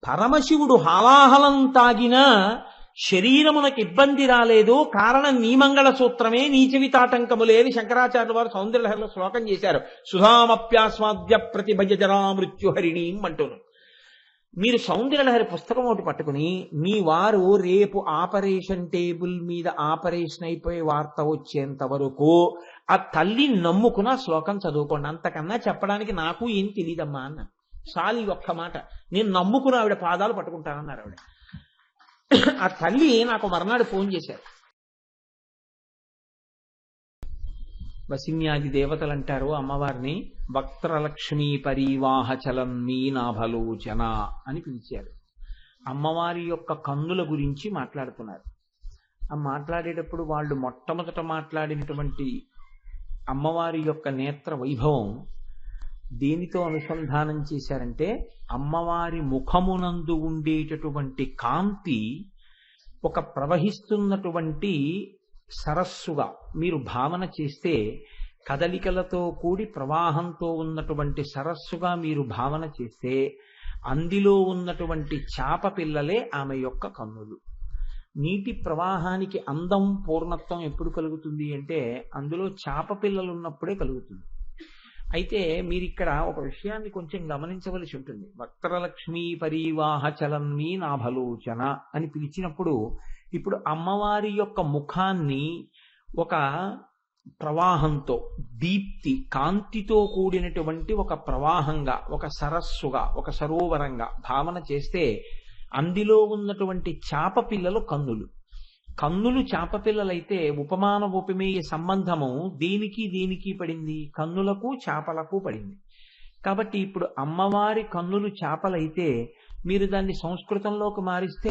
పరమశివుడు హాలాహలం తాగినా శరీరమునకు ఇబ్బంది రాలేదు, కారణం నీ మంగళ సూత్రమే, నీ చెవితాటంకములే అని శంకరాచార్యుల వారు సౌందర్యలహరిలో శ్లోకం చేశారు. సుధామప్యాస్వాద్య ప్రతిభజ జరా మృత్యుహరిణీం అంటూను. మీరు సౌందర్యలహరి పుస్తకం ఒకటి పట్టుకుని మీ వారు రేపు ఆపరేషన్ టేబుల్ మీద ఆపరేషన్ అయిపోయే వార్త వచ్చేంత వరకు ఆ తల్లి నమ్ముకున్న శ్లోకం చదువుకోండి. అంతకన్నా చెప్పడానికి నాకు ఏం తెలియదమ్మా అన్న. చాలు ఈ ఒక్క మాట. నేను నమ్ముకున్న ఆవిడ పాదాలు పట్టుకుంటానన్నారు ఆవిడ. ఆ తల్లి నాకు మర్నాడు ఫోన్ చేశారు. వసిన్యాది దేవతలు అంటారు అమ్మవారిని వక్త్రలక్ష్మీ పరివాహ చలన్మీ నాభలోచన అని పిలిచారు. అమ్మవారి యొక్క కన్నుల గురించి మాట్లాడుతున్నారు. ఆ మాట్లాడేటప్పుడు వాళ్ళు మొట్టమొదట మాట్లాడినటువంటి అమ్మవారి యొక్క నేత్ర వైభవం దేనితో అనుసంధానం చేశారంటే, అమ్మవారి ముఖమునందు ఉండేటటువంటి కాంతి ఒక ప్రవహిస్తున్నటువంటి సరస్సుగా మీరు భావన చేస్తే, కదలికలతో కూడి ప్రవాహంతో ఉన్నటువంటి సరస్సుగా మీరు భావన చేస్తే, అందులో ఉన్నటువంటి చాప పిల్లలే ఆమె యొక్క కన్నులు. నీటి ప్రవాహానికి అందం పూర్ణత్వం ఎప్పుడు కలుగుతుంది అంటే అందులో చాప పిల్లలు ఉన్నప్పుడే కలుగుతుంది. అయితే మీరు ఇక్కడ ఒక విషయాన్ని కొంచెం గమనించవలసి ఉంటుంది. వక్త్రలక్ష్మీ పరివాహ చలన్మీ నాభలోచన అని పిలిచినప్పుడు ఇప్పుడు అమ్మవారి యొక్క ముఖాన్ని ఒక ప్రవాహంతో, దీప్తి కాంతితో కూడినటువంటి ఒక ప్రవాహంగా, ఒక సరస్సుగా, ఒక సరోవరంగా భావన చేస్తే, అందులో ఉన్నటువంటి చాప పిల్లలు కన్నులు. కన్నులు చాప పిల్లలైతే ఉపమాన ఉపమేయ సంబంధము దేనికి పడింది? కన్నులకు చాపలకు పడింది. కాబట్టి ఇప్పుడు అమ్మవారి కన్నులు చాపలైతే మీరు దాన్ని సంస్కృతంలోకి మారిస్తే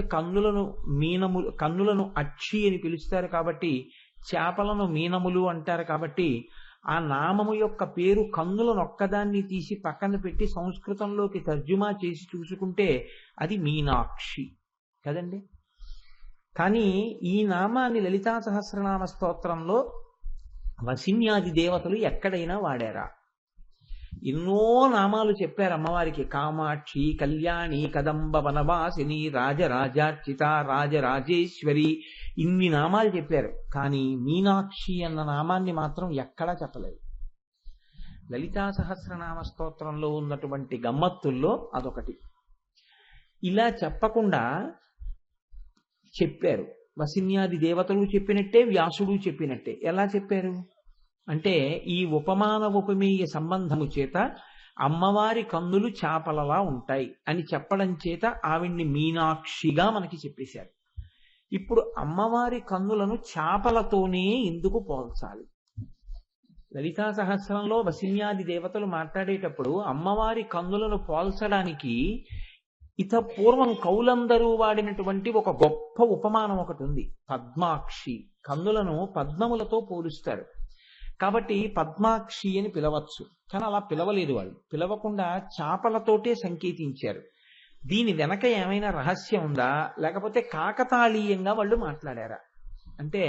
కన్నులను అక్షి అని పిలుస్తారు. కాబట్టి చేపలను మీనములు అంటారు. కాబట్టి ఆ నామము యొక్క పేరు కన్నులను ఒక్కదాన్ని తీసి పక్కన పెట్టి సంస్కృతంలోకి తర్జుమా చేసి చూసుకుంటే అది మీనాక్షి కదండి. కానీ ఈ నామాన్ని లలితా సహస్రనామ స్తోత్రంలో వసిన్యాది దేవతలు ఎక్కడైనా వాడారా? ఎన్నో నామాలు చెప్పారు అమ్మవారికి. కామాక్షి, కళ్యాణి, కదంబ వనవాసిని, రాజరాజార్చిత, రాజరాజేశ్వరి, ఇన్ని నామాలు చెప్పారు. కానీ మీనాక్షి అన్న నామాన్ని మాత్రం ఎక్కడా చెప్పలేదు. లలితా సహస్రనామ స్తోత్రంలో ఉన్నటువంటి గమ్మత్తుల్లో అదొకటి. ఇలా చెప్పకుండా చెప్పారు. వసిన్యాది దేవతలు చెప్పినట్టే, వ్యాసుడు చెప్పినట్టే. ఎలా చెప్పారు అంటే, ఈ ఉపమాన ఉపమేయ సంబంధము చేత అమ్మవారి కన్నులు చాపలలా ఉంటాయి అని చెప్పడం చేత ఆవిడ్ని మీనాక్షిగా మనకి చెప్పేశారు. ఇప్పుడు అమ్మవారి కన్నులను చాపలతోనే ఎందుకు పోల్చాలి? లలితా సహస్రంలో వసిన్యాది దేవతలు మాట్లాడేటప్పుడు అమ్మవారి కన్నులను పోల్చడానికి పూర్వం కవులందరూ వాడినటువంటి ఒక గొప్ప ఉపమానం ఒకటి ఉంది. పద్మాక్షి. కన్నులను పద్మములతో పోలుస్తారు. కాబట్టి పద్మాక్షి అని పిలవచ్చు. కానీ అలా పిలవలేదు వాళ్ళు. పిలవకుండా చాపలతోటే సంకేతించారు. దీని వెనక ఏమైనా రహస్యం ఉందా, లేకపోతే కాకతాళీయంగా వాళ్ళు మాట్లాడారా అంటే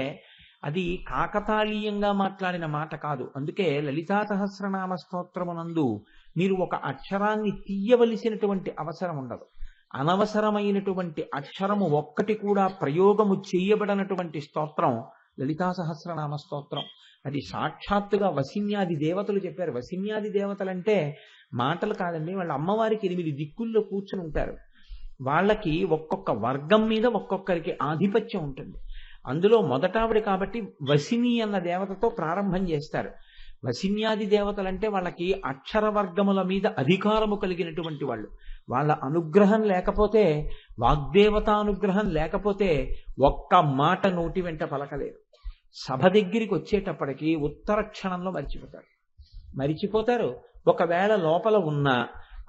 అది కాకతాళీయంగా మాట్లాడిన మాట కాదు. అందుకే లలితా సహస్రనామ స్తోత్రమునందు మీరు ఒక అక్షరాన్ని తీయవలసినటువంటి అవసరం ఉండదు. అనవసరమైనటువంటి అక్షరము ఒక్కటి కూడా ప్రయోగము చేయబడినటువంటి స్తోత్రం లలితా సహస్రనామ స్తోత్రం. అది సాక్షాత్తుగా వసిన్యాది దేవతలు చెప్పారు. వసిన్యాది దేవతలంటే మాటలు కాదండి. వాళ్ళ అమ్మవారికి 8 దిక్కుల్లో కూర్చుని ఉంటారు. వాళ్ళకి ఒక్కొక్క వర్గం మీద ఒక్కొక్కరికి ఆధిపత్యం ఉంటుంది. అందులో మొదటావిడ కాబట్టి వసిని అన్న దేవతతో ప్రారంభం చేస్తారు. వసిన్యాది దేవతలంటే వాళ్ళకి అక్షర వర్గముల మీద అధికారము కలిగినటువంటి వాళ్ళు. వాళ్ళ అనుగ్రహం లేకపోతే, వాగ్దేవతానుగ్రహం లేకపోతే ఒక్క మాట నోటి వెంట పలకలేరు. సభ దగ్గరికి వచ్చేటప్పటికి ఉత్తర క్షణంలో మరిచిపోతారు. ఒకవేళ లోపల ఉన్న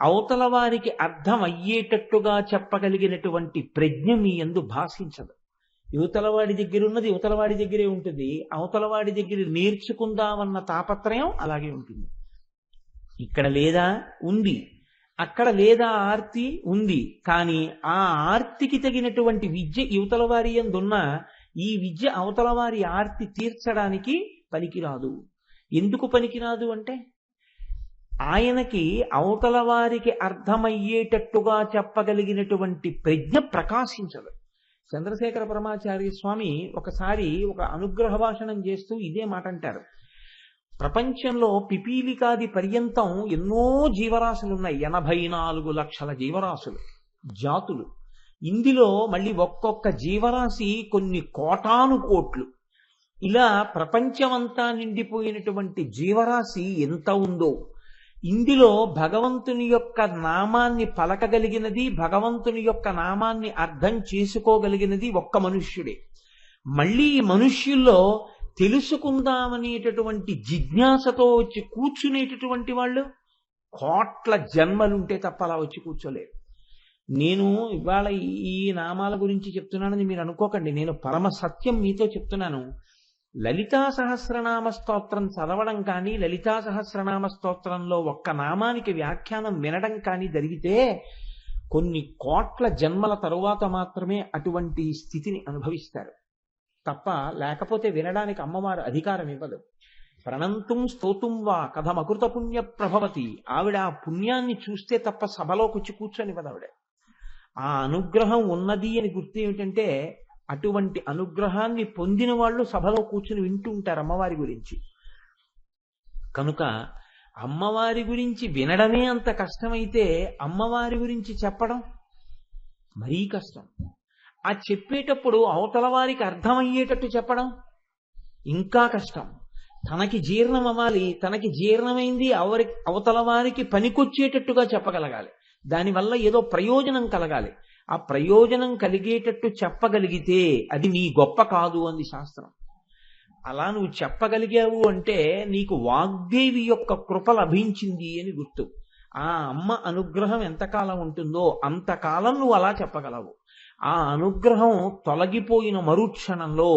అవతల వారికి అర్థం అయ్యేటట్టుగా చెప్పగలిగినటువంటి ప్రజ్ఞ మీ యందు భాషించదు. యువతలవాడి దగ్గర ఉన్నది యువతలవాడి దగ్గరే ఉంటుంది. అవతలవాడి దగ్గర నేర్చుకుందామన్న తాపత్రయం అలాగే ఉంటుంది. ఇక్కడ లేదా ఉంది, అక్కడ లేదా ఆర్తి ఉంది. కానీ ఆ ఆర్తికి తగినటువంటి విద్య యువతలవారి యందున్న ఈ విద్య అవతలవారి ఆర్తి తీర్చడానికి పనికిరాదు. ఎందుకు పనికిరాదు అంటే, ఆయనకి అవతల వారికి అర్థమయ్యేటట్టుగా చెప్పగలిగినటువంటి ప్రజ్ఞ ప్రకాశించదు. చంద్రశేఖర పరమాచార్య స్వామి ఒకసారి ఒక అనుగ్రహ భాషణం చేస్తూ ఇదే మాట అంటారు. ప్రపంచంలో పిపీలికాది పర్యంతం ఎన్నో జీవరాశులున్నాయి, 84 లక్షల జీవరాశులు, జాతులు. ఇందులో మళ్ళీ ఒక్కొక్క జీవరాశి కొన్ని కోటాను కోట్లు. ఇలా ప్రపంచమంతా నిండిపోయినటువంటి జీవరాశి ఎంత ఉందో, ఇందులో భగవంతుని యొక్క నామాన్ని పలకగలిగినది, భగవంతుని యొక్క నామాన్ని అర్థం చేసుకోగలిగినది ఒక్క మనుష్యుడే. మళ్ళీ ఈ మనుష్యుల్లో తెలుసుకుందామనేటటువంటి జిజ్ఞాసతో వచ్చి కూర్చునేటటువంటి వాళ్ళు కోట్ల జన్మలుంటే తప్ప అలా వచ్చి కూర్చోలేరు. నేను ఇవాళ ఈ నామాల గురించి చెప్తున్నానని మీరు అనుకోకండి, నేను పరమ సత్యం మీతో చెప్తున్నాను. లలితా సహస్రనామ స్తోత్రం చదవడం కానీ, లలితా సహస్రనామ స్తోత్రంలో ఒక్క నామానికి వ్యాఖ్యానం వినడం కానీ జరిగితే కొన్ని కోట్ల జన్మల తరువాత మాత్రమే అటువంటి స్థితిని అనుభవిస్తారు తప్ప, లేకపోతే వినడానికి అమ్మవారు అధికారం ఇవ్వదు. ప్రణంతుం స్తోతుం వా కథమకృత పుణ్య ప్రభవతి. ఆవిడ ఆ పుణ్యాన్ని చూస్తే తప్ప సభలోకి వచ్చి కూర్చొనివ్వదు ఆవిడ. ఆ అనుగ్రహం ఉన్నది అని గుర్తు ఏమిటంటే, అటువంటి అనుగ్రహాన్ని పొందిన వాళ్ళు సభలో కూర్చుని వింటూ ఉంటారు అమ్మవారి గురించి. కనుక అమ్మవారి గురించి వినడమే అంత కష్టమైతే అమ్మవారి గురించి చెప్పడం మరీ కష్టం. ఆ చెప్పేటప్పుడు అవతల వారికి అర్థమయ్యేటట్టు చెప్పడం ఇంకా కష్టం. తనకి జీర్ణం అవ్వాలి, తనకి జీర్ణమైంది అవతల వారికి పనికొచ్చేటట్టుగా చెప్పగలగాలి, దానివల్ల ఏదో ప్రయోజనం కలగాలి. ఆ ప్రయోజనం కలిగేటట్టు చెప్పగలిగితే అది నీ గొప్ప కాదు అంది శాస్త్రం. అలా నువ్వు చెప్పగలిగావు అంటే నీకు వాగ్దేవి యొక్క కృప లభించింది అని గుర్తు. ఆ అమ్మ అనుగ్రహం ఎంతకాలం ఉంటుందో అంతకాలం నువ్వు అలా చెప్పగలవు. ఆ అనుగ్రహం తొలగిపోయిన మరుక్షణంలో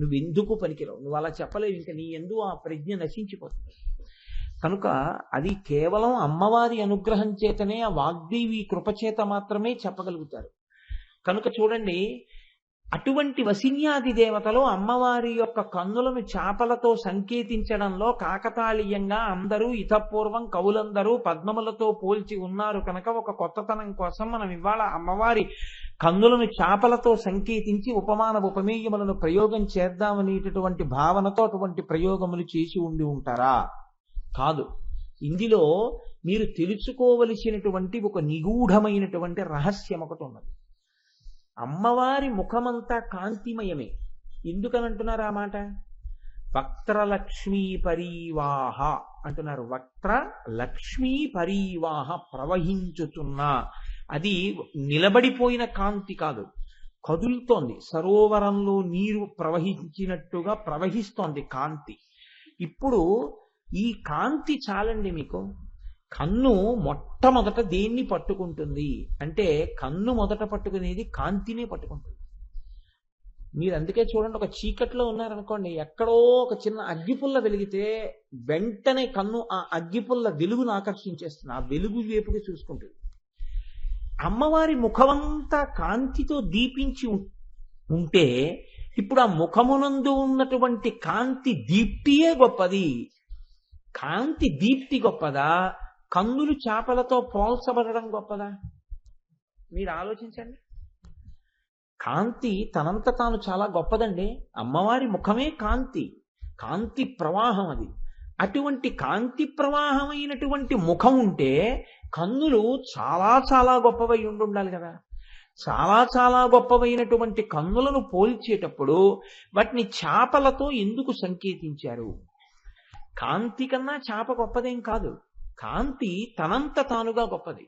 నువ్వెందుకు పనికిరావు, నువ్వు అలా చెప్పలేవు. ఇంకా నీ యందు ఆ ప్రజ్ఞ నశించిపోతుంది. కనుక అది కేవలం అమ్మవారి అనుగ్రహం చేతనే, ఆ వాగ్దేవి కృపచేత మాత్రమే చెప్పగలుగుతారు. కనుక చూడండి, అటువంటి వసిన్యాది దేవతలు అమ్మవారి యొక్క కన్నులను చాపలతో సంకేతించడంలో కాకతాళీయంగా అందరూ ఇతపూర్వం కవులందరూ పద్మములతో పోల్చి ఉన్నారు కనుక ఒక కొత్తతనం కోసం మనం ఇవాళ అమ్మవారి కన్నులను చాపలతో సంకేతించి ఉపమాన ఉపమేయములను ప్రయోగం చేద్దామనేటటువంటి భావనతో అటువంటి ప్రయోగములు చేసి ఉండి ఉంటారా? కాదు. ఇందులో మీరు తెలుసుకోవలసినటువంటి ఒక నిగూఢమైనటువంటి రహస్యం ఒకటి ఉన్నది. అమ్మవారి ముఖమంతా కాంతిమయమే. ఎందుకనంటున్నారు ఆ మాట? వక్త్రలక్ష్మీ పరీవాహ అంటున్నారు. వక్త్ర లక్ష్మీ పరీవాహ, ప్రవహించుతున్నా. అది నిలబడిపోయిన కాంతి కాదు, కదులుతోంది. సరోవరంలో నీరు ప్రవహించినట్టుగా ప్రవహిస్తోంది కాంతి. ఇప్పుడు ఈ కాంతి చాలండి మీకు. కన్ను మొట్టమొదట దేన్ని పట్టుకుంటుంది అంటే, కన్ను మొదట పట్టుకునేది కాంతినే పట్టుకుంటుంది. మీరు అందుకే చూడండి, ఒక చీకట్లో ఉన్నారనుకోండి, ఎక్కడో ఒక చిన్న అగ్గిపుల్ల వెలిగితే వెంటనే కన్ను ఆ అగ్గిపుల్ల వెలుగును ఆకర్షించేస్తుంది, ఆ వెలుగు వైపుకి చూసుకుంటుంది. అమ్మవారి ముఖమంతా కాంతితో దీపించి ఉంటే ఇప్పుడు ఆ ముఖమునందు ఉన్నటువంటి కాంతి దీప్తియే గొప్పది. కాంతి దీప్తి గొప్పదా, కన్నులు చాపలతో పోల్చబడడం గొప్పదా? మీరు ఆలోచించండి. కాంతి తనంత తాను చాలా గొప్పదండి. అమ్మవారి ముఖమే కాంతి, కాంతి ప్రవాహం అది. అటువంటి కాంతి ప్రవాహమైనటువంటి ముఖం ఉంటే కన్నులు చాలా చాలా గొప్పవై ఉండాలి కదా. చాలా చాలా గొప్పవైనటువంటి కన్నులను పోల్చేటప్పుడు వాటిని చాపలతో ఎందుకు సంకేతించారు? కాంతి కన్నా చాప గొప్పదేం కాదు. కాంతి తనంత తానుగా గొప్పది.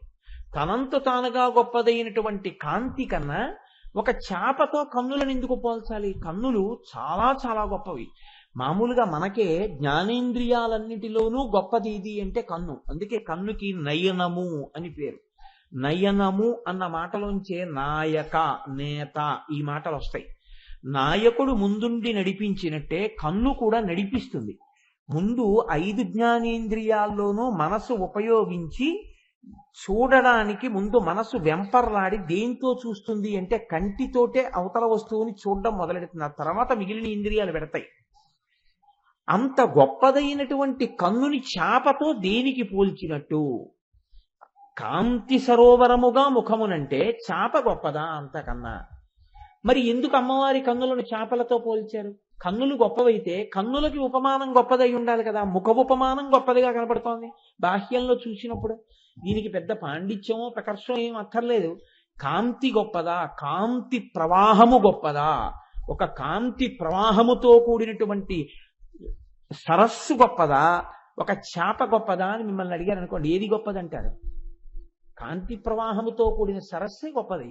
తనంత తానుగా గొప్పదైనటువంటి కాంతి కన్నా ఒక చాపతో కన్నులను ఎందుకు పోల్చాలి? కన్నులు చాలా చాలా గొప్పవి. మామూలుగా మనకే జ్ఞానేంద్రియాలన్నిటిలోనూ గొప్పది ఇది అంటే కన్ను. అందుకే కన్నుకి నయనము అని పేరు. నయనము అన్న మాటలోంచే నాయక, నేత ఈ మాటలు వస్తాయి. నాయకుడు ముందుండి నడిపించినట్టే కన్ను కూడా నడిపిస్తుంది. ముందు 5 జ్ఞానేంద్రియాల్లోనూ మనసు ఉపయోగించి చూడడానికి ముందు మనసు వెంపర్లాడి దేంతో చూస్తుంది అంటే కంటితోటే అవతల వస్తువుని చూడడం మొదలెడుతుంది. ఆ తర్వాత మిగిలిన ఇంద్రియాలు పెడతాయి. అంత గొప్పదైనటువంటి కన్నుని చాపతో దేనికి పోల్చినట్టు? కాంతి సరోవరముగా ముఖమునంటే చాప గొప్పదా అంతకన్నా? మరి ఎందుకు అమ్మవారి కన్నులను చాపలతో పోల్చారు? కన్నులు గొప్పవైతే కన్నులకి ఉపమానం గొప్పదై ఉండాలి కదా. ముఖ ఉపమానం గొప్పదిగా కనపడుతోంది బాహ్యంలో చూసినప్పుడు. దీనికి పెద్ద పాండిత్యమో ప్రకర్షం ఏం అక్కర్లేదు. కాంతి గొప్పదా? కాంతి ప్రవాహము గొప్పదా? ఒక కాంతి ప్రవాహముతో కూడినటువంటి సరస్సు గొప్పదా? ఒక చాప గొప్పదా అని మిమ్మల్ని అడిగారు అనుకోండి, ఏది గొప్పదంటారు? కాంతి ప్రవాహముతో కూడిన సరస్సే గొప్పది.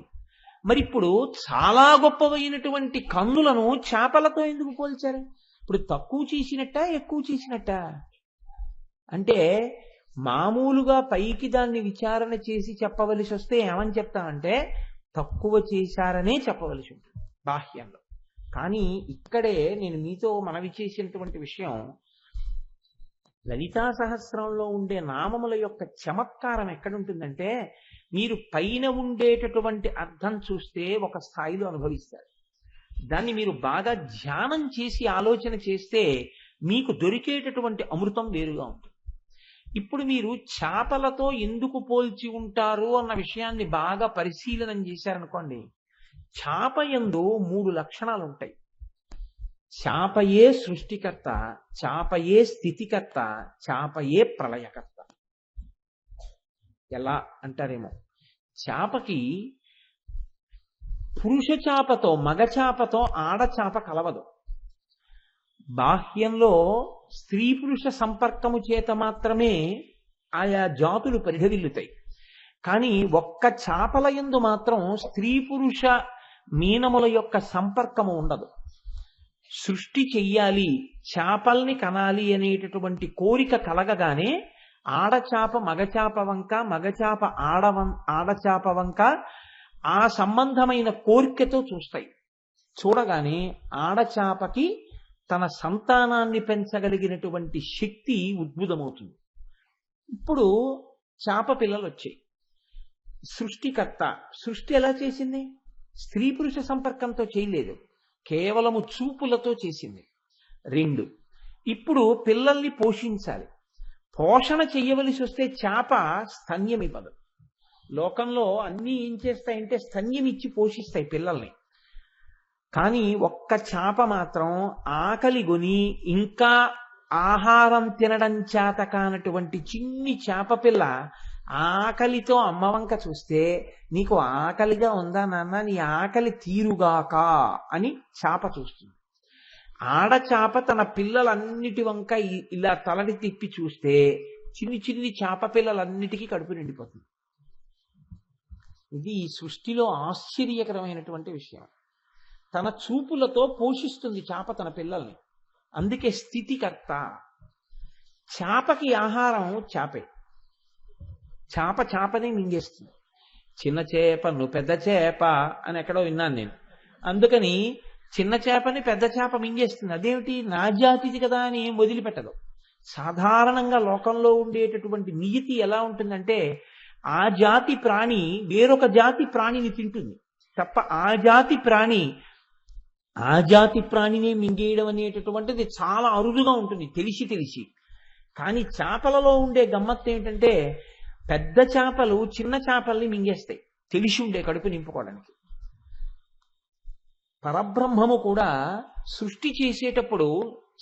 మరి ఇప్పుడు చాలా గొప్పవైనటువంటి కన్నులను చేపలతో ఎందుకు పోల్చారు? ఇప్పుడు తక్కువ చేసినట్ట ఎక్కువ చేసినట్ట? అంటే మామూలుగా పైకి దాన్ని విచారణ చేసి చెప్పవలసి వస్తే ఏమని చెప్తామంటే తక్కువ చేశారనే చెప్పవలసి ఉంటుంది బాహ్యంలో. కానీ ఇక్కడే నేను మీతో మనవి చేసినటువంటి విషయం, లలితా సహస్రంలో ఉండే నామముల యొక్క చమత్కారం ఎక్కడుంటుందంటే, మీరు పైన ఉండేటటువంటి అర్థం చూస్తే ఒక స్థాయిలో అనుభవిస్తారు. దాన్ని మీరు బాగా ధ్యానం చేసి ఆలోచన చేస్తే మీకు దొరికేటటువంటి అమృతం వేరుగా ఉంటుంది. ఇప్పుడు మీరు చేపలతో ఎందుకు పోల్చి ఉంటారు అన్న విషయాన్ని బాగా పరిశీలనం చేశారనుకోండి, చేపయందు 3 లక్షణాలు ఉంటాయి. చాపయే సృష్టికర్త, చాపయే స్థితికర్త, చాపయే ప్రళయకర్త. ఎలా అంటారేమో, చేపకి పురుష చేపతో మగ చేపతో ఆడచాప కలవదు. బాహ్యంలో స్త్రీ పురుష సంపర్కము చేత మాత్రమే ఆయా జాతులు పరిఢవిల్లుతాయి. కానీ ఒక్క చేపల యందు మాత్రం స్త్రీ పురుష మీనముల యొక్క సంపర్కము ఉండదు. సృష్టి చెయ్యాలి, చేపల్ని కనాలి అనేటటువంటి కోరిక కలగగానే ఆడచాప మగచాప వంక, మగచాప ఆడచాప వంక ఆ సంబంధమైన కోరికతో చూస్తాయి. చూడగానే ఆడచాపకి తన సంతానాన్ని పెంచగలిగినటువంటి శక్తి ఉద్భుతమవుతుంది. ఇప్పుడు చేప పిల్లలు వచ్చాయి. సృష్టికర్త సృష్టి ఎలా చేసింది? స్త్రీ పురుష సంపర్కంతో చేయలేదు, కేవలము చూపులతో చేసింది. 2, ఇప్పుడు పిల్లల్ని పోషించాలి. పోషణ చెయ్యవలసి వస్తే చేప స్తన్యం ఇవ్వదు. లోకంలో అన్నీ ఏం చేస్తాయంటే స్తన్యం ఇచ్చి పోషిస్తాయి పిల్లల్ని. కానీ ఒక్క చేప మాత్రం ఆకలి గొని ఇంకా ఆహారం తినడం చేత కానటువంటి చిన్ని చేప పిల్ల ఆకలితో అమ్మవంక చూస్తే, నీకు ఆకలిగా ఉందా నాన్న, నీ ఆకలి తీరుగాక అని చేప చూస్తుంది. ఆడచాప తన పిల్లలన్నిటి వంక ఇలా తలని తిప్పి చూస్తే చిన్ని చిన్ని చేప పిల్లలన్నిటికీ కడుపు నిండిపోతుంది. ఇది ఈ సృష్టిలో ఆశ్చర్యకరమైనటువంటి విషయం. తన చూపులతో పోషిస్తుంది చేప తన పిల్లల్ని. అందుకే స్థితికర్త. చేపకి ఆహారం చేపే. చేపనే మింగేస్తుంది. చిన్న చేప నువ్వు పెద్ద చేప అని ఎక్కడో విన్నాను నేను. అందుకని చిన్న చేపని పెద్ద చేప మింగేస్తుంది. అదేమిటి, నా జాతిది కదా అని ఏం వదిలిపెట్టదు. సాధారణంగా లోకంలో ఉండేటటువంటి నియతి ఎలా ఉంటుందంటే, ఆ జాతి ప్రాణి వేరొక జాతి ప్రాణిని తింటుంది తప్ప ఆ జాతి ప్రాణిని మింగేయడం అనేటటువంటిది చాలా అరుదుగా ఉంటుంది తెలిసి. కానీ చేపలలో ఉండే గమ్మత్తు ఏమిటంటే, పెద్ద చేపలు చిన్న చేపల్ని మింగేస్తాయి తెలిసి ఉండే కడుపు నింపుకోవడానికి. పరబ్రహ్మము కూడా సృష్టి చేసేటప్పుడు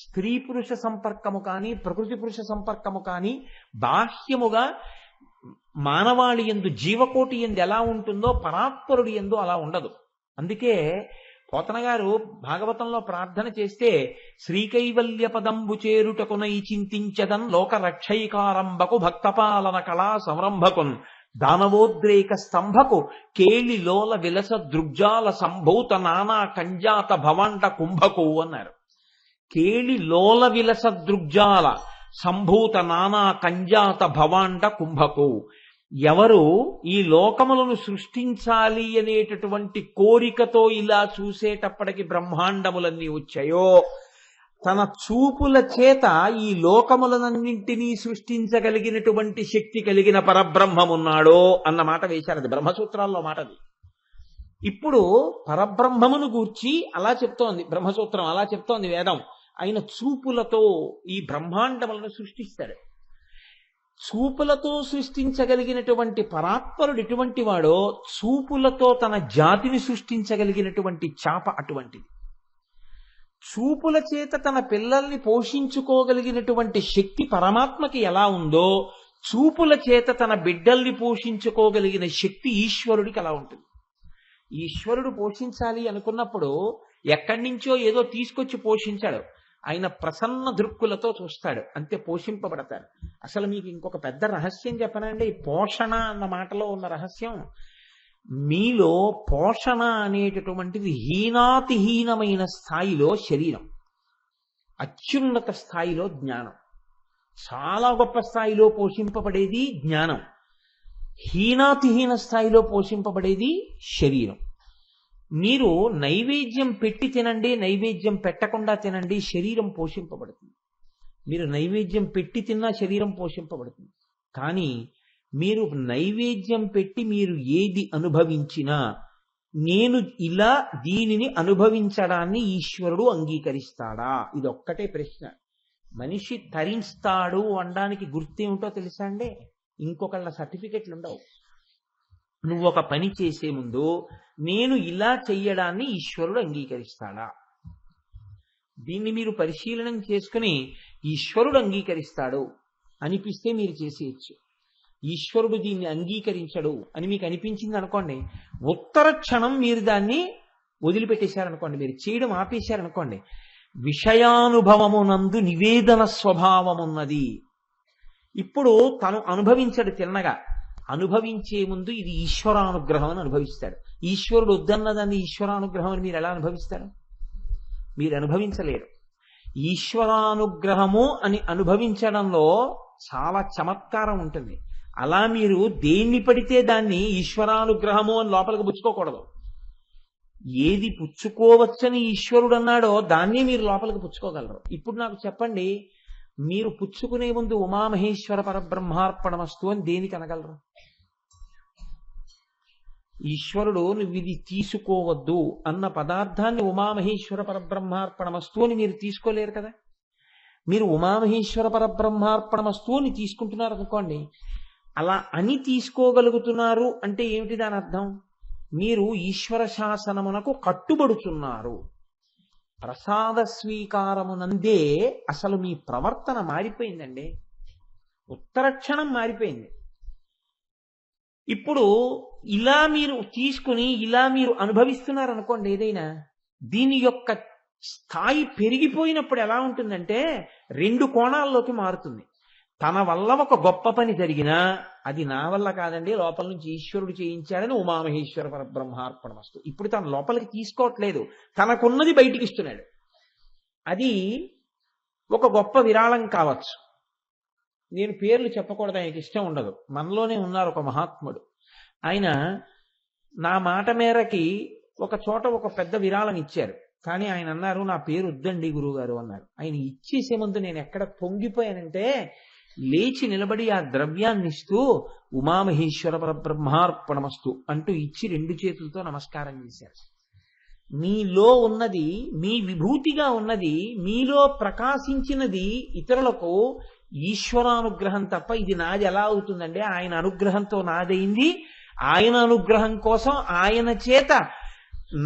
స్త్రీ పురుష సంపర్కము కానీ ప్రకృతి పురుష సంపర్కము కానీ బాహ్యముగా మానవాళి యందు జీవకోటి యందు ఎలా ఉంటుందో పరాత్పరుడి యందు అలా ఉండదు. అందుకే పోతన గారు భాగవతంలో ప్రార్థన చేస్తే, శ్రీకైవల్య పదంబు చేరుటకునై చింతించదన్ లోక రక్షైకారంభకు భక్తపాలన కళా సంరంభకున్ దానవోద్రేక స్తంభకు కేళి లోల విలస దృగ్జాల సంభూత నానా కంజాత భవాండ కుంభకు అన్నారు. కేళి లోల విలస దృగ్జాల సంభూత నానా కంజాత భవాండ కుంభకు. ఎవరు ఈ లోకములను సృష్టించాలి అనేటటువంటి కోరికతో ఇలా చూసేటప్పటికి బ్రహ్మాండములన్నీ వచ్చాయో, తన చూపుల చేత ఈ లోకములనన్నింటినీ సృష్టించగలిగినటువంటి శక్తి కలిగిన పరబ్రహ్మమున్నాడో అన్న మాట వేశారు. అది బ్రహ్మసూత్రాల్లో మాటది. ఇప్పుడు పరబ్రహ్మమును గూర్చి అలా చెప్తోంది బ్రహ్మసూత్రం, అలా చెప్తోంది వేదం. ఆయన చూపులతో ఈ బ్రహ్మాండములను సృష్టిస్తాడు. చూపులతో సృష్టించగలిగినటువంటి పరాత్పరుడు ఎటువంటి వాడో చూపులతో తన జాతిని సృష్టించగలిగినటువంటి చాప అటువంటిది. చూపుల చేత తన పిల్లల్ని పోషించుకోగలిగినటువంటి శక్తి పరమాత్మకి ఎలా ఉందో చూపుల చేత తన బిడ్డల్ని పోషించుకోగలిగిన శక్తి ఈశ్వరుడికి అలా ఉంటుంది. ఈశ్వరుడు పోషించాలి అనుకున్నప్పుడు ఎక్కడి నుంచో ఏదో తీసుకొచ్చి పోషించాడు. ఆయన ప్రసన్న దృక్కులతో చూస్తాడు, అంతే పోషింపబడతాడు. అసలు మీకు ఇంకొక పెద్ద రహస్యం చెప్పనండి. పోషణ అన్న మాటలో ఉన్న రహస్యం, మీలో పోషణ అనేటటువంటిది హీనాతిహీనమైన స్థాయిలో శరీరం, అత్యున్నత స్థాయిలో జ్ఞానం, చాలా గొప్ప స్థాయిలో పోషింపబడేది జ్ఞానం, హీనాతిహీన స్థాయిలో పోషింపబడేది శరీరం. మీరు నైవేద్యం పెట్టి తినండి, నైవేద్యం పెట్టకుండా తినండి, శరీరం పోషింపబడుతుంది. మీరు నైవేద్యం పెట్టి తిన్నా శరీరం పోషింపబడుతుంది. కానీ మీరు నైవేద్యం పెట్టి మీరు ఏది అనుభవించినా నేను ఇలా దీనిని అనుభవించడాన్ని ఈశ్వరుడు అంగీకరిస్తాడా? ఇదొక్కటే ప్రశ్న. మనిషి తరిస్తాడు అనడానికి గుర్తేమిటో తెలుసా అండి? ఇంకొకళ్ళ సర్టిఫికెట్లు ఉండవు. నువ్వు ఒక పని చేసే ముందు నేను ఇలా చెయ్యడాన్ని ఈశ్వరుడు అంగీకరిస్తాడా? దీన్ని మీరు పరిశీలనం చేసుకుని ఈశ్వరుడు అంగీకరిస్తాడు అనిపిస్తే మీరు చేసేయచ్చు. ఈశ్వరుడు దీన్ని అంగీకరించడు అని మీకు అనిపించింది అనుకోండి, ఉత్తర క్షణం మీరు దాన్ని వదిలిపెట్టేశారనుకోండి, మీరు చేయడం ఆపేశారనుకోండి, విషయానుభవమునందు నివేదన స్వభావమున్నది. ఇప్పుడు తను అనుభవించడు తిన్నగా, అనుభవించే ముందు ఇది ఈశ్వరానుగ్రహం అని అనుభవిస్తాడు. ఈశ్వరుడు వద్దన్నదాన్ని ఈశ్వరానుగ్రహం అని మీరు ఎలా అనుభవిస్తారు? మీరు అనుభవించలేరు. ఈశ్వరానుగ్రహము అని అనుభవించడంలో చాలా చమత్కారం ఉంటుంది. అలా మీరు దేన్ని పడితే దాన్ని ఈశ్వరానుగ్రహము అని లోపలికి పుచ్చుకోకూడదు. ఏది పుచ్చుకోవచ్చని ఈశ్వరుడు అన్నాడో దాన్ని మీరు లోపలికి పుచ్చుకోగలరు. ఇప్పుడు నాకు చెప్పండి, మీరు పుచ్చుకునే ముందు ఉమామహేశ్వర పరబ్రహ్మార్పణమస్తు అని దేనికి అనగలరు? ఈశ్వరుడు నువ్వు ఇది తీసుకోవద్దు అన్న పదార్థాన్ని ఉమామహేశ్వర పరబ్రహ్మార్పణమస్తు అని మీరు తీసుకోలేరు కదా. మీరు ఉమామహేశ్వర పరబ్రహ్మార్పణమస్తు అని తీసుకుంటున్నారు అనుకోండి, అలా అని తీసుకోగలుగుతున్నారు అంటే ఏమిటి దాని అర్థం? మీరు ఈశ్వర శాసనమునకు కట్టుబడుతున్నారు. ప్రసాద స్వీకారమునందే అసలు మీ ప్రవర్తన మారిపోయిందండి, ఉత్తరక్షణం మారిపోయింది. ఇప్పుడు ఇలా మీరు తీసుకుని ఇలా మీరు అనుభవిస్తున్నారు అనుకోండి ఏదైనా, దీని యొక్క స్థాయి పెరిగిపోయినప్పుడు ఎలా ఉంటుందంటే రెండు కోణాల్లోకి మారుతుంది. తన వల్ల ఒక గొప్ప పని జరిగినా అది నా వల్ల కాదండి, లోపల నుంచి ఈశ్వరుడు చేయించాడని ఉమామహేశ్వర పరబ్రహ్మార్పణమస్తు. ఇప్పుడు తన లోపలికి తీసుకోవట్లేదు, తనకున్నది బయటికి ఇస్తున్నాడు. అది ఒక గొప్ప విరాళం కావచ్చు. నేను పేర్లు చెప్పకూడదు, ఆయనకి ఇష్టం ఉండదు. మనలోనే ఉన్నారు ఒక మహాత్ముడు. ఆయన నా మాట మేరకి ఒక చోట ఒక పెద్ద విరాళం ఇచ్చారు. కానీ ఆయన అన్నారు, నా పేరు వద్దండి గురువుగారు అన్నారు. ఆయన ఇచ్చేసే ముందు నేను ఎక్కడ పొంగిపోయానంటే లేచి నిలబడి ఆ ద్రవ్యాన్ని ఇస్తూ ఉమామహేశ్వర పరబ్రహ్మార్పణమస్తు అంటూ ఇచ్చి రెండు చేతులతో నమస్కారం చేశారు. మీలో ఉన్నది, మీ విభూతిగా ఉన్నది, మీలో ప్రకాశించినది ఇతరులకు ఈశ్వరానుగ్రహం తప్ప ఇది నాది ఎలా అవుతుందంటే ఆయన అనుగ్రహంతో నాదైంది. ఆయన అనుగ్రహం కోసం ఆయన చేత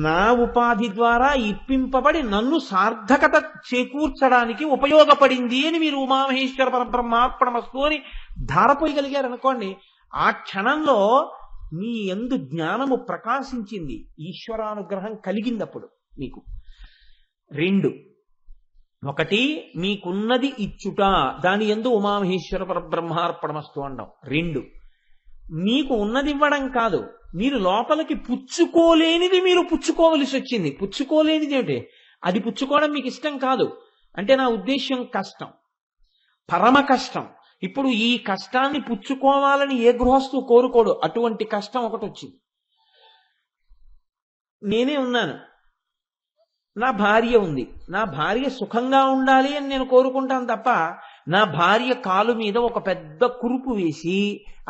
నా ఉపాధి ద్వారా ఇప్పింపబడి నన్ను సార్థకత చేకూర్చడానికి ఉపయోగపడింది అని మీరు ఉమామహేశ్వర పరబ్రహ్మార్పణమస్తు అని ధారపోయగలిగారు అనుకోండి, ఆ క్షణంలో మీ యందు జ్ఞానము ప్రకాశించింది, ఈశ్వరానుగ్రహం కలిగిందప్పుడు మీకు. రెండు, ఒకటి మీకున్నది ఇచ్చుట, దాని యందు ఉమామహేశ్వర పరబ్రహ్మార్పణమస్తు అనడం. రెండు, మీకు ఉన్నది ఇవ్వడం కాదు, మీరు లోపలికి పుచ్చుకోలేనిది మీరు పుచ్చుకోవలసి వచ్చింది. పుచ్చుకోలేనిది ఏమిటి? అది పుచ్చుకోవడం మీకు ఇష్టం కాదు అంటే నా ఉద్దేశ్యం కష్టం, పరమ కష్టం. ఇప్పుడు ఈ కష్టాన్ని పుచ్చుకోవాలని ఏ గృహస్థు కోరుకోడు. అటువంటి కష్టం ఒకటి వచ్చింది. నేనే ఉన్నాను, నా భార్య ఉంది, నా భార్య సుఖంగా ఉండాలి అని నేను కోరుకుంటాను తప్ప నా భార్య కాలు మీద ఒక పెద్ద కురుపు వేసి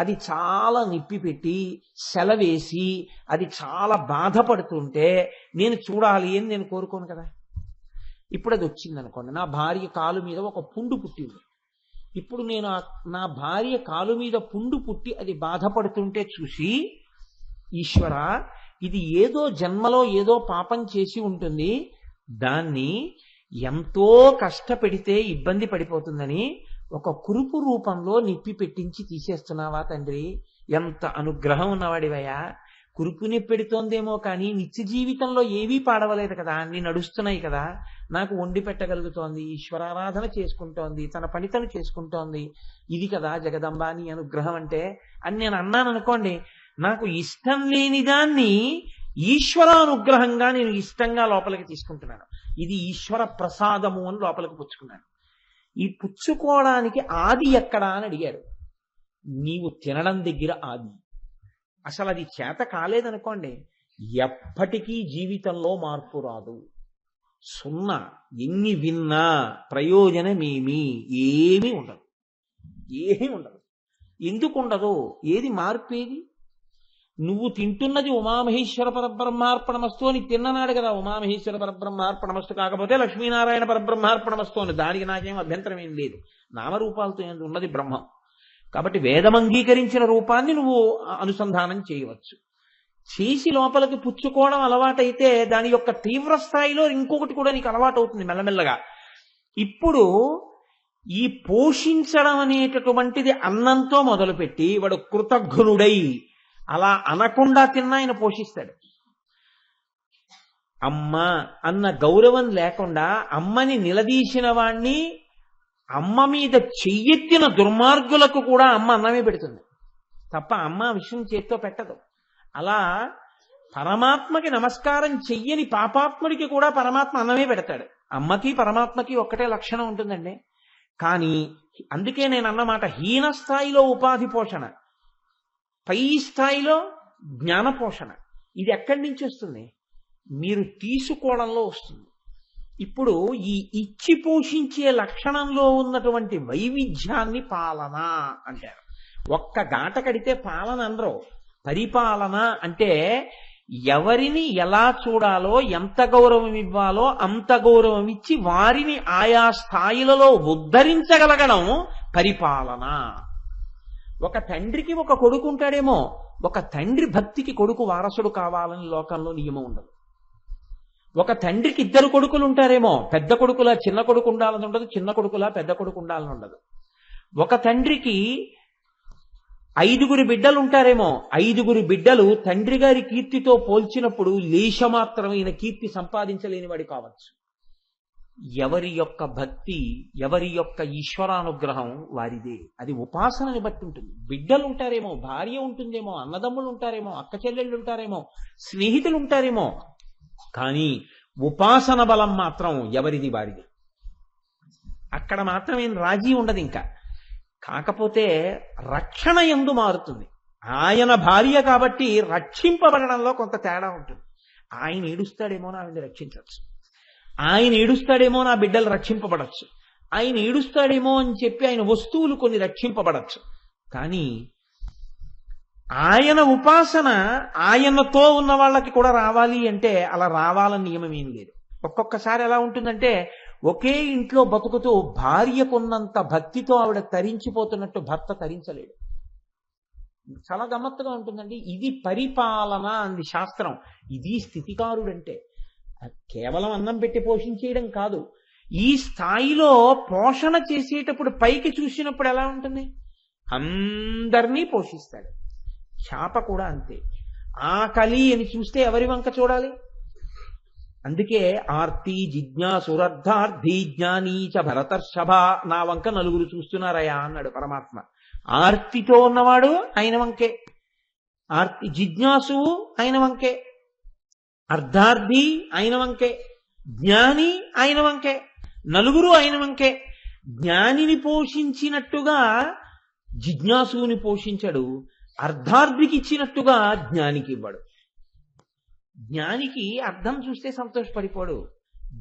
అది చాలా నిప్పి పెట్టి సెలవేసి అది చాలా బాధపడుతుంటే నేను చూడాలి అని నేను కోరుకోను కదా. ఇప్పుడు అది వచ్చింది అనుకోండి, నా భార్య కాలు మీద ఒక పుండు పుట్టింది. ఇప్పుడు నేను నా భార్య కాలు మీద పుండు పుట్టి అది బాధపడుతుంటే చూసి, ఈశ్వర ఇది ఏదో జన్మలో ఏదో పాపం చేసి ఉంటుంది, దాన్ని ఎంతో కష్టపెడితే ఇబ్బంది పడిపోతుందని ఒక కురుపు రూపంలో నిప్పి పెట్టించి తీసేస్తున్నావా తండ్రి? ఎంత అనుగ్రహం ఉన్నవాడివయ్యా. కురుపుని పెడుతోందేమో కానీ నిత్య జీవితంలో ఏవీ పాడవలేదు కదా, అన్ని నడుస్తున్నాయి కదా, నాకు వండి పెట్టగలుగుతోంది, ఈశ్వరారాధన చేసుకుంటోంది, తన పని తను చేసుకుంటోంది, ఇది కదా జగదంబ నీ అనుగ్రహం అంటే అని నేను అన్నాను అనుకోండి, నాకు ఇష్టం లేని దాన్ని ఈశ్వరానుగ్రహంగా నేను ఇష్టంగా లోపలికి తీసుకుంటున్నాను. ఇది ఈశ్వర ప్రసాదము అని లోపలికి పుచ్చుకున్నాను. ఈ పుచ్చుకోవడానికి ఆది ఎక్కడా అని అడిగారు. నీవు తినడం దగ్గర ఆది. అసలు అది చేత కాలేదనుకోండి, ఎప్పటికీ జీవితంలో మార్పు రాదు. సున్నా. ఎన్ని విన్నా ప్రయోజనమేమి, ఏమీ ఉండదు. ఏమీ ఉండదు. ఎందుకు ఉండదు? ఏది మార్పేది? నువ్వు తింటున్నది ఉమామహేశ్వర పరబ్రహ్మార్పణమస్తు అని తిన్ననాడు కదా, ఉమామహేశ్వర పరబ్రహ్మార్పణమస్తు కాకపోతే లక్ష్మీనారాయణ పరబ్రహ్మార్పణమస్తు అని, దానికి నాకేం అభ్యంతరం ఏం లేదు. నామరూపాలతో ఉన్నది బ్రహ్మం కాబట్టి వేదం అంగీకరించిన రూపాన్ని నువ్వు అనుసంధానం చేయవచ్చు. చేసి లోపలికి పుచ్చుకోవడం అలవాటైతే దాని యొక్క తీవ్ర స్థాయిలో ఇంకొకటి కూడా నీకు అలవాటు అవుతుంది మెల్లమెల్లగా. ఇప్పుడు ఈ పోషించడం అనేటటువంటిది అన్నంతో మొదలుపెట్టి వాడు కృతజ్ఞుడై అలా అనకుండా తిన్నా ఆయన పోషిస్తాడు. అమ్మ అన్న గౌరవం లేకుండా అమ్మని నిలదీసిన వాణ్ణి, అమ్మ మీద చెయ్యెత్తిన దుర్మార్గులకు కూడా అమ్మ అన్నమే పెడుతుంది తప్ప అమ్మ విషయం చేత్తో పెట్టదు. అలా పరమాత్మకి నమస్కారం చెయ్యని పాపాత్ముడికి కూడా పరమాత్మ అన్నమే పెడతాడు. అమ్మకి పరమాత్మకి ఒక్కటే లక్షణం ఉంటుందండి. కానీ అందుకే నేను అన్నమాట, హీన స్థాయిలో ఉపాధి పోషణ, పై స్థాయిలో జ్ఞాన పోషణ. ఇది ఎక్కడి నుంచి వస్తుంది? మీరు తీసుకోవడంలో వస్తుంది. ఇప్పుడు ఈ ఇచ్చి పోషించే లక్షణంలో ఉన్నటువంటి వైవిధ్యాన్ని పాలన అంటారు. ఒక్క గాట కడితే పాలన అనరు. పరిపాలన అంటే ఎవరిని ఎలా చూడాలో, ఎంత గౌరవం ఇవ్వాలో అంత గౌరవం ఇచ్చి వారిని ఆయా స్థాయిలలో ఉద్ధరించగలగడం పరిపాలన. ఒక తండ్రికి ఒక కొడుకు ఉంటాడేమో, ఒక తండ్రి భక్తికి కొడుకు వారసుడు కావాలని లోకంలో నియమం ఉండదు. ఒక తండ్రికి ఇద్దరు కొడుకులు ఉంటారేమో, పెద్ద కొడుకులా చిన్న కొడుకు ఉండాలని ఉండదు, చిన్న కొడుకులా పెద్ద కొడుకు ఉండాలని ఉండదు. ఒక తండ్రికి 5 బిడ్డలు ఉంటారేమో, 5 బిడ్డలు తండ్రి గారి కీర్తితో పోల్చినప్పుడు లేశమాత్రమైన కీర్తి సంపాదించలేని వాడి కావచ్చు. ఎవరి యొక్క భక్తి, ఎవరి యొక్క ఈశ్వరానుగ్రహం వారిదే. అది ఉపాసనని బట్టి ఉంటుంది. బిడ్డలు ఉంటారేమో, భార్య ఉంటుందేమో, అన్నదమ్ములు ఉంటారేమో, అక్క చెల్లెళ్ళు ఉంటారేమో, స్నేహితులు ఉంటారేమో, కానీ ఉపాసన బలం మాత్రం ఎవరిది వారిది. అక్కడ మాత్రం ఏం రాజీ ఉండదు. ఇంకా కాకపోతే రక్షణ యందు మారుతుంది. ఆయన భార్య కాబట్టి రక్షింపబడడంలో కొంత తేడా ఉంటుంది. ఆయన ఏడుస్తాడేమో నా ఆవిడ్ని రక్షించవచ్చు, ఆయన ఏడుస్తాడేమో నా బిడ్డలు రక్షింపబడచ్చు, ఆయన ఏడుస్తాడేమో అని చెప్పి ఆయన వస్తువులు కొన్ని రక్షింపబడచ్చు. కానీ ఆయన ఉపాసన ఆయనతో ఉన్న వాళ్ళకి కూడా రావాలి అంటే అలా రావాలని నియమం ఏం లేదు. ఒక్కొక్కసారి ఎలా ఉంటుందంటే, ఒకే ఇంట్లో బతుకుతూ భార్యకున్నంత భక్తితో ఆవిడ తరించిపోతున్నట్టు భర్త తరించలేడు. చాలా గమ్మత్తుగా ఉంటుందండి. ఇది పరిపాలన అంది శాస్త్రం. ఇది స్థితికారుడంటే కేవలం అన్నం పెట్టి పోషించేయడం కాదు. ఈ స్థాయిలో పోషణ చేసేటప్పుడు పైకి చూసినప్పుడు ఎలా ఉంటుంది? అందరినీ పోషిస్తాడు. శాప కూడా అంతే. ఆకలి అని చూస్తే ఎవరి వంక చూడాలి? అందుకే ఆర్తి జిజ్ఞాసురర్థార్థి జ్ఞానీచ భరతర్షభ, నా వంక నలుగురు చూస్తున్నారయా అన్నాడు పరమాత్మ. ఆర్తితో ఉన్నవాడు ఆయన వంకే, ఆర్తి జిజ్ఞాసు ఆయన వంకే, అర్ధార్థి ఆయన వంకే, జ్ఞాని ఆయన వంకే, నలుగురు ఆయన వంకే. జ్ఞానిని పోషించినట్టుగా జిజ్ఞాసుని పోషించడు, అర్ధార్థికి ఇచ్చినట్టుగా జ్ఞానికి ఇవ్వడు. జ్ఞానికి అర్థం చూస్తే సంతోషపడిపోడు,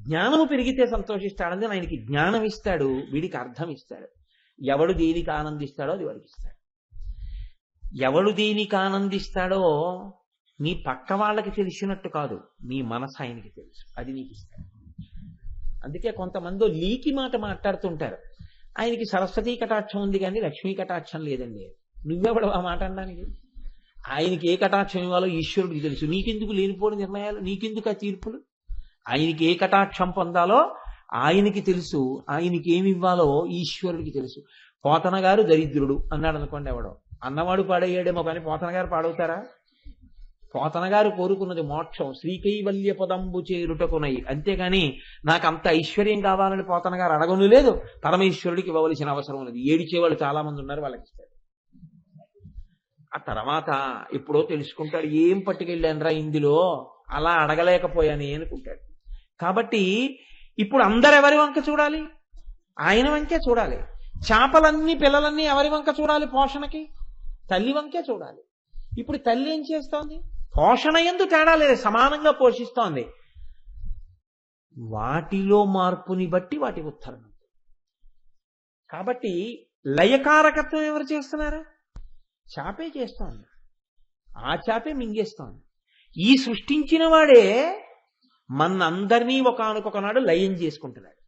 జ్ఞానము పెరిగితే సంతోషిస్తాడని ఆయనకి జ్ఞానం ఇస్తాడు, వీడికి అర్థం ఇస్తాడు. ఎవడు దేనికి ఆనందిస్తాడో అది వాడికి ఇస్తాడు. ఎవడు దేనికి ఆనందిస్తాడో నీ పక్క వాళ్ళకి తెలిసినట్టు కాదు, నీ మనసు ఆయనకి తెలుసు, అది నీకు ఇస్తాడు. అందుకే కొంతమంది లీకి మాట మాట్లాడుతుంటారు, ఆయనకి సరస్వతీ కటాక్షం ఉంది కానీ లక్ష్మీ కటాక్షం లేదండి. నువ్వెవడు ఆ మాట అనడానికి? ఆయనకి ఏ కటాక్షం ఇవ్వాలో ఈశ్వరుడికి తెలుసు. నీకెందుకు లేనిపోని నిర్ణయాలు, నీకెందుకు ఆ తీర్పులు? ఆయనకి ఏ కటాక్షం పొందాలో ఆయనకి తెలుసు, ఆయనకి ఏమి ఇవ్వాలో ఈశ్వరుడికి తెలుసు. పోతన గారు దరిద్రుడు అన్నాడు అనుకోండి, ఎవడో అన్నవాడు పాడయ్యాడేమో కానీ పోతన గారు పాడవుతారా? పోతన గారు కోరుకున్నది మోక్షం, శ్రీకైవల్య పదంబు చేరుటకునై. అంతేగాని నాకు అంత ఐశ్వర్యం కావాలని పోతన గారు అడగను లేదు, పరమేశ్వరుడికి ఇవ్వవలసిన అవసరం ఉన్నది. ఏడిచేవాళ్ళు చాలా మంది ఉన్నారు, వాళ్ళకి ఇస్తారు. ఆ తర్వాత ఎప్పుడో తెలుసుకుంటాడు, ఏం పట్టుకెళ్ళానురా ఇందులో, అలా అడగలేకపోయానే అనుకుంటాడు. కాబట్టి ఇప్పుడు అందరెవరి వంక చూడాలి? ఆయన వంకే చూడాలి. చేపలన్నీ పిల్లలన్నీ ఎవరి వంక చూడాలి? పోషణకి తల్లి వంకే చూడాలి. ఇప్పుడు తల్లి ఏం చేస్తోంది? పోషణ యందు తేడా లేదు, సమానంగా పోషిస్తోంది. వాటిలో మార్పుని బట్టి వాటి ఉత్తరం. కాబట్టి లయకారకత్వం ఎవరు చేస్తున్నారు? చాపే చేస్తోంది. ఆ చాపే మింగేస్తోంది. ఈ సృష్టించిన వాడే మనందరినీ ఒకానొకనాడు లయం చేసుకుంటున్నాడు.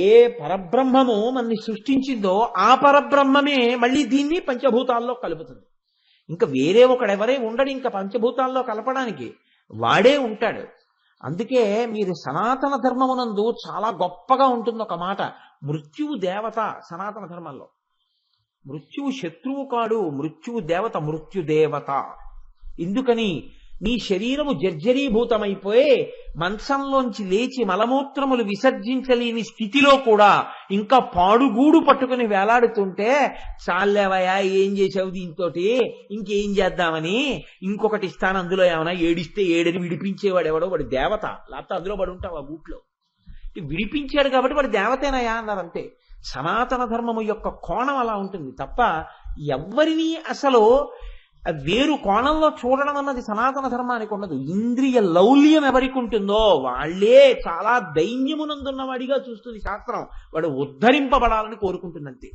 ఏ పరబ్రహ్మము మనని సృష్టించిందో ఆ పరబ్రహ్మమే మళ్ళీ దీన్ని పంచభూతాల్లో కలుపుతుంది. ఇంకా వేరే ఒకడెవరే ఉండడు ఇంకా పంచభూతాల్లో కలపడానికి, వాడే ఉంటాడు. అందుకే మీరు సనాతన ధర్మమునందు చాలా గొప్పగా ఉంటుంది ఒక మాట, మృత్యువు దేవత. సనాతన ధర్మంలో మృత్యువు శత్రువు కాడు, మృత్యువు దేవత, మృత్యుదేవత. ఎందుకని? నీ శరీరము జర్జరీభూతమైపోయి మంచంలోంచి లేచి మలమూత్రములు విసర్జించలేని స్థితిలో కూడా ఇంకా పాడుగూడు పట్టుకుని వేలాడుతుంటే, చాలేవయా ఏం చేసావు దీంతో, ఇంకేం చేద్దామని ఇంకొకటి ఇస్తాను, అందులో ఏమైనా ఏడిస్తే ఏడని విడిపించేవాడు ఎవడో, వాడు దేవత. లేకపోతే అందులో పడి ఉంటావు ఆ గూట్లో. విడిపించాడు కాబట్టి వాడు దేవతేనయా అన్నారంతే. సనాతన ధర్మము యొక్క కోణం అలా ఉంటుంది తప్ప ఎవ్వరినీ అసలు వేరు కోణంలో చూడడం అన్నది సనాతన ధర్మానికి ఉండదు. ఇంద్రియ లౌల్యం ఎవరికి ఉంటుందో వాళ్లే చాలా దైన్యమునందున్న వాడిగా చూస్తుంది శాస్త్రం. వాడు ఉద్ధరింపబడాలని కోరుకుంటుందంతే.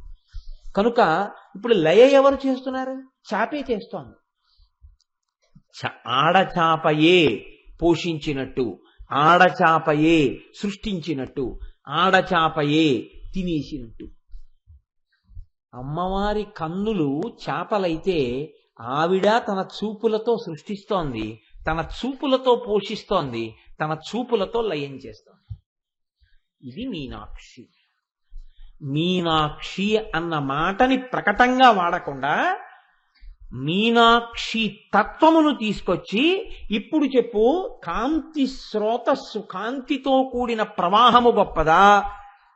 కనుక ఇప్పుడు లయ ఎవరు చేస్తున్నారు? చాపే చేస్తోంది. ఆడచాపయే పోషించినట్టు, ఆడచాపయే సృష్టించినట్టు, ఆడచాపయే తినేసినట్టు. అమ్మవారి కన్నులు చాపలైతే ఆవిడ తన చూపులతో సృష్టిస్తోంది, తన చూపులతో పోషిస్తోంది, తన చూపులతో లయం చేస్తోంది. ఇది మీనాక్షి. మీనాక్షి అన్న మాటని ప్రకటంగా వాడకుండా మీనాక్షి తత్వమును తీసుకొచ్చి ఇప్పుడు చెప్పు, కాంతి స్రోతస్సు, కాంతితో కూడిన ప్రవాహము గొప్పదా,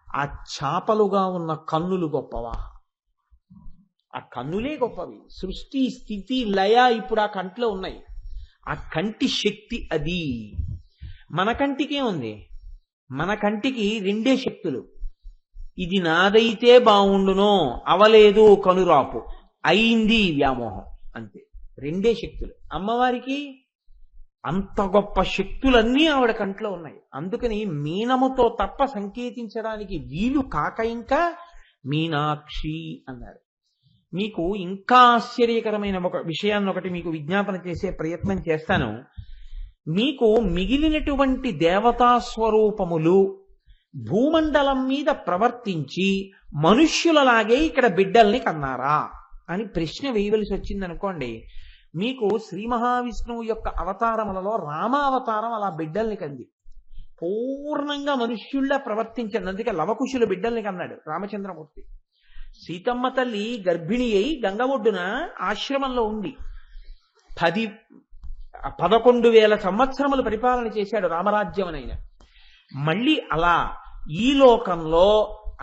ఆ చాపలుగా ఉన్న కన్నులు గొప్పవా? ఆ కన్నులే గొప్పవి. సృష్టి స్థితి లయ ఇప్పుడు ఆ కంటిలో ఉన్నాయి. ఆ కంటి శక్తి అది. మన కంటికే ఉంది. మన కంటికి రెండే శక్తులు. ఇది నాదైతే బాగుండునో, అవలేదు కనురాపు, అయింది వ్యామోహం, అంతే. రెండే శక్తులు. అమ్మవారికి అంత గొప్ప శక్తులన్నీ ఆవిడ కంట్లో ఉన్నాయి. అందుకని మీనముతో తప్ప సంకేతించడానికి వీలు కాక ఇంకా మీనాక్షి అన్నారు. మీకు ఇంకా ఆశ్చర్యకరమైన ఒక విషయాన్ని ఒకటి మీకు విజ్ఞాపన చేసే ప్రయత్నం చేస్తాను. మీకు మిగిలినటువంటి దేవతా స్వరూపములు భూమండలం మీద ప్రవర్తించి మనుష్యులలాగే ఇక్కడ బిడ్డల్ని కన్నారా అని ప్రశ్న వేయవలసి వచ్చిందనుకోండి. మీకు శ్రీ మహావిష్ణువు యొక్క అవతారములలో రామావతారం అలా బిడ్డల్ని కంది. పూర్ణంగా మనుష్యుల్లా ప్రవర్తించండి. అందుకే లవకుశుల బిడ్డల్ని కన్నాడు రామచంద్రమూర్తి. సీతమ్మ తల్లి గర్భిణి అయి గంగ ఒడ్డున ఆశ్రమంలో ఉంది. 11,000 సంవత్సరములు పరిపాలన చేశాడు రామరాజ్యమనైన. మళ్ళీ అలా ఈ లోకంలో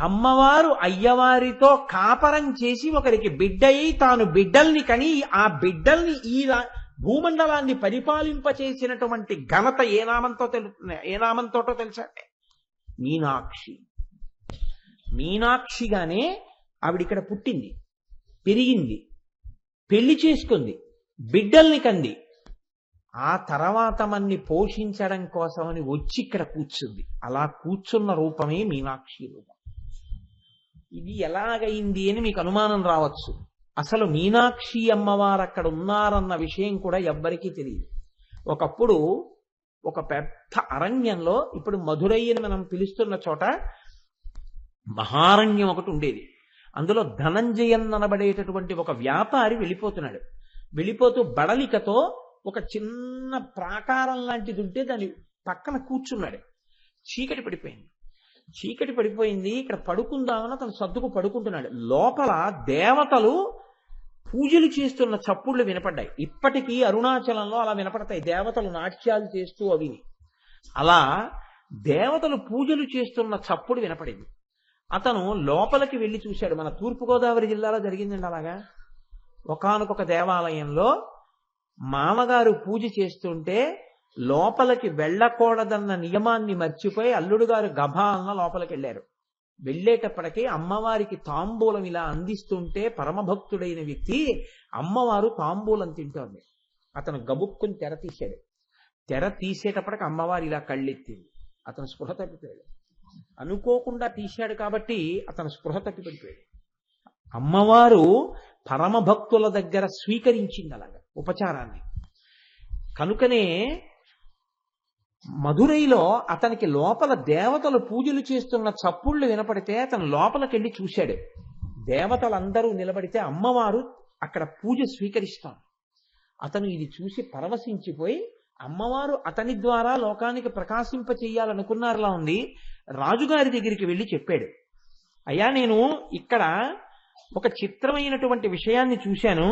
అమ్మవారు అయ్యవారితో కాపరం చేసి ఒకరికి బిడ్డయి తాను బిడ్డల్ని కని ఆ బిడ్డల్ని ఈ భూమండలాన్ని పరిపాలింపచేసినటువంటి ఘనత ఏ నామంతోటో తెలుసా? మీనాక్షి. మీనాక్షిగానే ఆవిడిక్కడ పుట్టింది, పెరిగింది, పెళ్లి చేసుకుంది, బిడ్డల్ని కంది. ఆ తర్వాత మన్ని పోషించడం కోసమని వచ్చి ఇక్కడ కూర్చుంది. అలా కూర్చున్న రూపమే మీనాక్షి రూపం. ఇది ఎలాగైంది అని మీకు అనుమానం రావచ్చు. అసలు మీనాక్షి అమ్మవారు అక్కడ ఉన్నారన్న విషయం కూడా ఎవ్వరికీ తెలియదు. ఒకప్పుడు ఒక పెద్ద అరణ్యంలో, ఇప్పుడు మధురై అని మనం పిలుస్తున్న చోట మహారణ్యం ఒకటి ఉండేది. అందులో ధనంజయన్ అనబడేటటువంటి ఒక వ్యాపారి వెళ్ళిపోతున్నాడు. వెళ్ళిపోతూ బడలికతో ఒక చిన్న ప్రాకారం లాంటిది ఉంటే దాని పక్కన కూర్చున్నాడు. చీకటి పడిపోయింది. చీకటి పడిపోయింది, ఇక్కడ పడుకుందామని అతను సర్దుకు పడుకుంటున్నాడు. లోపల దేవతలు పూజలు చేస్తున్న చప్పుళ్ళు వినపడ్డాయి. ఇప్పటికీ అరుణాచలంలో అలా వినపడతాయి, దేవతలు నాట్యాలు చేస్తూ అవిని. అలా దేవతలు పూజలు చేస్తున్న చప్పుడు వినపడింది. అతను లోపలికి వెళ్ళి చూశాడు. మన తూర్పుగోదావరి జిల్లాలో జరిగిందండి అలాగా. ఒకానొక దేవాలయంలో మామగారు పూజ చేస్తుంటే లోపలికి వెళ్ళకూడదన్న నియమాన్ని మర్చిపోయి అల్లుడు గారు గభాలన లోపలికి వెళ్ళారు. వెళ్ళేటప్పటికీ అమ్మవారికి తాంబూలం ఇలా అందిస్తుంటే పరమభక్తుడైన వ్యక్తి అమ్మవారు తాంబూలం తింటోంది. అతను గబుక్కుని తెర తీశాడు. తెర తీసేటప్పటికి అమ్మవారు ఇలా కళ్ళెత్తింది. అతను స్పృహ తప్పిపోయాడు. అనుకోకుండా తీశాడు కాబట్టి అతను స్పృహ తప్పిపడిపోయాడు. అమ్మవారు పరమభక్తుల దగ్గర స్వీకరించింది అలాగా ఉపచారాన్ని. కనుకనే మధురైలో అతనికి లోపల దేవతలు పూజలు చేస్తున్న చప్పుళ్ళు వినపడితే అతను లోపలికెళ్ళి చూశాడు. దేవతలందరూ నిలబడితే అమ్మవారు అక్కడ పూజ స్వీకరిస్తాం. అతను ఇది చూసి పరవశించిపోయి అమ్మవారు అతని ద్వారా లోకానికి ప్రకాశింప చెయ్యాలనుకున్నారులా ఉంది. రాజుగారి దగ్గరికి వెళ్ళి చెప్పాడు, అయ్యా నేను ఇక్కడ ఒక చిత్రమైనటువంటి విషయాన్ని చూశాను.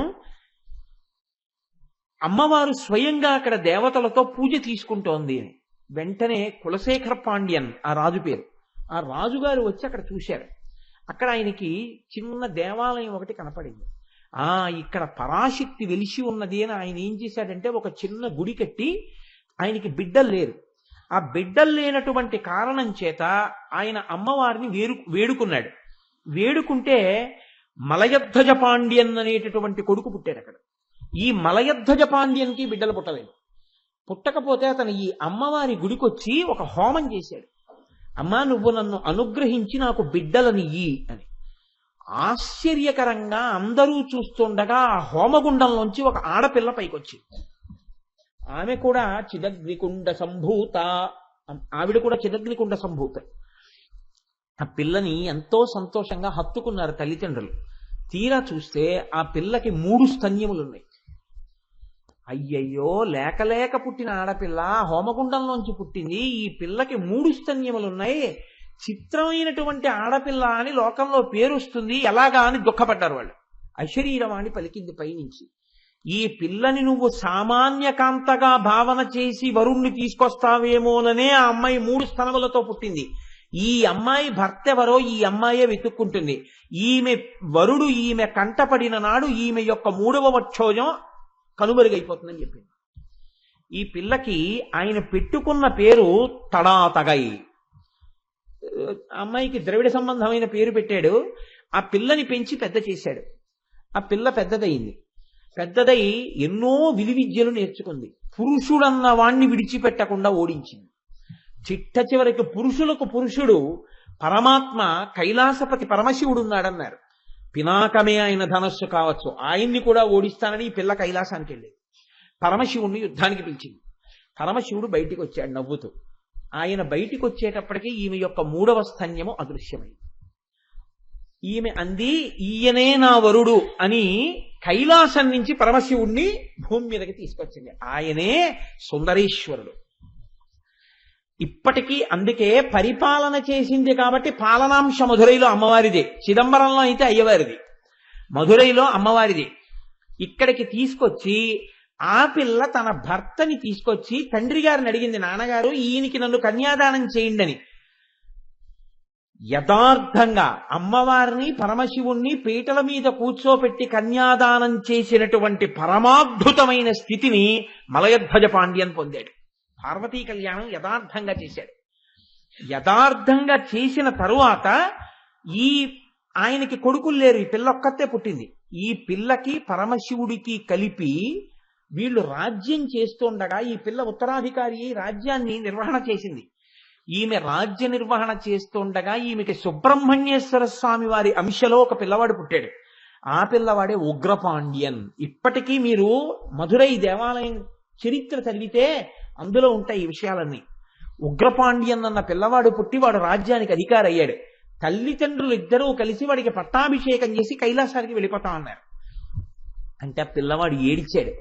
అమ్మవారు స్వయంగా అక్కడ దేవతలతో పూజ తీసుకుంటోంది అని. వెంటనే కులశేఖర పాండ్యన్ ఆ రాజు పేరు. ఆ రాజుగారు వచ్చి అక్కడ చూశారు. అక్కడ ఆయనకి చిన్న దేవాలయం ఒకటి కనపడింది. ఇక్కడ పరాశక్తి వెలిసి ఉన్నది అని ఆయన ఏం చేశాడంటే ఒక చిన్న గుడి కట్టి, ఆయనకి బిడ్డలు లేరు. ఆ బిడ్డలు లేనటువంటి కారణం చేత ఆయన అమ్మవారిని వేడుకున్నాడు. వేడుకుంటే మలయధ్వజ పాండ్యన్ అనేటటువంటి కొడుకు పుట్టాడు అక్కడ. ఈ మలయధ్వజ పాండ్యన్కి బిడ్డలు పుట్టలేదు. పుట్టకపోతే అతను ఈ అమ్మవారి గుడికొచ్చి ఒక హోమం చేశాడు. అమ్మా నువ్వు నన్ను అనుగ్రహించి నాకు బిడ్డలనియ్యి అని. ఆశ్చర్యకరంగా అందరూ చూస్తుండగా ఆ హోమగుండంలోంచి ఒక ఆడపిల్ల పైకొచ్చింది. ఆమె కూడా చిదగ్నికుండ సంభూత. ఆవిడ కూడా చిదగ్నికుండ సంభూత. ఆ పిల్లని ఎంతో సంతోషంగా హత్తుకున్నారు తల్లిదండ్రులు. తీరా చూస్తే ఆ పిల్లకి 3 స్తన్యములున్నాయి. అయ్యయ్యో, లేక పుట్టిన ఆడపిల్ల హోమగుండంలోంచి పుట్టింది, ఈ పిల్లకి 3 స్తన్యములున్నాయి, చిత్రమైనటువంటి ఆడపిల్ల అని లోకంలో పేరు వస్తుంది, ఎలాగా అని దుఃఖపడ్డారు వాళ్ళు. అశరీరవాణి పలికింది పైనుంచి, ఈ పిల్లని నువ్వు సామాన్య కాంతగా భావన చేసి వరుణ్ణి తీసుకొస్తావేమోననే ఆ అమ్మాయి 3 స్తనములతో పుట్టింది. ఈ అమ్మాయి భర్త ఎవరో ఈ అమ్మాయే వెతుక్కుంటుంది. ఈమె వరుడు ఈమె కంటపడిన నాడు ఈమె యొక్క 3వ వక్షోజం కనుమరుగైపోతుందని చెప్పింది. ఈ పిల్లకి ఆయన పెట్టుకున్న పేరు తడాతగై. అమ్మాయికి ద్రవిడ సంబంధమైన పేరు పెట్టాడు. ఆ పిల్లని పెంచి పెద్ద చేశాడు. ఆ పిల్ల పెద్దదయింది. పెద్దదై ఎన్నో విలువిద్యలు నేర్చుకుంది. పురుషుడన్న వాణ్ణి విడిచిపెట్టకుండా ఓడించింది. చిట్ట చివరికి పురుషులకు పురుషుడు పరమాత్మ కైలాసపతి పరమశివుడు ఉన్నాడన్నారు. పినాకమే ఆయన ధనస్సు కావచ్చు, ఆయన్ని కూడా ఓడిస్తానని ఈ పిల్ల కైలాసానికి వెళ్ళేది. పరమశివుణ్ణి యుద్ధానికి పిలిచింది. పరమశివుడు బయటికి వచ్చాడు నవ్వుతూ. ఆయన బయటికి వచ్చేటప్పటికీ ఈమె యొక్క 3వ స్తన్యము అదృశ్యమైంది. ఈమె అంది, ఈయనే నా వరుడు అని కైలాసం నుంచి పరమశివుణ్ణి భూమి మీదకి తీసుకొచ్చింది. ఆయనే సుందరేశ్వరుడు. ఇప్పటికీ అందుకే పరిపాలన చేసింది కాబట్టి పాలనాంశ మధురైలో అమ్మవారిదే, చిదంబరంలో అయితే అయ్యవారిది, మధురైలో అమ్మవారిది. ఇక్కడికి తీసుకొచ్చి ఆ పిల్ల తన భర్తని తీసుకొచ్చి తండ్రి గారిని అడిగింది, నాన్నగారు ఈయనకి నన్ను కన్యాదానం చేయండి అని. యథార్థంగా అమ్మవారిని పరమశివుణ్ణి పీటల మీద కూర్చోపెట్టి కన్యాదానం చేసినటువంటి పరమాద్భుతమైన స్థితిని మలయధ్వజ పాండ్యన్ పొందాడు. పార్వతీ కళ్యాణం యథార్థంగా చేశాడు. యథార్థంగా చేసిన తరువాత ఆయనకి కొడుకులు లేరు, ఈ పిల్ల ఒక్కతే పుట్టింది. ఈ పిల్లకి పరమశివుడికి కలిపి వీళ్ళు రాజ్యం చేస్తుండగా ఈ పిల్ల ఉత్తరాధికారి రాజ్యాన్ని నిర్వహణ చేసింది. ఈమె రాజ్య నిర్వహణ చేస్తుండగా ఈమెకి సుబ్రహ్మణ్యేశ్వర స్వామి వారి అంశలో ఒక పిల్లవాడు పుట్టాడు. ఆ పిల్లవాడే ఉగ్రపాండ్యన్. ఇప్పటికీ మీరు మధురై దేవాలయం చరిత్ర చదివితే అందులో ఉంటాయి ఈ విషయాలన్నీ. ఉగ్రపాండ్యన్ అన్న పిల్లవాడు పుట్టి వాడు రాజ్యానికి అధికారి అయ్యాడు. తల్లిదండ్రులు ఇద్దరూ కలిసి వాడికి పట్టాభిషేకం చేసి కైలాసానికి వెళ్ళిపోతా అన్నారు. అంటే ఆ పిల్లవాడు ఏడిచాడు,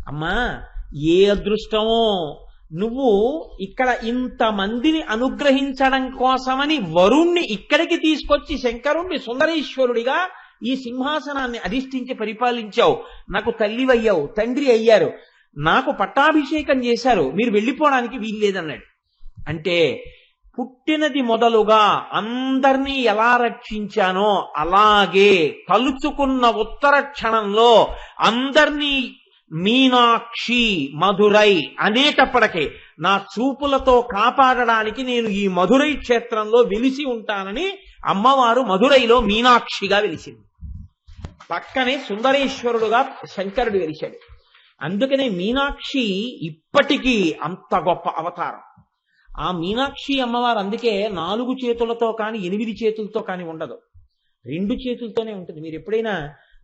అమ్మా ఏ అదృష్టమో, నువ్వు ఇక్కడ ఇంతమందిని అనుగ్రహించడం కోసమని వరుణ్ణి ఇక్కడికి తీసుకొచ్చి శంకరుణ్ణి సుందరేశ్వరుడిగా ఈ సింహాసనాన్ని అధిష్ఠించి పరిపాలించావు. నాకు తల్లివయ్యావు, తండ్రి అయ్యారు, నాకు పట్టాభిషేకం చేశారు, మీరు వెళ్ళిపోవడానికి వీల్లేదన్నాడు. అంటే పుట్టినది మొదలుగా అందర్నీ ఎలా రక్షించానో అలాగే తలుచుకున్న ఉత్తర క్షణంలో అందర్నీ మీనాక్షి మధురై అనేటప్పటికే నా చూపులతో కాపాడడానికి నేను ఈ మధురై క్షేత్రంలో వెలిసి ఉంటానని అమ్మవారు మధురైలో మీనాక్షిగా వెలిసింది. పక్కనే సుందరేశ్వరుడుగా శంకరుడు వెలిశాడు. అందుకనే మీనాక్షి ఇప్పటికీ అంత గొప్ప అవతారం. ఆ మీనాక్షి అమ్మవారు అందుకే 4 చేతులతో కానీ 8 చేతులతో కానీ ఉండదు, 2 చేతులతోనే ఉంటుంది. మీరు ఎప్పుడైనా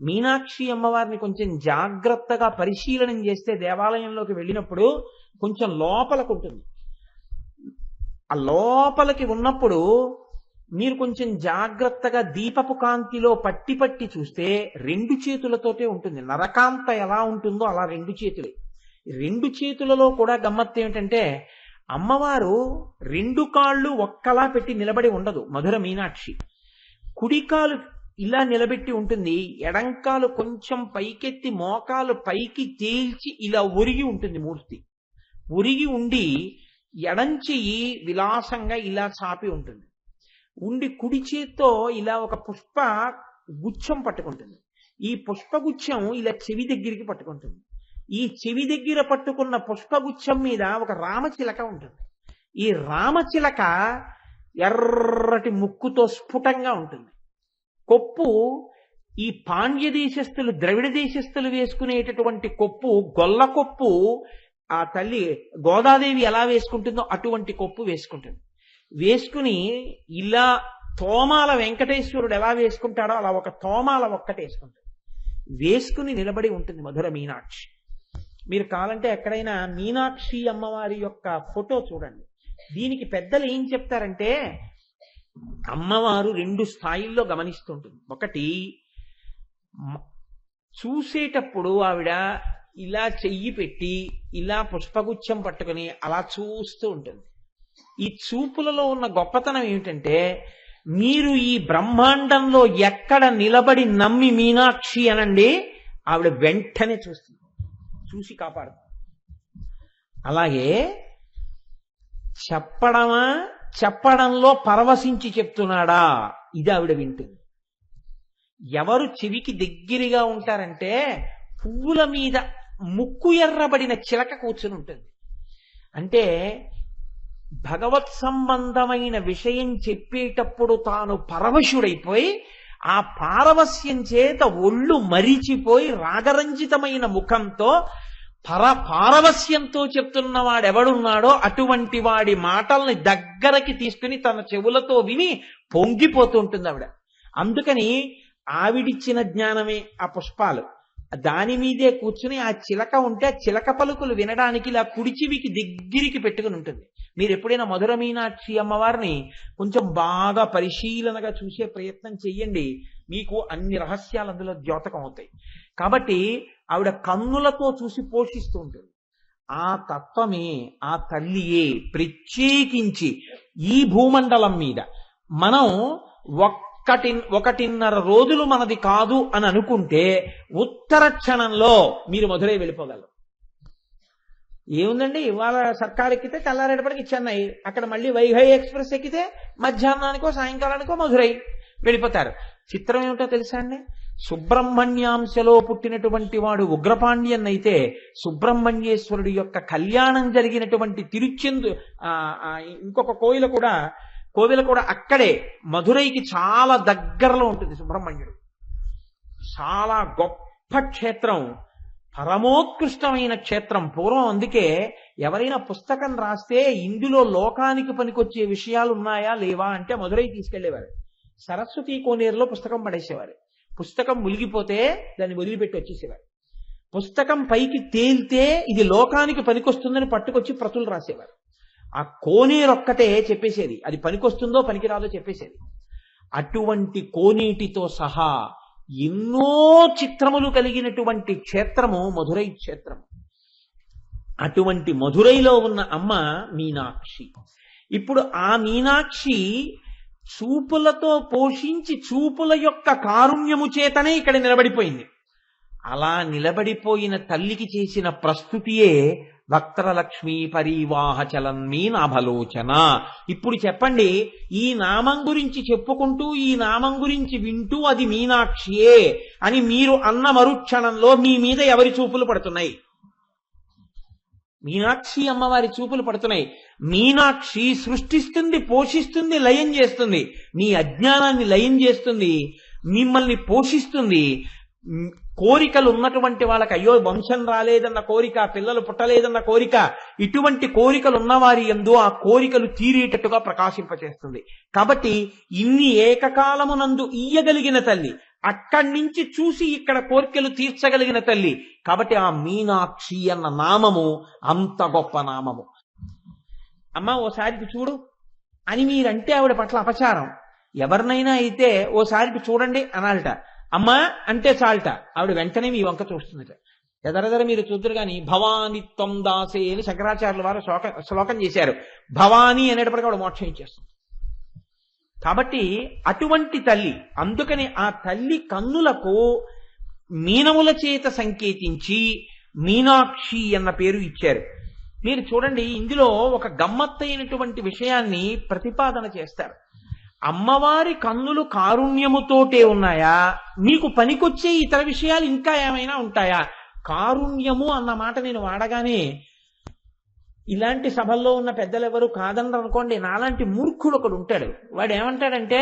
మీనాక్షి అమ్మవారిని కొంచెం జాగ్రత్తగా పరిశీలనం చేస్తే దేవాలయంలోకి వెళ్ళినప్పుడు కొంచెం లోపలకు ఉంటుంది. ఆ లోపలికి ఉన్నప్పుడు మీరు కొంచెం జాగ్రత్తగా దీపపు కాంతిలో పట్టి పట్టి చూస్తే 2 చేతులతోటే ఉంటుంది. నరకాంత ఎలా ఉంటుందో అలా 2 చేతులే. 2 చేతులలో కూడా గమ్మత్తు ఏమిటంటే అమ్మవారు 2 కాళ్ళు ఒక్కలా పెట్టి నిలబడి ఉండదు. మధుర మీనాక్షి కుడికాలు ఇలా నిలబెట్టి ఉంటుంది, ఎడంకాలు కొంచెం పైకెత్తి మోకాలు పైకి తేల్చి ఇలా ఒరిగి ఉంటుంది మూర్తి. ఒరిగి ఉండి ఎడంచెయ్యి విలాసంగా ఇలా చాపి ఉంటుంది. ఉండి కుడి చేత్తో ఇలా ఒక పుష్ప గుచ్చం పట్టుకుంటుంది. ఈ పుష్పగుచ్చం ఇలా చెవి దగ్గరికి పట్టుకుంటుంది. ఈ చెవి దగ్గర పట్టుకున్న పుష్పగుచ్చం మీద ఒక రామచిలక ఉంటుంది. ఈ రామచిలక ఎర్రటి ముక్కుతో స్ఫుటంగా ఉంటుంది. కొప్పు ఈ పాండ్య దేశస్థులు ద్రవిడ దేశస్థులు వేసుకునేటటువంటి కొప్పు, గొల్ల కొప్పు ఆ తల్లి గోదాదేవి ఎలా వేసుకుంటుందో అటువంటి కొప్పు వేసుకుంటుంది. వేసుకుని ఇలా తోమాల వెంకటేశ్వరుడు ఎలా వేసుకుంటాడో అలా ఒక తోమాల ఒక్కటేసుకుంటుంది. వేసుకుని నిలబడి ఉంటుంది మధుర మీనాక్షి. మీరు కావాలంటే ఎక్కడైనా మీనాక్షి అమ్మవారి యొక్క ఫోటో చూడండి. దీనికి పెద్దలు ఏం చెప్తారంటే అమ్మవారు 2 స్థాయిల్లో గమనిస్తుంటుంది. ఒకటి, చూసేటప్పుడు ఆవిడ ఇలా చెయ్యి పెట్టి ఇలా పుష్పగుచ్చం పట్టుకుని అలా చూస్తూ ఉంటుంది. ఈ చూపులలో ఉన్న గొప్పతనం ఏమిటంటే మీరు ఈ బ్రహ్మాండంలో ఎక్కడ నిలబడి నమ్మి మీనాక్షి అనండి, ఆవిడ వెంటనే చూస్తుంది, చూసి కాపాడుతుంది. అలాగే చెప్పడంలో పరవశించి చెప్తున్నాడా, ఇది ఆవిడ వింటుంది. ఎవరు చెవికి దగ్గరగా ఉంటారంటే పువ్వుల మీద ముక్కు ఎర్రబడిన చిలక కూర్చుని ఉంటుంది. అంటే భగవత్ సంబంధమైన విషయం చెప్పేటప్పుడు తాను పరవశుడైపోయి ఆ పారవస్యం చేత ఒళ్ళు మరిచిపోయి రాగరంజితమైన ముఖంతో పారవస్యంతో చెప్తున్న వాడెవడున్నాడో అటువంటి వాడి మాటల్ని దగ్గరకి తీసుకుని తన చెవులతో విని పొంగిపోతూ ఉంటుంది ఆవిడ. అందుకని ఆవిడిచ్చిన జ్ఞానమే ఆ పుష్పాలు. దాని మీదే కూర్చుని ఆ చిలక ఉంటే ఆ చిలక పలుకులు వినడానికి ఇలా కుడిచివికి దగ్గరికి పెట్టుకుని ఉంటుంది. మీరు ఎప్పుడైనా మధుర మీనాక్షి అమ్మవారిని కొంచెం బాగా పరిశీలనగా చూసే ప్రయత్నం చెయ్యండి, మీకు అన్ని రహస్యాలు అందులో ద్యోతకం అవుతాయి. కాబట్టి ఆవిడ కన్నులతో చూసి పోషిస్తూ ఉంటుంది. ఆ తత్వమే, ఆ తల్లియే ప్రత్యేకించి ఈ భూమండలం మీద మనం 1.5 రోజులు మనది కాదు అని అనుకుంటే ఉత్తర క్షణంలో మీరు మధురై వెళ్ళిపోగలరు. ఏముందండి, ఇవాళ సర్కార్ ఎక్కితే తెల్లారేపటికి చెన్నై, అక్కడ మళ్ళీ వైఘై ఎక్స్ప్రెస్ ఎక్కితే మధ్యాహ్నానికో సాయంకాలానికో మధురై వెళ్ళిపోతారు. చిత్రం ఏమిటో తెలుసా అండి, సుబ్రహ్మణ్యాంశలో పుట్టినటువంటి వాడు ఉగ్రపాండ్యన్ అయితే సుబ్రహ్మణ్యేశ్వరుడి యొక్క కళ్యాణం జరిగినటువంటి ఇంకొక కోవిల కూడా అక్కడే మధురైకి చాలా దగ్గరలో ఉంటుంది. సుబ్రహ్మణ్యుడు చాలా గొప్ప క్షేత్రం, పరమోత్కృష్టమైన క్షేత్రం. పూర్వం అందుకే ఎవరైనా పుస్తకం రాస్తే ఇందులో లోకానికి పనికొచ్చే విషయాలు ఉన్నాయా లేవా అంటే మధురై తీసుకెళ్లేవారు. సరస్వతి కోనేరులో పుస్తకం పడేసేవారు. పుస్తకం మునిగిపోతే దాన్ని వదిలిపెట్టి వచ్చేసేవారు. పుస్తకం పైకి తేలితే ఇది లోకానికి పనికొస్తుందని పట్టుకొచ్చి ప్రతులు రాసేవారు. ఆ కోనేరొక్కటే చెప్పేసేది, అది పనికొస్తుందో పనికిరాదో చెప్పేసేది. అటువంటి కోనేటితో సహా ఎన్నో చిత్రములు కలిగినటువంటి క్షేత్రము మధురై క్షేత్రము. అటువంటి మధురైలో ఉన్న అమ్మ మీనాక్షి. ఇప్పుడు ఆ మీనాక్షి చూపులతో పోషించి చూపుల యొక్క కారుణ్యము చేతనే ఇక్కడ నిలబడిపోయింది. అలా నిలబడిపోయిన తల్లికి చేసిన ప్రస్తుతియే వక్త్రలక్ష్మీ పరివాహ చలన్మీ నాభలోచన. ఇప్పుడు చెప్పండి, ఈ నామం గురించి చెప్పుకుంటూ ఈ నామం గురించి వింటూ అది మీనాక్షియే అని మీరు అన్న మరుక్షణంలో మీ మీద ఎవరి చూపులు పడుతున్నాయి? మీనాక్షి అమ్మవారి చూపులు పడుతున్నాయి. మీనాక్షి సృష్టిస్తుంది, పోషిస్తుంది, లయం చేస్తుంది. మీ అజ్ఞానాన్ని లయం చేస్తుంది, మిమ్మల్ని పోషిస్తుంది. కోరికలు ఉన్నటువంటి వాళ్ళకి అయ్యో వంశం రాలేదన్న కోరిక, పిల్లలు పుట్టలేదన్న కోరిక, ఇటువంటి కోరికలు ఉన్నవారి యందు ఆ కోరికలు తీరేటట్టుగా ప్రకాశింపచేస్తుంది. కాబట్టి ఇన్ని ఏకకాలమునందు ఇయ్యగలిగిన తల్లి, అక్కడి నుంచి చూసి ఇక్కడ కోరికలు తీర్చగలిగిన తల్లి. కాబట్టి ఆ మీనాక్షి అన్న నామము అంత గొప్ప నామము. అమ్మ ఓసారికి చూడు అని మీరంటే ఆవిడ పట్ల అపచారం. ఎవరినైనా అయితే ఓసారికి చూడండి అనాలట. అమ్మా అంటే చాలట, ఆవిడ వెంటనే మీ వంక చూస్తుందట. ఎదరెదర మీరు చూద్దరు కానీ భవానిత్వం దాసే అని శంకరాచార్యుల వారు శ్లోకం చేశారు. భవానీ అనేటప్పటికీ ఆవిడ మోక్షం ఇచ్చేస్తుంది. కాబట్టి అటువంటి తల్లి, అందుకని ఆ తల్లి కన్నులకు మీనముల చేత సంకేతించి మీనాక్షి అన్న పేరు ఇచ్చారు. మీరు చూడండి, ఇందులో ఒక గమ్మత్తైనటువంటి విషయాన్ని ప్రతిపాదన చేస్తారు. అమ్మవారి కన్నులు కారుణ్యముతోటే ఉన్నాయా, మీకు పనికొచ్చే ఇతర విషయాలు ఇంకా ఏమైనా ఉంటాయా? కారుణ్యము అన్న మాట నేను వాడగానే ఇలాంటి సభల్లో ఉన్న పెద్దలు ఎవరు కాదనరు అనుకోండి, నాలాంటి మూర్ఖుడు ఒకడు ఉంటాడు. వాడు ఏమంటాడంటే,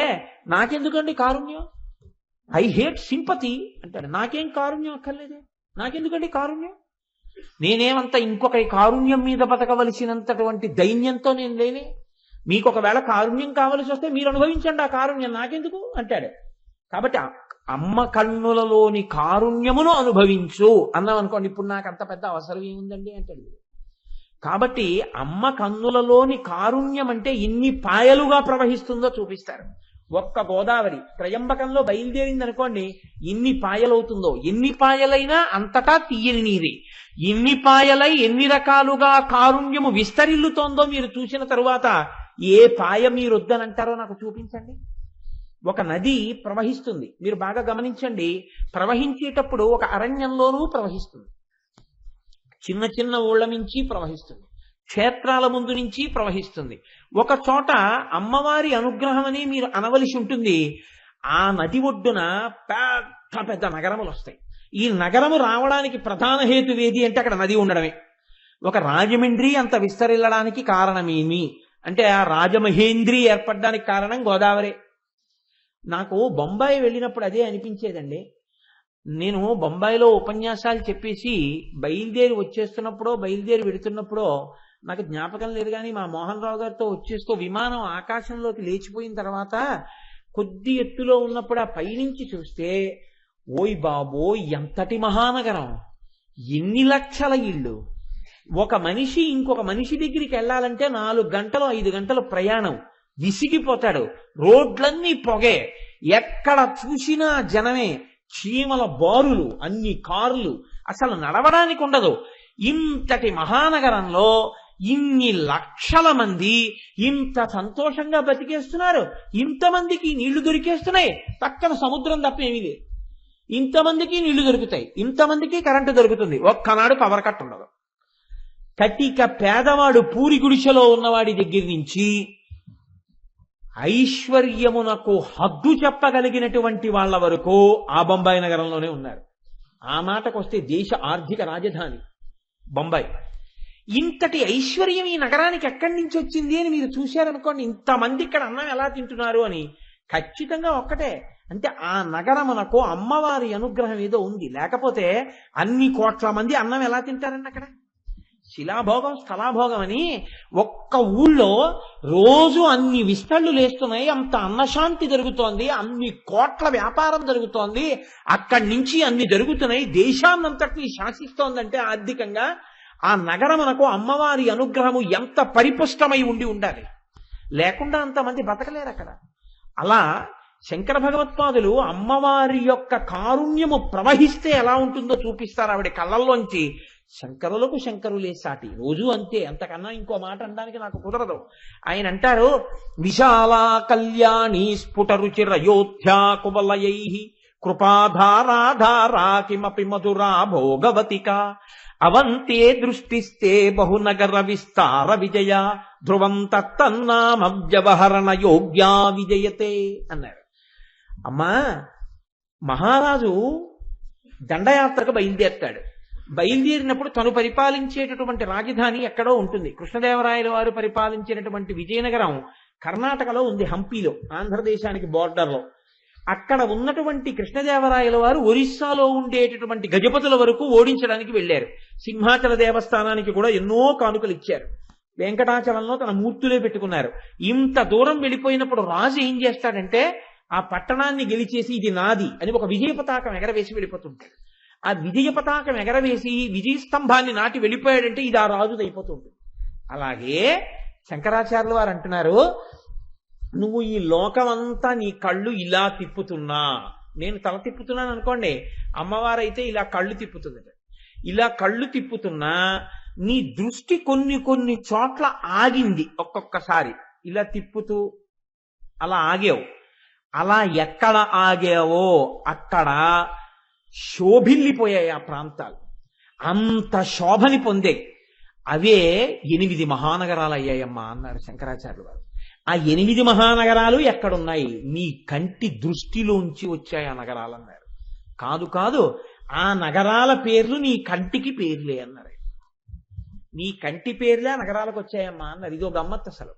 నాకెందుకండి కారుణ్యం, ఐ హేట్ సింపతి అంటాడు. నాకేం కారుణ్యం అక్కర్లేదే, నాకెందుకండి కారుణ్యం, నేనేమంతా ఇంకొక కారుణ్యం మీద బతకవలసినంతటువంటి దైన్యంతో నేను లేనే. మీకు ఒకవేళ కారుణ్యం కావలసి వస్తే మీరు అనుభవించండి ఆ కారుణ్యం, నాకెందుకు అంటాడు. కాబట్టి అమ్మ కన్నులలోని కారుణ్యమును అనుభవించు అన్నాం అనుకోండి, ఇప్పుడు నాకు అంత పెద్ద అవసరం ఏముందండి అంటాడు. కాబట్టి అమ్మ కన్నులలోని కారుణ్యం అంటే ఎన్ని పాయలుగా ప్రవహిస్తుందో చూపిస్తారు. ఒక్క గోదావరి త్రయంబకంలో బయలుదేరింది అనుకోండి, ఎన్ని పాయలవుతుందో. ఎన్ని పాయలైనా అంతటా తీయని నీరే. ఎన్ని పాయలై ఎన్ని రకాలుగా కారుణ్యము విస్తరిల్లుతోందో మీరు చూసిన తరువాత ఏ పాయ మీరు వద్దనంటారో నాకు చూపించండి. ఒక నది ప్రవహిస్తుంది, మీరు బాగా గమనించండి. ప్రవహించేటప్పుడు ఒక అరణ్యంలోనూ ప్రవహిస్తుంది, చిన్న చిన్న ఊళ్ళ నుంచి ప్రవహిస్తుంది, క్షేత్రాల ముందు నుంచి ప్రవహిస్తుంది. ఒక చోట అమ్మవారి అనుగ్రహం అని మీరు అనవలసి ఉంటుంది. ఆ నది ఒడ్డున పెద్ద పెద్ద నగరములు వస్తాయి. ఈ నగరము రావడానికి ప్రధాన హేతు ఏది అంటే అక్కడ నది ఉండడమే. ఒక రాజమండ్రి అంత విస్తరిల్లడానికి కారణమేమి అంటే ఆ రాజమహేంద్రి ఏర్పడడానికి కారణం గోదావరి. నాకు బొంబాయి వెళ్ళినప్పుడు అదే అనిపించేదండి. నేను బొంబాయిలో ఉపన్యాసాలు చెప్పేసి బయలుదేరి వచ్చేస్తున్నప్పుడో బయలుదేరి వెడుతున్నప్పుడో నాకు జ్ఞాపకం లేదు కానీ మా మోహన్ రావు గారితో వచ్చేస్తూ విమానం ఆకాశంలోకి లేచిపోయిన తర్వాత కొద్ది ఎత్తులో ఉన్నప్పుడు ఆ పైనుంచి చూస్తే, ఓయ్ బాబోయ్ ఎంతటి మహానగరం, ఎన్ని లక్షల ఇళ్ళు. ఒక మనిషి ఇంకొక మనిషి దగ్గరికి వెళ్ళాలంటే 4 గంటలు 5 గంటలు ప్రయాణం, విసిగిపోతాడు. రోడ్లన్నీ పొగే, ఎక్కడ చూసినా జనమే, చీమల బారులు, అన్ని కార్లు, అసలు నడవడానికి ఉండదు. ఇంతటి మహానగరంలో ఇన్ని లక్షల మంది ఇంత సంతోషంగా బతికేస్తున్నారు. ఇంతమందికి నీళ్లు దొరికేస్తున్నాయి, పక్కన సముద్రం తప్ప ఏమీ లేదు. ఇంతమందికి నీళ్లు దొరుకుతాయి, ఇంతమందికి కరెంటు దొరుకుతుంది. ఒక్కనాడు పవర్ కట్ ఉండదు. కటిక పేదవాడు పూరి గుడిసెలో ఉన్నవాడి దగ్గర నుంచి ఐశ్వర్యమునకు హద్దు చెప్పగలిగినటువంటి వాళ్ళ వరకు ఆ బొంబాయి నగరంలోనే ఉన్నారు. ఆ మాటకొస్తే దేశ ఆర్థిక రాజధాని బొంబాయి. ఇంతటి ఐశ్వర్యం ఈ నగరానికి ఎక్కడి నుంచి వచ్చింది అని మీరు చూశారనుకోండి, ఇంతమంది ఇక్కడ అన్నం ఎలా తింటున్నారు అని. ఖచ్చితంగా ఒక్కటే, అంటే ఆ నగరమునకు అమ్మవారి అనుగ్రహం ఏదో ఉంది. లేకపోతే అన్ని కోట్ల మంది అన్నం ఎలా తింటారండి అక్కడ? శిలాభోగం స్థలాభోగం అని ఒక్క ఊళ్ళో రోజు అన్ని విస్తళ్ళు లేస్తున్నాయి, అంత అన్నశాంతి జరుగుతోంది, అన్ని కోట్ల వ్యాపారం జరుగుతోంది, అక్కడి నుంచి అన్ని జరుగుతున్నాయి, దేశాన్నంతటినీ శాసిస్తోందంటే ఆర్థికంగా ఆ నగరమునకు అమ్మవారి అనుగ్రహము ఎంత పరిపుష్టమై ఉండాలి. లేకుండా అంతమంది బతకలేరు అక్కడ. అలా శంకర భగవత్పాదులు అమ్మవారి యొక్క కారుణ్యము ప్రవహిస్తే ఎలా ఉంటుందో చూపిస్తారు ఆవిడ కళ్ళల్లోంచి. శంకరులకు శంకరులే సాటి, రోజు అంతే, అంతకన్నా ఇంకో మాట అనడానికి నాకు కుదరదు. ఆయన అంటారు, విశాలా కళ్యాణి స్ఫుటరుచిరయోధ్యా కువలయై కృపాధారాధారా కిమపి మధురా భోగవతిక అవంతే దృష్టిస్తే బహునగర విస్తార విజయ ధ్రువం తత్తన్నామ వ్యవహరణ యోగ్యా విజయతే అన్నారు. అమ్మా, మహారాజు దండయాత్రకు బయలుదేరుతాడు. బయలుదేరినప్పుడు తను పరిపాలించేటటువంటి రాజధాని ఎక్కడో ఉంటుంది. కృష్ణదేవరాయల వారు పరిపాలించినటువంటి విజయనగరం కర్ణాటకలో ఉంది, హంపీలో, ఆంధ్రదేశానికి బోర్డర్లో. అక్కడ ఉన్నటువంటి కృష్ణదేవరాయల వారు ఒరిస్సాలో ఉండేటటువంటి గజపతుల వరకు ఓడించడానికి వెళ్ళారు. సింహాచల దేవస్థానానికి కూడా ఎన్నో కానుకలు ఇచ్చారు. వెంకటాచలంలో తన మూర్తులే పెట్టుకున్నారు. ఇంత దూరం వెళ్ళిపోయినప్పుడు రాజు ఏం చేస్తాడంటే ఆ పట్టణాన్ని గెలిచేసి ఇది నాది అని ఒక విజయ పతాకం ఎగరవేసి వెళ్ళిపోతుంటాడు. ఆ విజయ పతాకం ఎగరవేసి విజయ స్తంభాన్ని నాటి వెళ్ళిపోయాడంటే ఇది ఆ రాజుది అయిపోతుంటుంది. అలాగే శంకరాచార్యుల వారు అంటున్నారు, నువ్వు ఈ లోకమంతా నీ కళ్ళు ఇలా తిప్పుతున్నా, నేను తల తిప్పుతున్నాను అనుకోండి, అమ్మవారైతే ఇలా కళ్ళు తిప్పుతుంది. ఇలా కళ్ళు తిప్పుతున్నా నీ దృష్టి కొన్ని చోట్ల ఆగింది. ఒక్కొక్కసారి ఇలా తిప్పుతూ అలా ఆగావు. అలా ఎక్కడ ఆగావో అక్కడ శోభిల్లిపోయాయి ఆ ప్రాంతాలు, అంత శోభని పొందే. అవే 8 మహానగరాలు అయ్యాయమ్మా అన్నారు శంకరాచార్యులు వారు. ఆ 8 మహానగరాలు ఎక్కడున్నాయి? నీ కంటి దృష్టిలోంచి వచ్చాయి ఆ నగరాలు అన్నారు. కాదు, ఆ నగరాల పేర్లు నీ కంటికి పేర్లే అన్నారు. నీ కంటి పేర్లే ఆ నగరాలకు వచ్చాయమ్మా అన్నారు. ఇదో గమ్మత్. అసలు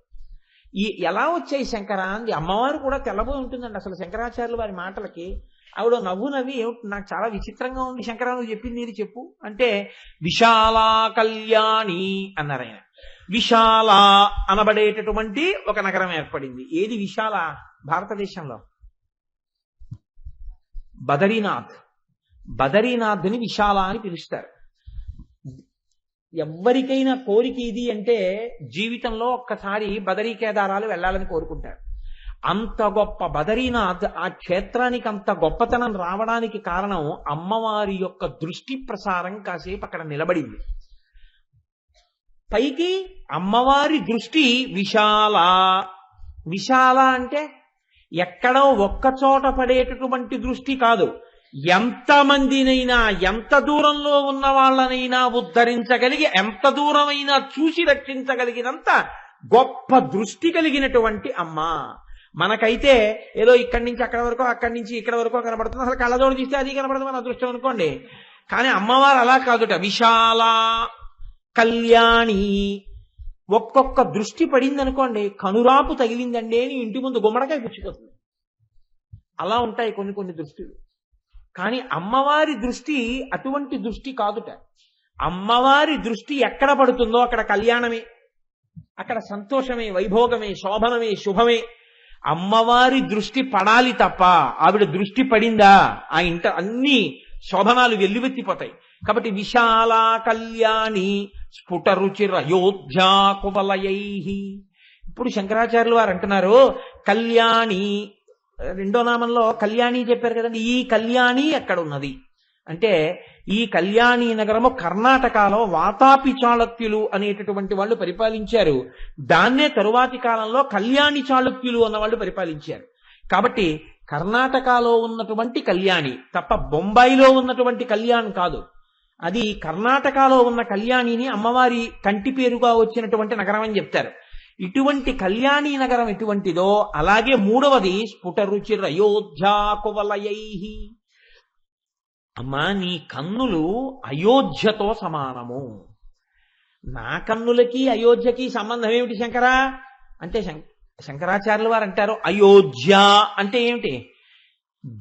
ఎలా వచ్చాయి శంకర అంది. అమ్మవారు కూడా తెల్లబోయి ఉంటుందండి అసలు శంకరాచార్యులు వారి మాటలకి. ఆవిడ నవ్వు నవ్వి, ఏమిటి నాకు చాలా విచిత్రంగా ఉంది శంకర, నువ్వు చెప్పింది నేను చెప్పు అంటే, విశాలా కళ్యాణి అన్నారు ఆయన. విశాల అనబడేటటువంటి ఒక నగరం ఏర్పడింది. ఏది విశాల? భారతదేశంలో బదరీనాథ్ని విశాల అని పిలుస్తారు. ఎవరికైనా కోరిక ఇది అంటే జీవితంలో ఒక్కసారి బదరీ కేదారాలు వెళ్ళాలని కోరుకుంటారు. అంత గొప్ప బదరీనాథ్, ఆ క్షేత్రానికి అంత గొప్పతనం రావడానికి కారణం అమ్మవారి యొక్క దృష్టి ప్రసారం కాసేపు అక్కడ నిలబడింది. పైకి అమ్మవారి దృష్టి విశాల అంటే ఎక్కడో ఒక్కచోట పడేటటువంటి దృష్టి కాదు. ఎంతమందినైనా, ఎంత దూరంలో ఉన్న వాళ్ళనైనా ఉద్ధరించగలిగి, ఎంత దూరమైనా చూసి రక్షించగలిగినంత గొప్ప దృష్టి కలిగినటువంటి అమ్మ. మనకైతే ఏదో ఇక్కడి నుంచి అక్కడ వరకు, అక్కడి నుంచి ఇక్కడ వరకు కనబడుతుంది. అసలు కళ్ళజోడు తీస్తే అది కనబడుతుంది, మన అదృష్టం అనుకోండి. కానీ అమ్మవారు అలా కాదుట. విశాల కళ్యాణి. ఒక్కొక్క దృష్టి పడింది అనుకోండి, కనురాపు తగిలిందండి అని ఇంటి ముందు గుమ్మడికాయ పుచ్చిపోతుంది. అలా ఉంటాయి కొన్ని దృష్టిలు. కానీ అమ్మవారి దృష్టి అటువంటి దృష్టి కాదుట. అమ్మవారి దృష్టి ఎక్కడ పడుతుందో అక్కడ కళ్యాణమే, అక్కడ సంతోషమే, వైభోగమే, శోభనమే, శుభమే. అమ్మవారి దృష్టి పడాలి తప్ప ఆవిడ దృష్టి పడిందా ఆ ఇంట అన్ని శోభనాలు వెల్లువెత్తిపోతాయి. కాబట్టి విశాల కళ్యాణి స్ఫుటరుచిరయోధ్యా కువలయై. ఇప్పుడు శంకరాచార్యులు వారు అంటున్నారు, కళ్యాణి రెండో నామంలో కళ్యాణి చెప్పారు కదండి. ఈ కళ్యాణి ఎక్కడ ఉన్నది అంటే, ఈ కళ్యాణి నగరము కర్ణాటకలో వాతాపి చాళుక్యులు అనేటటువంటి వాళ్ళు పరిపాలించారు. దాన్నే తరువాతి కాలంలో కళ్యాణి చాళుక్యులు అన్న వాళ్ళు పరిపాలించారు. కాబట్టి కర్ణాటకలో ఉన్నటువంటి కళ్యాణి తప్ప బొంబాయిలో ఉన్నటువంటి కళ్యాణ్ కాదు. అది కర్ణాటకలో ఉన్న కళ్యాణిని అమ్మవారి కంటి పేరుగా వచ్చినటువంటి నగరం అని చెప్తారు. ఇటువంటి కళ్యాణి నగరం ఎటువంటిదో అలాగే మూడవది స్ఫుటరుచిరయోధ్యా కువలయై. అమ్మా, నీ కన్నులు అయోధ్యతో సమానము. నా కన్నులకి అయోధ్యకి సంబంధం ఏమిటి శంకరా అంటే, శంకరాచార్యుల వారు అంటారు, అయోధ్య అంటే ఏమిటి?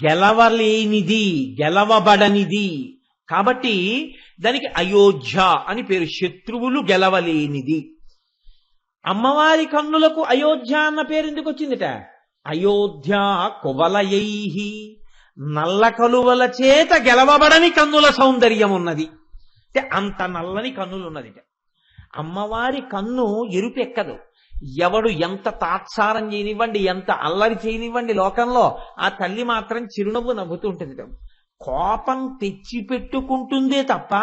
గెలవలేనిది, గెలవబడనిది, కాబట్టి దానికి అయోధ్య అని పేరు, శత్రువులు గెలవలేనిది. అమ్మవారి కన్నులకు అయోధ్య అన్న పేరు ఎందుకు వచ్చిందిట? అయోధ్య కువలయైహి, నల్ల కలువల చేత గెలవబడని కన్నుల సౌందర్యం ఉన్నది. అంటే అంత నల్లని కన్నులు ఉన్నదిట. అమ్మవారి కన్ను ఎరుపెక్కదు. ఎవడు ఎంత తాత్సారం చేయనివ్వండి, ఎంత అల్లరి చేయనివ్వండి లోకంలో, ఆ తల్లి మాత్రం చిరునవ్వు నవ్వుతూ ఉంటుంది. కోపం తెచ్చి పెట్టుకుంటుందే తప్ప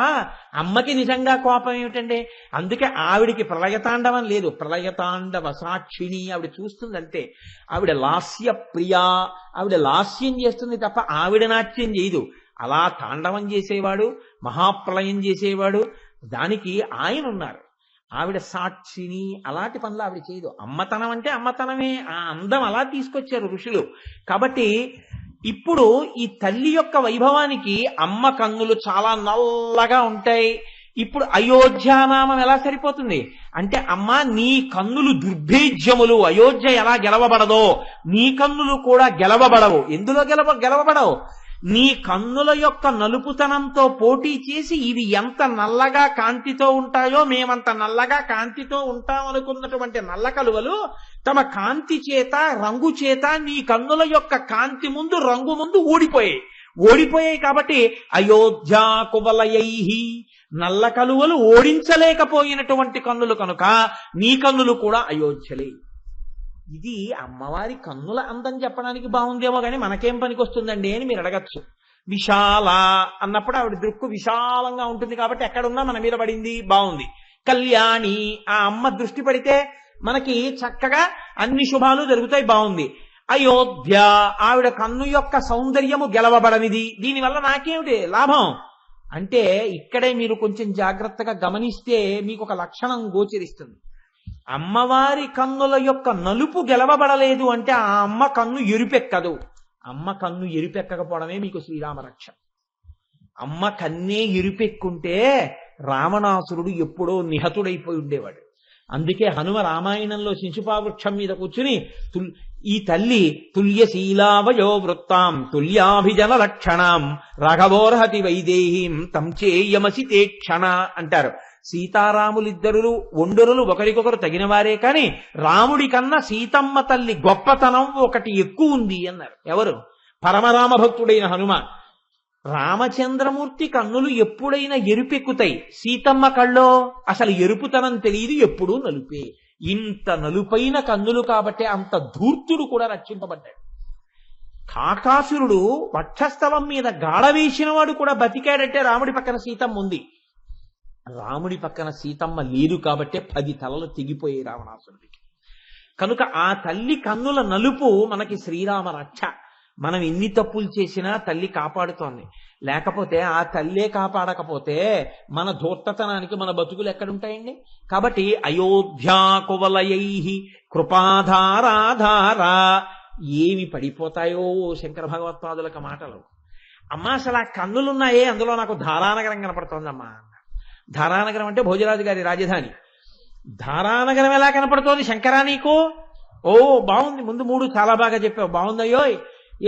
అమ్మకి నిజంగా కోపం ఏమిటండి? అందుకే ఆవిడికి ప్రళయతాండవం లేదు. ప్రళయతాండవ సాక్షిణి, ఆవిడ చూస్తుంది అంతే. ఆవిడ లాస్య ప్రియా, ఆవిడ లాస్యం చేస్తుంది తప్ప ఆవిడ నాట్యం చేయదు. అలా తాండవం చేసేవాడు, మహాప్రళయం చేసేవాడు, దానికి ఆయన ఉన్నారు. ఆవిడ సాక్షిని, అలాంటి పనులు ఆవిడ చేయదు. అమ్మతనం అంటే అమ్మతనమే. ఆ అందం అలా తీసుకొచ్చారు ఋషులు. కాబట్టి ఇప్పుడు ఈ తల్లి యొక్క వైభవానికి అమ్మ కన్నులు చాలా నల్లగా ఉంటాయి. ఇప్పుడు అయోధ్యానామం ఎలా సరిపోతుంది అంటే, అమ్మ నీ కన్నులు దుర్భేజ్యములు, అయోధ్య ఎలా గెలవబడదో నీ కన్నులు కూడా గెలవబడవు. ఎందులో గెలవబడవు? నీ కన్నుల యొక్క నలుపుతనంతో పోటీ చేసి ఇవి ఎంత నల్లగా కాంతితో ఉంటాయో మేమంత నల్లగా కాంతితో ఉంటామనుకున్నటువంటి నల్ల కలువలు తమ కాంతి చేత, రంగు చేత నీ కన్నుల యొక్క కాంతి ముందు, రంగు ముందు ఓడిపోయాయి. కాబట్టి అయోధ్యా కువలయైహి, నల్ల కలువలు ఓడించలేకపోయినటువంటి కన్నులు కనుక నీ కన్నులు కూడా అయోధ్యలే. ఇది అమ్మవారి కన్నుల అందం చెప్పడానికి బాగుందేమో కానీ మనకేం పనికొస్తుందండి అని మీరు అడగచ్చు. విశాల అన్నప్పుడు ఆవిడ దృక్కు విశాలంగా ఉంటుంది కాబట్టి ఎక్కడున్నా మన మీద పడింది, బాగుంది. కళ్యాణి, ఆ అమ్మ దృష్టి పడితే మనకి చక్కగా అన్ని శుభాలు జరుగుతాయి, బాగుంది. అయోధ్య, ఆవిడ కన్ను యొక్క సౌందర్యము గెలవబడనిది. దీనివల్ల నాకేమిటి లాభం అంటే, ఇక్కడే మీరు కొంచెం జాగ్రత్తగా గమనిస్తే మీకు ఒక లక్షణం గోచరిస్తుంది. అమ్మవారి కన్నుల యొక్క నలుపు గెలవబడలేదు అంటే ఆ అమ్మ కన్ను ఎరుపెక్కదు. అమ్మ కన్ను ఎరుపెక్కకపోవడమే మీకు శ్రీరామరక్ష. అమ్మ కన్నే ఎరుపెక్కుంటే రావణాసురుడు ఎప్పుడో నిహతుడైపోయి ఉండేవాడు. అందుకే హనుమ రామాయణంలో శిశుపావృక్షం మీద కూర్చుని ఈ తల్లి తుల్యశీలావయో వృత్తాం తుల్యాభిజన లక్షణాం రాఘవోర్హతి వైదేహీం తం చేయమసి తే క్షణ అంటారు. సీతారాములిద్దరు ఒండరులు ఒకరికొకరు తగిన వారే కాని రాముడి కన్నా సీతమ్మ తల్లి గొప్పతనం ఒకటి ఎక్కువ ఉంది అన్నారు. ఎవరు? పరమరామ భక్తుడైన హనుమ. రామచంద్రమూర్తి కన్నులు ఎప్పుడైనా ఎరుపెక్కుతాయి, సీతమ్మ కళ్ళో అసలు ఎరుపుతనం తెలియదు, ఎప్పుడూ నలుపే. ఇంత నలుపైన కన్నులు కాబట్టే అంత ధూర్తుడు కూడా రక్షింపబడ్డాడు. కాకాసురుడు వక్షస్థలం మీద గాఢ వేసిన వాడు కూడా బతికాడంటే రాముడి పక్కన సీతమ్మ ఉంది. రాముడి పక్కన సీతమ్మ లేదు కాబట్టే 10 తలలు తెగిపోయాయి రావణాసురుడికి. కనుక ఆ తల్లి కన్నుల నలుపు మనకి శ్రీరామ రక్ష. మనం ఎన్ని తప్పులు చేసినా తల్లి కాపాడుతోంది. లేకపోతే ఆ తల్లే కాపాడకపోతే మన ధూర్తతనానికి మన బతుకులు ఎక్కడుంటాయండి? కాబట్టి అయోధ్యా కువలయైహి కృపాధారాధార, ఏమి పడిపోతాయో శంకర భగవత్పాదులకు మాటలు. అమ్మా అసలు ఆ కన్నులున్నాయే, అందులో నాకు ధారానగరం కనపడుతోందమ్మా. ధారానగరం అంటే భోజరాజు గారి రాజధాని. ధారానగరం ఎలా కనపడుతోంది శంకరా నీకు? ఓ బాగుంది, ముందు 3 చాలా బాగా చెప్పావు, బాగుందయ్యో.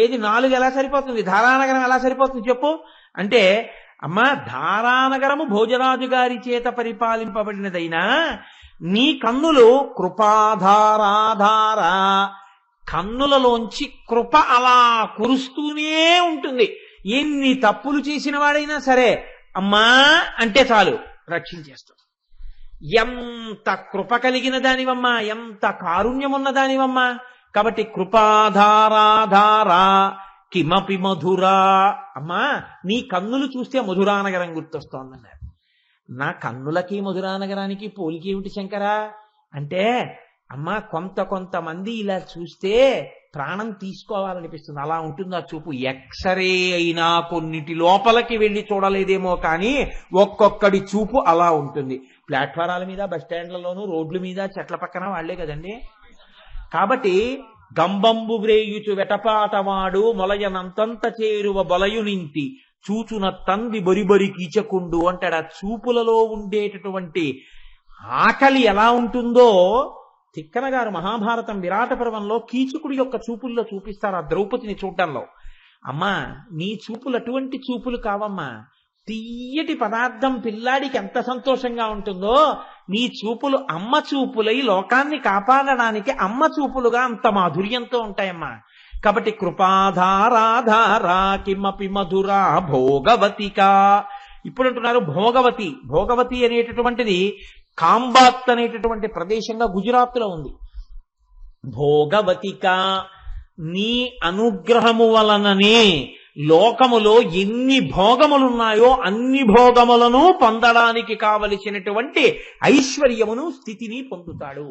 ఏది 4 ఎలా సరిపోతుంది, ధారానగరం ఎలా సరిపోతుంది చెప్పు అంటే, అమ్మా ధారానగరము భోజరాజు గారి చేత పరిపాలింపబడినదైనా నీ కన్నులు కృపాధారాధార, కన్నులలోంచి కృప అలా కురుస్తూనే ఉంటుంది. ఎన్ని తప్పులు చేసిన వాడైనా సరే అమ్మా అంటే చాలు రక్షించేస్తాం. ఎంత కృప కలిగిన దానివమ్మా, ఎంత కారుణ్యమున్న దానివమ్మా. కాబట్టి కృపాధారాధారా కిమపి మధురా. అమ్మా నీ కన్నులు చూస్తే మధురానగరం గుర్తొస్తోందన్నారు. నా కన్నులకి మధురానగరానికి పోలికేమిటి శంకరా అంటే, అమ్మా కొంతమంది ఇలా చూస్తే ప్రాణం తీసుకోవాలనిపిస్తుంది. అలా ఉంటుంది ఆ చూపు. ఎక్సరే అయినా కొన్నిటి లోపలికి వెళ్ళి చూడలేదేమో కానీ ఒక్కొక్కడి చూపు అలా ఉంటుంది. ప్లాట్ఫారాల మీద, బస్ స్టాండ్లలోనూ, రోడ్ల మీద, చెట్ల పక్కన వాళ్లే కదండి. కాబట్టి గంబంబు వ్రేయుచు వెటపాటవాడు మొలయనంతంత చేరువ బొలయునింటి చూచున తంది బొరిబొరి కీచకుండు అంటాడు. ఆ చూపులలో ఉండేటటువంటి ఆకలి ఎలా ఉంటుందో తిక్కన గారు మహాభారతం విరాట పర్వంలో కీచకుడి యొక్క చూపుల్లో చూపిస్తారు ఆ ద్రౌపదిని చూడటంలో. అమ్మా నీ చూపులు అటువంటి చూపులు కావమ్మా, తీయటి పదార్థం పిల్లాడికి ఎంత సంతోషంగా ఉంటుందో, నీ చూపులు అమ్మ చూపులై లోకాన్ని కాపాడడానికి అమ్మ చూపులుగా అంత మాధుర్యంతో ఉంటాయమ్మా. కాబట్టి కృపాధారాధారా కిమపి మధురా భోగవతిక. ఇప్పుడు అంటున్నారు భోగవతి. భోగవతి అనేటటువంటిది కాంబాత్ అనేటటువంటి ప్రదేశంగా గుజరాత్ లో ఉంది. భోగవతిక, నీ అనుగ్రహము వలననే లోకములో ఎన్ని భోగములున్నాయో అన్ని భోగములను పొందడానికి కావలసినటువంటి ఐశ్వర్యమును స్థితిని పొందుతాడు.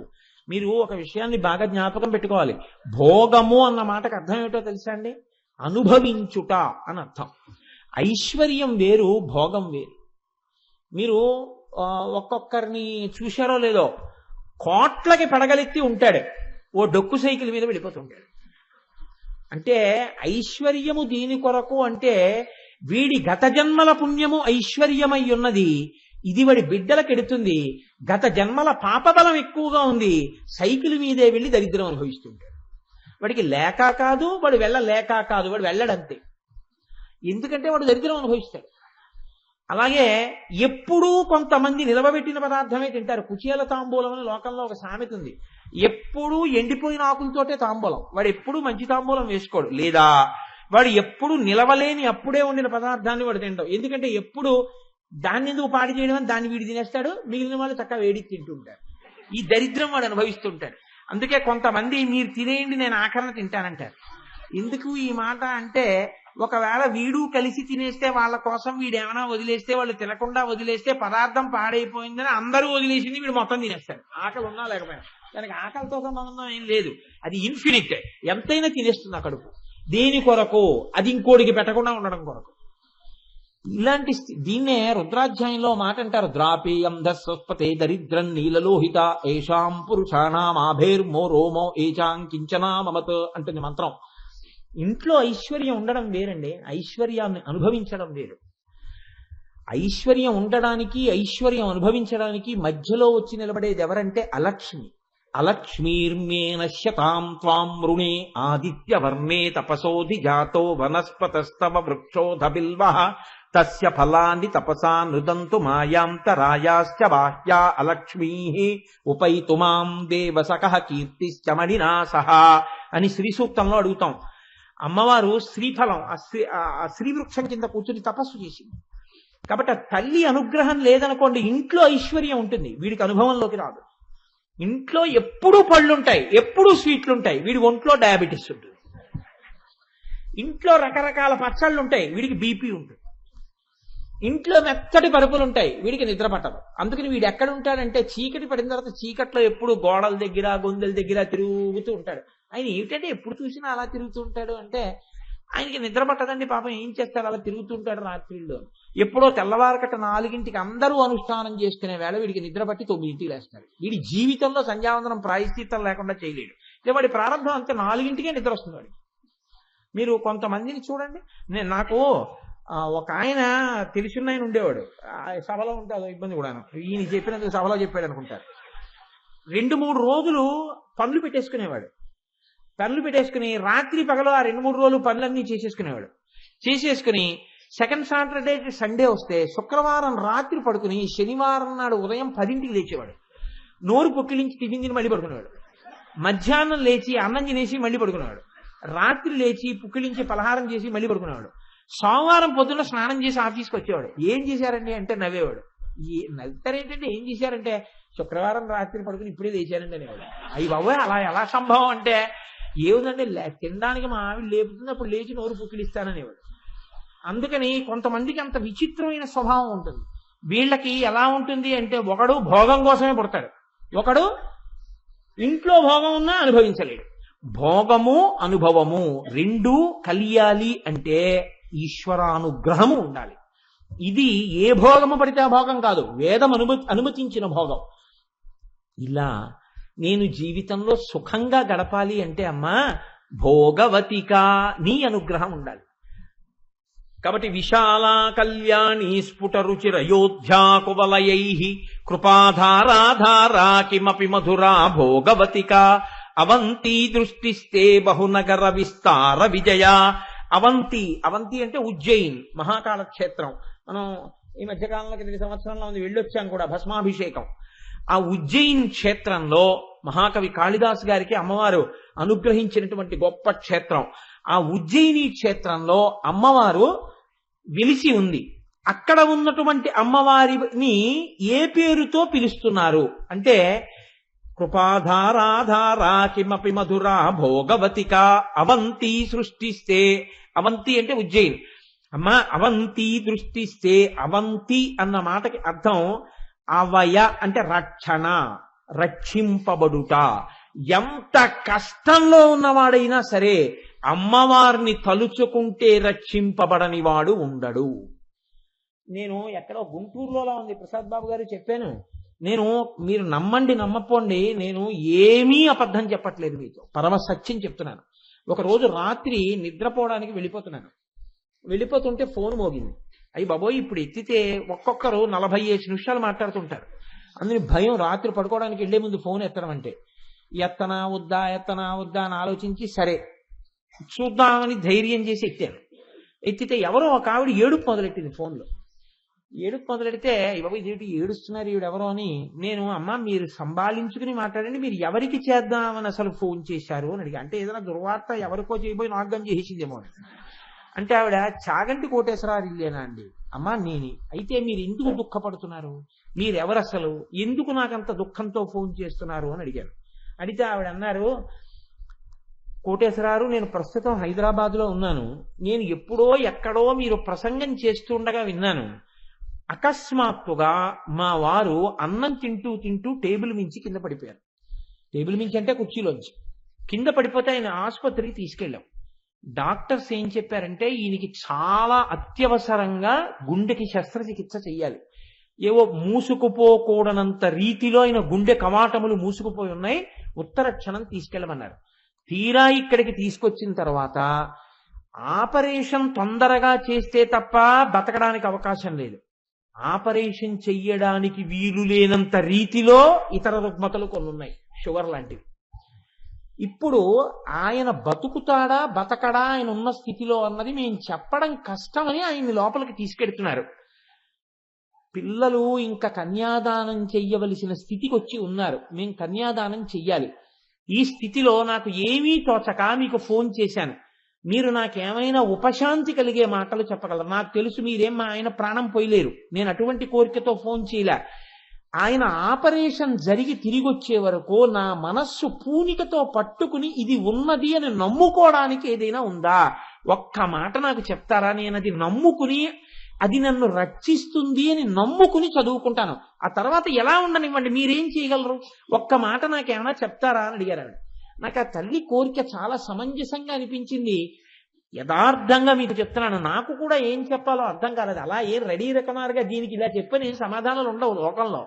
మీరు ఒక విషయాన్ని బాగా జ్ఞాపకం పెట్టుకోవాలి. భోగము అన్న మాటకు అర్థం ఏమిటో తెలుసా అండి? అనుభవించుట అని అర్థం. ఐశ్వర్యం వేరు, భోగం వేరు. మీరు ఒక్కొక్కరిని చూశారో లేదో, కోట్లకి పడగలెత్తి ఉంటాడు, ఓ డొక్కు సైకిల్ మీద వెళ్ళిపోతుంటాడు. అంటే ఐశ్వర్యము దీని కొరకు అంటే వీడి గత జన్మల పుణ్యము ఐశ్వర్యమై ఉన్నది, ఇది వాడి బిడ్డలకు ఎడుతుంది. గత జన్మల పాపబలం ఎక్కువగా ఉంది, సైకిల్ మీదే వెళ్ళి దరిద్రం అనుభవిస్తుంటాడు. వాడికి లేక కాదు, వాడు వెళ్ళలేక కాదు, వాడు వెళ్ళడంతే. ఎందుకంటే వాడు దరిద్రం అనుభవిస్తాడు. అలాగే ఎప్పుడూ కొంతమంది నిలవబెట్టిన పదార్థమే తింటారు. కుచేల తాంబూలం అని లోకంలో ఒక సామెత ఉంది. ఎప్పుడూ ఎండిపోయిన ఆకులతోటే తాంబూలం, వాడు ఎప్పుడూ మంచి తాంబూలం వేసుకోడు. లేదా వాడు ఎప్పుడు నిలవలేని అప్పుడే వండిన పదార్థాన్ని వాడు తింటాం. ఎందుకంటే ఎప్పుడు దాన్ని ఎందుకు పాడి చేయడం అని దాన్ని వీడి తినేస్తాడు, మిగిలిన వాళ్ళు చక్కగా వేడికి తింటుంటారు. ఈ దరిద్రం వాడు అనుభవిస్తుంటాడు. అందుకే కొంతమంది మీరు తినేయండి నేను ఆఖరణ తింటానంటారు. ఎందుకు ఈ మాట అంటే, ఒకవేళ వీడు కలిసి తినేస్తే వాళ్ళ కోసం వీడు ఏమైనా వదిలేస్తే, వాళ్ళు తినకుండా వదిలేస్తే పదార్థం పాడైపోయిందని అందరూ వదిలేసింది వీడు మొత్తం తినేస్తాడు. ఆకలి ఉన్నా లేకపోయినా. దానికి ఆకలితో సంబంధం ఏం లేదు, అది ఇన్ఫినిట్. ఎంతైనా తినేస్తుంది ఆ కడుపు. దేని కొరకు? అది ఇంకోడికి పెట్టకుండా ఉండడం కొరకు. ఇలాంటి దీన్నే రుద్రాధ్యాయంలో మాట అంటారు, ద్రాపేయం ధస్వస్పతే దరిద్రం నీలలోహిత ఏషాం పురుషాణాం ఆభేర్మో రోమో ఏచాం కించనా మమత్ అంటుంది మంత్రం. ఇంట్లో ఐశ్వర్యం ఉండడం వేరండి, ఐశ్వర్యాన్ని అనుభవించడం వేరు. ఐశ్వర్యం ఉండడానికి, ఐశ్వర్యం అనుభవించడానికి మధ్యలో వచ్చి నిలబడేది ఎవరంటే అలక్ష్మి. అలక్ష్మీర్మే నశ్యతాం త్వాం రుణే ఆదిత్యవర్ణే తపసోధి జాతో వనస్పతస్తవ వృక్షోధ బిల్వః తస్య ఫలాని తపసా నృదంతు మాయాంతరాయాశ్చ బాహ్యా అలక్ష్మీః ఉపైతుమాం దేవసకః కీర్తిశ్చ మణినా సహా అని శ్రీ సూక్తంలో అడుగుతాం. అమ్మవారు శ్రీఫలం ఆ శ్రీవృక్షం కింద కూర్చుని తపస్సు చేసింది. కాబట్టి ఆ తల్లి అనుగ్రహం లేదనుకోండి, ఇంట్లో ఐశ్వర్యం ఉంటుంది, వీడికి అనుభవంలోకి రాదు. ఇంట్లో ఎప్పుడూ పళ్ళుంటాయి, ఎప్పుడూ స్వీట్లుంటాయి, వీడి ఒంట్లో డయాబెటీస్ ఉంటుంది. ఇంట్లో రకరకాల పచ్చళ్ళు ఉంటాయి, వీడికి బీపీ ఉంటుంది. ఇంట్లో మెత్తటి పరుపులు ఉంటాయి, వీడికి నిద్ర పట్టదు. అందుకని వీడు ఎక్కడ ఉంటాడంటే, చీకటి పడిన తర్వాత చీకట్లో ఎప్పుడు గోడల దగ్గర గొంతుల దగ్గర తిరుగుతూ ఉంటాడు. ఆయన ఏమిటంటే ఎప్పుడు చూసినా అలా తిరుగుతూ ఉంటాడు అంటే, ఆయనకి నిద్ర పట్టదండి పాపం, ఏం చేస్తాడు, అలా తిరుగుతుంటాడు రాత్రిళ్ళు. ఎప్పుడో తెల్లవారకట 4ంటికి అందరూ అనుష్ఠానం చేసుకునే వేళ వీడికి నిద్ర పట్టి 9ంటికి లేస్తాడు. వీడి జీవితంలో సంధ్యావందనం ప్రాయశ్చిత్తం లేకుండా చేయలేడు. ఇదే వాడి ప్రారంభం అంతే, 4ంటికే నిద్ర వస్తుంది వాడికి. మీరు కొంతమందిని చూడండి. నాకు ఒక ఆయన తెలిసిన ఆయన ఉండేవాడు, సభలో ఉంటే అదో ఇబ్బంది కూడాను, ఈయన చెప్పినందుకు సభలో చెప్పాడు అనుకుంటారు. 2-3 రోజులు పనులు పెట్టేసుకునేవాడు. పనులు పెట్టేసుకుని రాత్రి పగలు ఆ 2-3 రోజులు పనులన్నీ చేసేసుకునేవాడు. చేసేసుకుని సెకండ్ సాటర్డే సండే వస్తే శుక్రవారం రాత్రి పడుకుని శనివారం నాడు ఉదయం 10ంటికి లేచేవాడు. నోరు పొక్కిలించి టిఫిన్ తిని మళ్ళీ పడుకునేవాడు. మధ్యాహ్నం లేచి అన్నం తినేసి మళ్ళీ పడుకునేవాడు. రాత్రి లేచి పుక్కిలించి పలహారం చేసి మళ్ళీ పడుకునేవాడు. సోమవారం పొద్దున్న స్నానం చేసి ఆఫీస్కి వచ్చేవాడు. ఏం చేశారండి అంటే నవ్వేవాడు. నవ్వుతారేంటంటే ఏం చేశారంటే, శుక్రవారం రాత్రి పడుకుని ఇప్పుడే లేచారండి అనేవాడు. అయ్యి బాబోయ్ అలా ఎలా సంభవం అంటే, ఏముందంటే తినడానికి మా ఆవిడ లేపుతుంది, అప్పుడు లేచి నోరు పుక్కిలిస్తాననేవాడు. అందుకని కొంతమందికి అంత విచిత్రమైన స్వభావం ఉంటుంది. వీళ్ళకి ఎలా ఉంటుంది అంటే, ఒకడు భోగం కోసమే పుడతాడు, ఒకడు ఇంట్లో భోగం ఉన్నా అనుభవించలేడు. భోగము అనుభవము రెండూ కలియాలి అంటే ఈశ్వరానుగ్రహము ఉండాలి. ఇది ఏ భోగము పడితే ఆ భోగం కాదు, వేదం అనుమతించిన భోగం. ఇలా నేను జీవితంలో సుఖంగా గడపాలి అంటే అమ్మా భోగవతిక నీ అనుగ్రహం ఉండాలి. కాబట్టి విశాలా కళ్యాణి స్ఫుట రుచిరయోధ్యా కువలయై కృపాధారాధారా కిమపి మధురా భోగవతిక అవంతి దృష్టిస్తే బహునగర విస్తార విజయ. అవంతి, అవంతి అంటే ఉజ్జయిన్ మహాకాళ క్షేత్రం. మనం ఈ మధ్యకాలంలో 2 సంవత్సరాల్లో ఉంది వెళ్ళొచ్చాం కూడా భస్మాభిషేకం. ఆ ఉజ్జయిన్ క్షేత్రంలో మహాకవి కాళిదాస్ గారికి అమ్మవారు అనుగ్రహించినటువంటి గొప్ప క్షేత్రం. ఆ ఉజ్జయిని క్షేత్రంలో అమ్మవారు వెలిసి ఉంది. అక్కడ ఉన్నటువంటి అమ్మవారిని ఏ పేరుతో పిలుస్తున్నారు అంటే కృపాధారాధారా కిమపి మధురా భోగవతిక అవంతి సృష్టిస్తే. అవంతి అంటే ఉజ్జయిన్. అమ్మా అవంతి దృష్టిస్తే. అవంతి అన్న మాటకి అర్థం అవయ అంటే రక్షణ, రక్షింపబడుట. ఎంత కష్టంలో ఉన్నవాడైనా సరే అమ్మవారిని తలుచుకుంటే రక్షింపబడని వాడు ఉండడు. నేను ఎక్కడో గుంటూరులో ఉంది ప్రసాద్ బాబు గారు చెప్పాను. మీరు నమ్మండి నమ్మపోండి, నేను ఏమీ అబద్ధం చెప్పట్లేదు, మీతో పరమ సత్యం చెప్తున్నాను. ఒకరోజు రాత్రి నిద్రపోవడానికి వెళ్ళిపోతుంటే ఫోన్ మోగింది. అయ్యి బాబోయ్, ఇప్పుడు ఎత్తితే ఒక్కొక్కరు 45 నిమిషాలు మాట్లాడుతుంటారు. అందుని భయం రాత్రి పడుకోవడానికి వెళ్లే ముందు ఫోన్ ఎత్తడం అంటే. ఎత్తనా వద్దా అని ఆలోచించి సరే చూద్దామని ధైర్యం చేసి ఎత్తితే ఎవరో ఒక ఆవిడ ఏడుపు మొదలెట్టింది ఫోన్లో. ఏడుపు మొదలెడితే బాబు ఇదేంటి ఏడుస్తున్నారు ఈవిడెవరో అని నేను, అమ్మ మీరు సంభాళించుకుని మాట్లాడండి, మీరు ఎవరికి చేద్దామని అసలు ఫోన్ చేశారు అని అడిగా. అంటే ఏదైనా దుర్వార్త ఎవరికో చేయబోయి నాగం చేసిందేమో అని. అంటే ఆవిడ చాగంటి కోటేశ్వరరావు ఇల్లేనా అండి? అమ్మా నేనే. అయితే మీరు ఎందుకు దుఃఖపడుతున్నారు, మీరెవరు అసలు, ఎందుకు నాకంత దుఃఖంతో ఫోన్ చేస్తున్నారు అని అడిగారు. అడిగితే ఆవిడ అన్నారు, కోటేశ్వరరావు నేను ప్రస్తుతం హైదరాబాద్ లో ఉన్నాను, నేను ఎప్పుడో ఎక్కడో మీరు ప్రసంగం చేస్తుండగా విన్నాను. అకస్మాత్తుగా మా వారు అన్నం తింటూ టేబుల్ మించి కింద పడిపోయారు. టేబుల్ మించి అంటే కుర్చీలోంచి కింద పడిపోతే ఆయన ఆసుపత్రికి తీసుకెళ్ళాం. డాక్టర్స్ ఏం చెప్పారంటే ఈయనకి చాలా అత్యవసరంగా గుండెకి శస్త్రచికిత్స చెయ్యాలి. ఏవో మూసుకుపోకూడనంత రీతిలో ఆయన గుండె కవాటములు మూసుకుపోయి ఉన్నాయి, ఉత్తర క్షణం తీసుకెళ్ళమన్నారు. తీరా ఇక్కడికి తీసుకొచ్చిన తర్వాత ఆపరేషన్ తొందరగా చేస్తే తప్ప బతకడానికి అవకాశం లేదు. ఆపరేషన్ చెయ్యడానికి వీలు లేనంత రీతిలో ఇతర రుగ్మతలు కొన్ని ఉన్నాయి, షుగర్ లాంటివి. ఇప్పుడు ఆయన బతుకుతాడా బతకడా ఆయన ఉన్న స్థితిలో అన్నది మేము చెప్పడం కష్టమని ఆయన్ని లోపలికి తీసుకెడుతున్నారు. పిల్లలు ఇంకా కన్యాదానం చెయ్యవలసిన స్థితికి వచ్చి ఉన్నారు, మేము కన్యాదానం చెయ్యాలి. ఈ స్థితిలో నాకు ఏమీ తోచక మీకు ఫోన్ చేశాను. మీరు నాకేమైనా ఉపశాంతి కలిగే మాటలు చెప్పగలరు. నాకు తెలుసు మీరేం మా ఆయన ప్రాణం పోయలేరు, నేను అటువంటి కోరికతో ఫోన్ చేయలే. ఆయన ఆపరేషన్ జరిగి తిరిగి వచ్చే వరకు నా మనస్సు పూనికతో పట్టుకుని ఇది ఉన్నది అని నమ్ముకోవడానికి ఏదైనా ఉందా, ఒక్క మాట నాకు చెప్తారా? నేను అది నమ్ముకుని అది నన్ను రక్షిస్తుంది అని నమ్ముకుని చదువుకుంటాను. ఆ తర్వాత ఎలా ఉండనివ్వండి, మీరేం చేయగలరు, ఒక్క మాట నాకేమైనా చెప్తారా అని అడిగారు ఆవిడ. నాకు ఆ తల్లి కోరిక చాలా సమంజసంగా అనిపించింది. యథార్థంగా మీకు చెప్తున్నాను, నాకు కూడా ఏం చెప్పాలో అర్థం కాలేదు. అలా ఏం రెడీ రకమారుగా దీనికి ఇలా చెప్పని సమాధానాలు ఉండవు లోకంలో.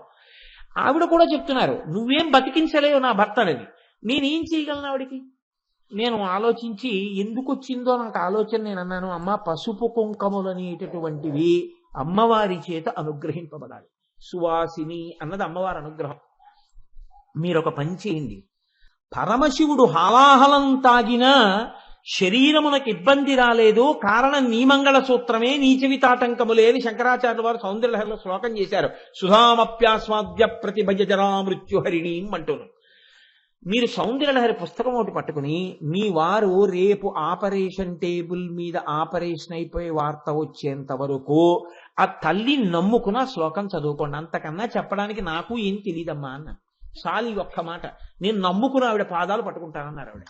ఆవిడ కూడా చెప్తున్నారు, నువ్వేం బతికించలేవు నా భర్త అనేది, నేనేం చేయగలను ఆవిడికి. నేను ఆలోచించి ఎందుకు వచ్చిందో నాకు ఆలోచన, నేను అన్నాను, అమ్మ పసుపు కుంకములు అనేటటువంటివి అమ్మవారి చేత అనుగ్రహింపబడాలి. సువాసిని అన్నది అమ్మవారి అనుగ్రహం. మీరు ఒక పని చేయండి, పరమశివుడు హాలాహలం తాగినా శరీరమునకు ఇబ్బంది రాలేదు, కారణం నీ మంగళ సూత్రమే నీచవితాటంకములే అని శంకరాచార్యుల వారు సౌందర్యలహరిలో శ్లోకం చేశారు. సుధామప్యాస్వాద్య ప్రతిభజ జరా మృత్యుహరిణీం అంటూను. మీరు సౌందర్యలహరి పుస్తకం ఒకటి పట్టుకుని మీ వారు రేపు ఆపరేషన్ టేబుల్ మీద ఆపరేషన్ అయిపోయే వార్త వచ్చేంత వరకు ఆ తల్లి నమ్ముకున్న శ్లోకం చదువుకోండి. అంతకన్నా చెప్పడానికి నాకు ఏం తెలియదమ్మా అన్న. చాలు ఈ ఒక్క మాట, నేను నమ్ముకుని ఆవిడ పాదాలు పట్టుకుంటానన్నారు ఆవిడ.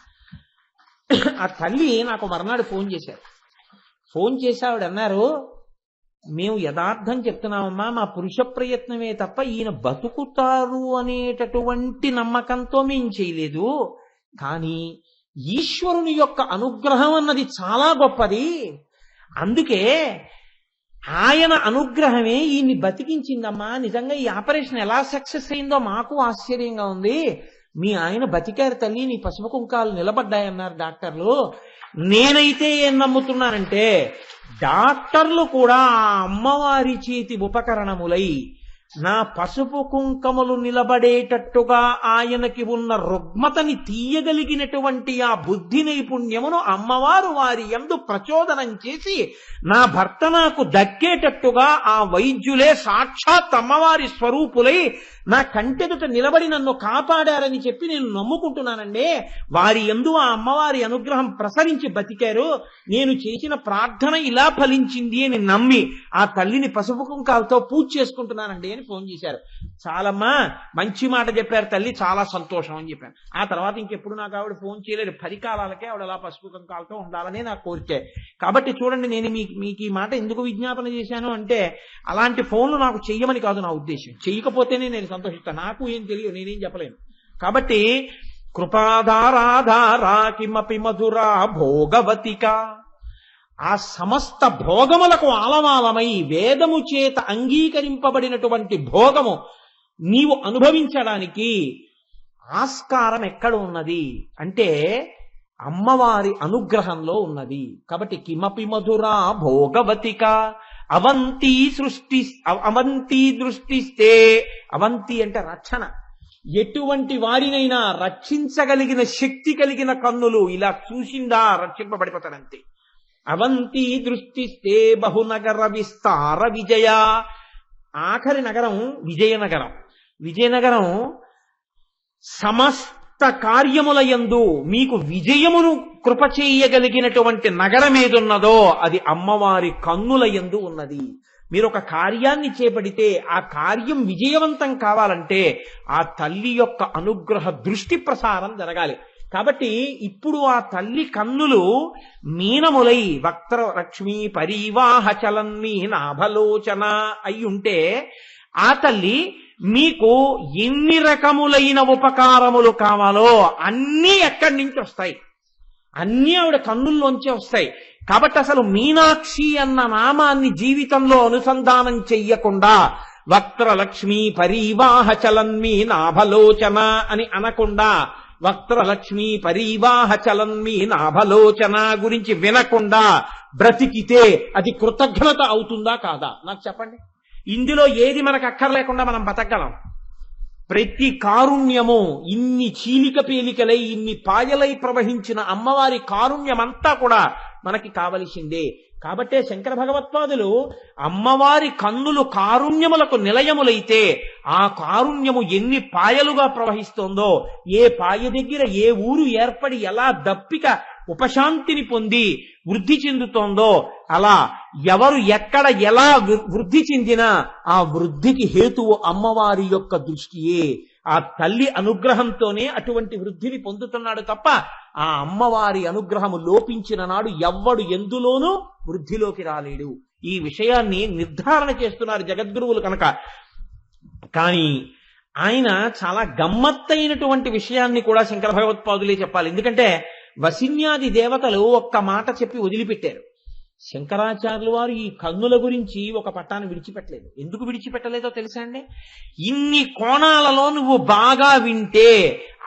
ఆ తల్లి నాకు మర్నాడు ఫోన్ చేశారు. ఫోన్ చేసి ఆవిడ అన్నారు, మేము యథార్థం చెప్తున్నామమ్మా, మా పురుష ప్రయత్నమే తప్ప ఈయన బతుకుతారు అనేటటువంటి నమ్మకంతో మేం చేయలేదు, కానీ ఈశ్వరుని యొక్క అనుగ్రహం అన్నది చాలా గొప్పది, అందుకే ఆయన అనుగ్రహమే ఈయన్ని బతికించిందమ్మా. నిజంగా ఈ ఆపరేషన్ ఎలా సక్సెస్ అయిందో మాకు ఆశ్చర్యంగా ఉంది. మీ ఆయన బతికారు తల్లి, నీ పసుపు కుంకాలు నిలబడ్డాయన్నారు డాక్టర్లు. నేనైతే ఏం నమ్ముతున్నానంటే డాక్టర్లు కూడా ఆ అమ్మవారి చేతి ఉపకరణములై నా పసుపు కుంకములు నిలబడేటట్టుగా ఆయనకి ఉన్న రుగ్మతని తీయగలిగినటువంటి ఆ బుద్ధి నైపుణ్యమును అమ్మవారు వారి యందు ప్రచోదనం చేసి నా భర్త నాకు దక్కేటట్టుగా ఆ వైద్యులే సాక్షాత్ అమ్మవారి స్వరూపులై నా కంటెదుట నిలబడి నన్ను కాపాడారని చెప్పి నేను నమ్ముకుంటున్నానండి. వారి యందు ఆ అమ్మవారి అనుగ్రహం ప్రసరించి బతికారు. నేను చేసిన ప్రార్థన ఇలా ఫలించింది అని నమ్మి ఆ తల్లిని పసుపు కుంకాలతో పూజ చేసుకుంటున్నానండి అని ఫోన్ చేశారు. చాలమ్మా, మంచి మాట చెప్పారు తల్లి, చాలా సంతోషం అని చెప్పాను. ఆ తర్వాత ఇంకెప్పుడు నాకు ఆవిడ ఫోన్ చేయలేదు. 10 కాలాలకే ఆవిడ అలా పసుపు కుంకాలతో ఉండాలనే నా కోరికే. కాబట్టి చూడండి, నేను మీకు ఈ మాట ఎందుకు విజ్ఞాపన చేశాను అంటే, అలాంటి ఫోన్లు నాకు చెయ్యమని కాదు నా ఉద్దేశం. చెయ్యకపోతేనే నేను సంతోషిస్తాను. నాకు ఏం తెలియదు, నేనేం చెప్పలేను. కాబట్టి కృపాధారాధారా కిమపి మధురా భోగవతిక, ఆ సమస్త భోగములకు ఆలవాలమై వేదము చేత అంగీకరింపబడినటువంటి భోగము నీవు అనుభవించడానికి ఆస్కారం ఎక్కడ ఉన్నది అంటే అమ్మవారి అనుగ్రహంలో ఉన్నది. కాబట్టి కిమపి మధురా భోగవతిక అవంతి సృష్టి అవంతి దృష్టిస్తే, అవంతి అంటే రక్షణ, ఎటువంటి వారినైనా రక్షించగలిగిన శక్తి కలిగిన కన్నులు ఇలా చూసిందా రక్షింపబడిపోతాడంతే. అవంతి దృష్టిస్తే బహునగర విస్తార విజయ, ఆఖరి నగరం విజయనగరం. విజయనగరం సమస్త కార్యముల యందు మీకు విజయమును కృప చేయగలిగినటువంటి నగరం ఏదున్నదో అది అమ్మవారి కన్నుల యందు ఉన్నది. మీరు ఒక కార్యాన్ని చేపడితే ఆ కార్యం విజయవంతం కావాలంటే ఆ తల్లి యొక్క అనుగ్రహ దృష్టి ప్రసారం జరగాలి. కాబట్టి ఇప్పుడు ఆ తల్లి కన్నులు మీనములై వక్ర లక్ష్మీ పరీవాహ చలన్మీనాభలోచన అయ్యుంటే ఆ తల్లి మీకు ఎన్ని రకములైన ఉపకారములు కావాలో అన్నీ ఎక్కడి నుంచి వస్తాయి, అన్నీ ఆవిడ కన్నుల్లోంచే వస్తాయి. కాబట్టి అసలు మీనాక్షి అన్న నామాన్ని జీవితంలో అనుసంధానం చెయ్యకుండా వక్రలక్ష్మీ పరీవాహ చలన్మీనాభలోచన అని అనకుండా, వక్రలక్ష్మీ పరీవాహ చలన్మీనాభలోచన గురించి వినకుండా బ్రతికితే అది కృతజ్ఞత అవుతుందా కాదా నాకు చెప్పండి. ఇందులో ఏది మనకు అక్కర్లేకుండా మనం బతకగలం? ప్రతి కారుణ్యము ఇన్ని చీలిక పేలికలై ఇన్ని పాయలై ప్రవహించిన అమ్మవారి కారుణ్యమంతా కూడా మనకి కావలసిందే. కాబట్టే శంకర భగవత్పాదులు అమ్మవారి కన్నులు కారుణ్యములకు నిలయములైతే ఆ కారుణ్యము ఎన్ని పాయలుగా ప్రవహిస్తోందో, ఏ పాయ దగ్గర ఏ ఊరు ఏర్పడి ఎలా దప్పిక ఉపశాంతిని పొంది వృద్ధి చెందుతోందో అలా ఎవరు ఎక్కడ ఎలా వృద్ధి చెందినా ఆ వృద్ధికి హేతువు అమ్మవారి యొక్క దృష్టియే. ఆ తల్లి అనుగ్రహంతోనే అటువంటి వృద్ధిని పొందుతున్నాడు తప్ప ఆ అమ్మవారి అనుగ్రహము లోపించిన నాడు ఎవ్వడు ఎందులోనూ వృద్ధిలోకి రాలేడు. ఈ విషయాన్ని నిర్ధారణ చేస్తున్నారు జగద్గురువులు కనుక. కానీ ఆయన చాలా గమ్మత్తైనటువంటి విషయాన్ని కూడా శంకర భగవత్పాదులే చెప్పాలి. ఎందుకంటే వసిన్యాది దేవతలు ఒక్క మాట చెప్పి వదిలిపెట్టారు. శంకరాచార్యులు వారు ఈ కన్నుల గురించి ఒక పట్టాన్ని విడిచిపెట్టలేదు. ఎందుకు విడిచిపెట్టలేదో తెలుసా అండి? ఇన్ని కోణాలలో నువ్వు బాగా వింటే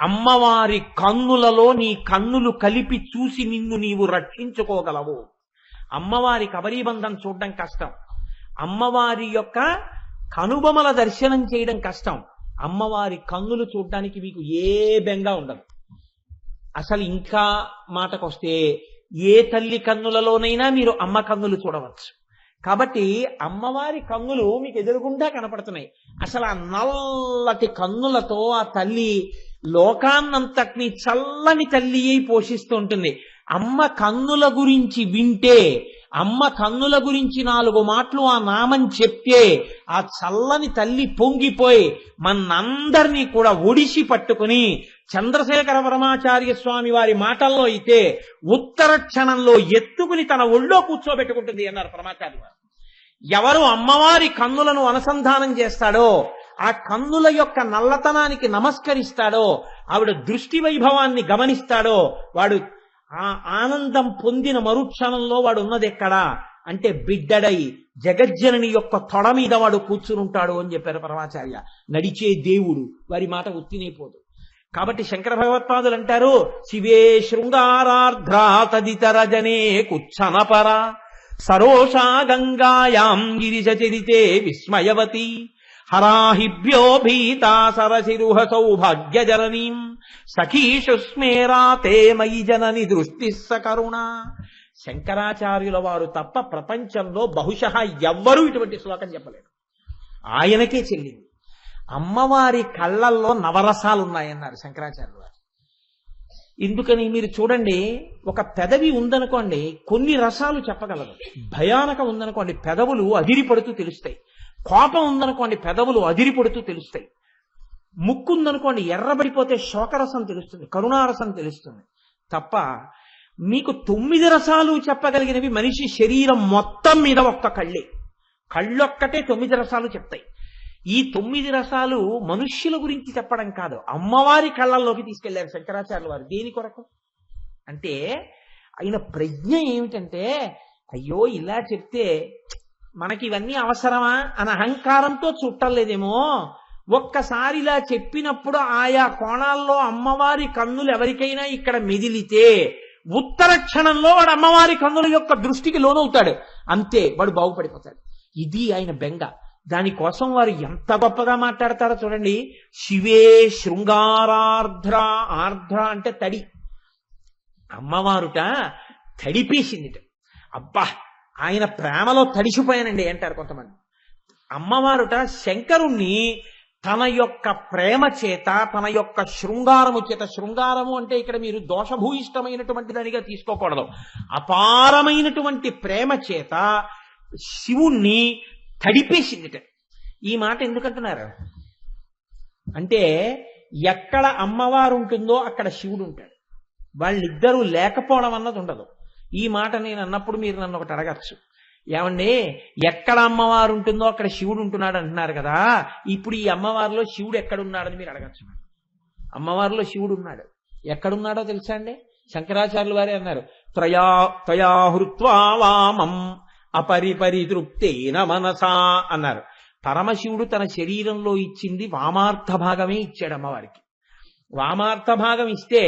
అమ్మవారి కన్నులలో నీ కన్నులు కలిపి చూసి నిన్ను నీవు రక్షించుకోగలవు. అమ్మవారి కబరీబంధం చూడడం కష్టం, అమ్మవారి యొక్క కనుబొమల దర్శనం చేయడం కష్టం. అమ్మవారి కన్నులు చూడడానికి మీకు ఏ బెంగా ఉండదు. అసలు ఇంకా మాటకొస్తే ఏ తల్లి కన్నులలోనైనా మీరు అమ్మ కన్నులు చూడవచ్చు. కాబట్టి అమ్మవారి కన్నులు మీకు ఎదురుగుండా కనపడుతున్నాయి. అసలు ఆ నల్లటి కన్నులతో ఆ తల్లి లోకాన్నంతటినీ చల్లని తల్లి అయి పోషిస్తూ ఉంటుంది. అమ్మ కన్నుల గురించి వింటే, అమ్మ కన్నుల గురించి 4 మాటలు ఆ నామం చెప్తే ఆ చల్లని తల్లి పొంగిపోయి మనందరినీ కూడా ఒడిసి పట్టుకుని చంద్రశేఖర పరమాచార్య స్వామి వారి మాటల్లో అయితే ఉత్తర క్షణంలో ఎత్తుకుని తన ఒళ్ళో కూర్చోబెట్టుకుంటుంది అన్నారు పరమాచార్య వారు. ఎవరు అమ్మవారి కన్నులను అనుసంధానం చేస్తాడో, ఆ కన్నుల యొక్క నల్లతనానికి నమస్కరిస్తాడో, ఆవిడ దృష్టి వైభవాన్ని గమనిస్తాడో వాడు ఆ ఆనందం పొందిన మరుక్షణంలో వాడు ఉన్నది ఎక్కడా అంటే బిడ్డడై జగజ్జనని యొక్క తొడ మీద వాడు కూర్చునుంటాడు అని చెప్పారు పరమాచార్య. నడిచే దేవుడు, వారి మాట ఉత్తినైపోదు. కాబట్టి శంకర భగవత్పాదులు అంటారు, శివే శృంగారార్ధ్రా తదితర జనే కుచ్చనపర సరోషా గంగాయాం గిరిజచరితే విస్మయవతి హరాహిభ్యో భీతా సరసిరుహ సౌభాగ్య జననీం సఖీషు స్మేరా తే మయి జనని దృష్టి సకరుణ. శంకరాచార్యుల వారు తప్ప ప్రపంచంలో బహుశః ఎవ్వరూ ఇటువంటి శ్లోకం చెప్పలేరు. ఆయనకే చెల్లింది. అమ్మవారి కళ్ళల్లో నవరసాలు ఉన్నాయన్నారు శంకరాచార్యులు వారు. ఎందుకని మీరు చూడండి, ఒక పెదవి ఉందనుకోండి కొన్ని రసాలు చెప్పగలదు. భయానకం ఉందనుకోండి పెదవులు అదిరిపడుతూ తెలుస్తాయి. కోపం ఉందనుకోండి పెదవులు అదిరిపడుతూ తెలుస్తాయి. ముక్కు ఉందనుకోండి ఎర్రబడిపోతే శోకరసం తెలుస్తుంది, కరుణారసం తెలుస్తుంది. తప్ప మీకు 9 రసాలు చెప్పగలిగినవి మనిషి శరీరం మొత్తం మీద ఒక్క కళ్ళే. కళ్ళొక్కటే 9 రసాలు చెప్తాయి. ఈ 9 రసాలు మనుష్యుల గురించి చెప్పడం కాదు, అమ్మవారి కళ్ళల్లోకి తీసుకెళ్లారు శంకరాచార్యుల వారు. దేని కొరకు అంటే ఆయన ప్రజ్ఞ ఏమిటంటే, అయ్యో ఇలా చెప్తే మనకి ఇవన్నీ అవసరమా అని అహంకారంతో చుట్టలేదేమో. ఒక్కసారి ఇలా చెప్పినప్పుడు ఆయా కోణాల్లో అమ్మవారి కన్నులు ఎవరికైనా ఇక్కడ మెదిలితే ఉత్తర క్షణంలో వాడు అమ్మవారి కన్నుల యొక్క దృష్టికి లోనవుతాడు. అంతే, వాడు బాగుపడిపోతాడు. ఇది ఆయన బెంగ. దానికోసం వారు ఎంత గొప్పగా మాట్లాడతారో చూడండి. శివే శృంగారార్ధ్ర, ఆర్ధ్ర అంటే తడి. అమ్మవారుట తడిపేసిందిట. అబ్బా ఆయన ప్రేమలో తడిసిపోయానండి అంటారు కొంతమంది. అమ్మవారుట శంకరుణ్ణి తన యొక్క ప్రేమ చేత, తన యొక్క శృంగారము చేత, శృంగారము అంటే ఇక్కడ మీరు దోషభూయిష్టమైనటువంటి దానిగా తీసుకోకూడదు, అపారమైనటువంటి ప్రేమ చేత శివుణ్ణి తడిపేసిందిట. ఈ మాట ఎందుకంటున్నారు అంటే, ఎక్కడ అమ్మవారు ఉంటుందో అక్కడ శివుడు ఉంటాడు. వాళ్ళిద్దరూ లేకపోవడం అన్నది ఉండదు. ఈ మాట నేను అన్నప్పుడు మీరు నన్ను ఒకటి అడగచ్చు, ఏమండి ఎక్కడ అమ్మవారు ఉంటుందో అక్కడ శివుడు ఉంటున్నాడు అంటున్నారు కదా, ఇప్పుడు ఈ అమ్మవారిలో శివుడు ఎక్కడున్నాడని మీరు అడగచ్చు. అమ్మవారిలో శివుడు ఉన్నాడు. ఎక్కడున్నాడో తెలుసా అండి? శంకరాచార్యులు వారే అన్నారు, త్రయా హృత్వా వామం అపరిపరితృప్తేన మనసా అన్నారు. పరమశివుడు తన శరీరంలో ఇచ్చింది వామార్థ భాగమే ఇచ్చాడు అమ్మవారికి. వామార్థ భాగం ఇస్తే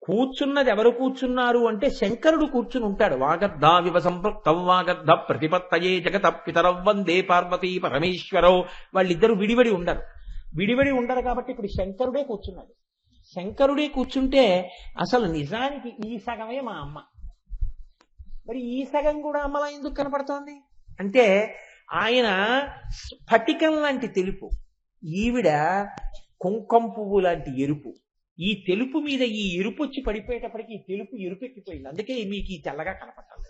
కూర్చున్నది ఎవరు కూర్చున్నారు అంటే శంకరుడు కూర్చుని ఉంటాడు. వాగర్ధా వివ సంపృక్తం వాగర్ధ ప్రతిపత్తయే జగత పితరౌ వందే పార్వతీ పరమేశ్వరౌ. వాళ్ళిద్దరూ విడివడి ఉండరు కాబట్టి ఇప్పుడు శంకరుడే కూర్చున్నాడు. శంకరుడే కూర్చుంటే అసలు నిజానికి ఈ సగమే మా అమ్మ. మరి ఈ సగం కూడా అమ్మలా ఎందుకు కనపడుతోంది అంటే, ఆయన స్ఫటికం లాంటి తెలుపు, ఈవిడ కుంకం పువ్వు లాంటి ఎరుపు. ఈ తెలుపు మీద ఈ ఎరుపు వచ్చి పడిపోయేటప్పటికి ఈ తెలుపు ఎరుపెక్కిపోయింది. అందుకే మీకు ఈ తెల్లగా కనపడాలి.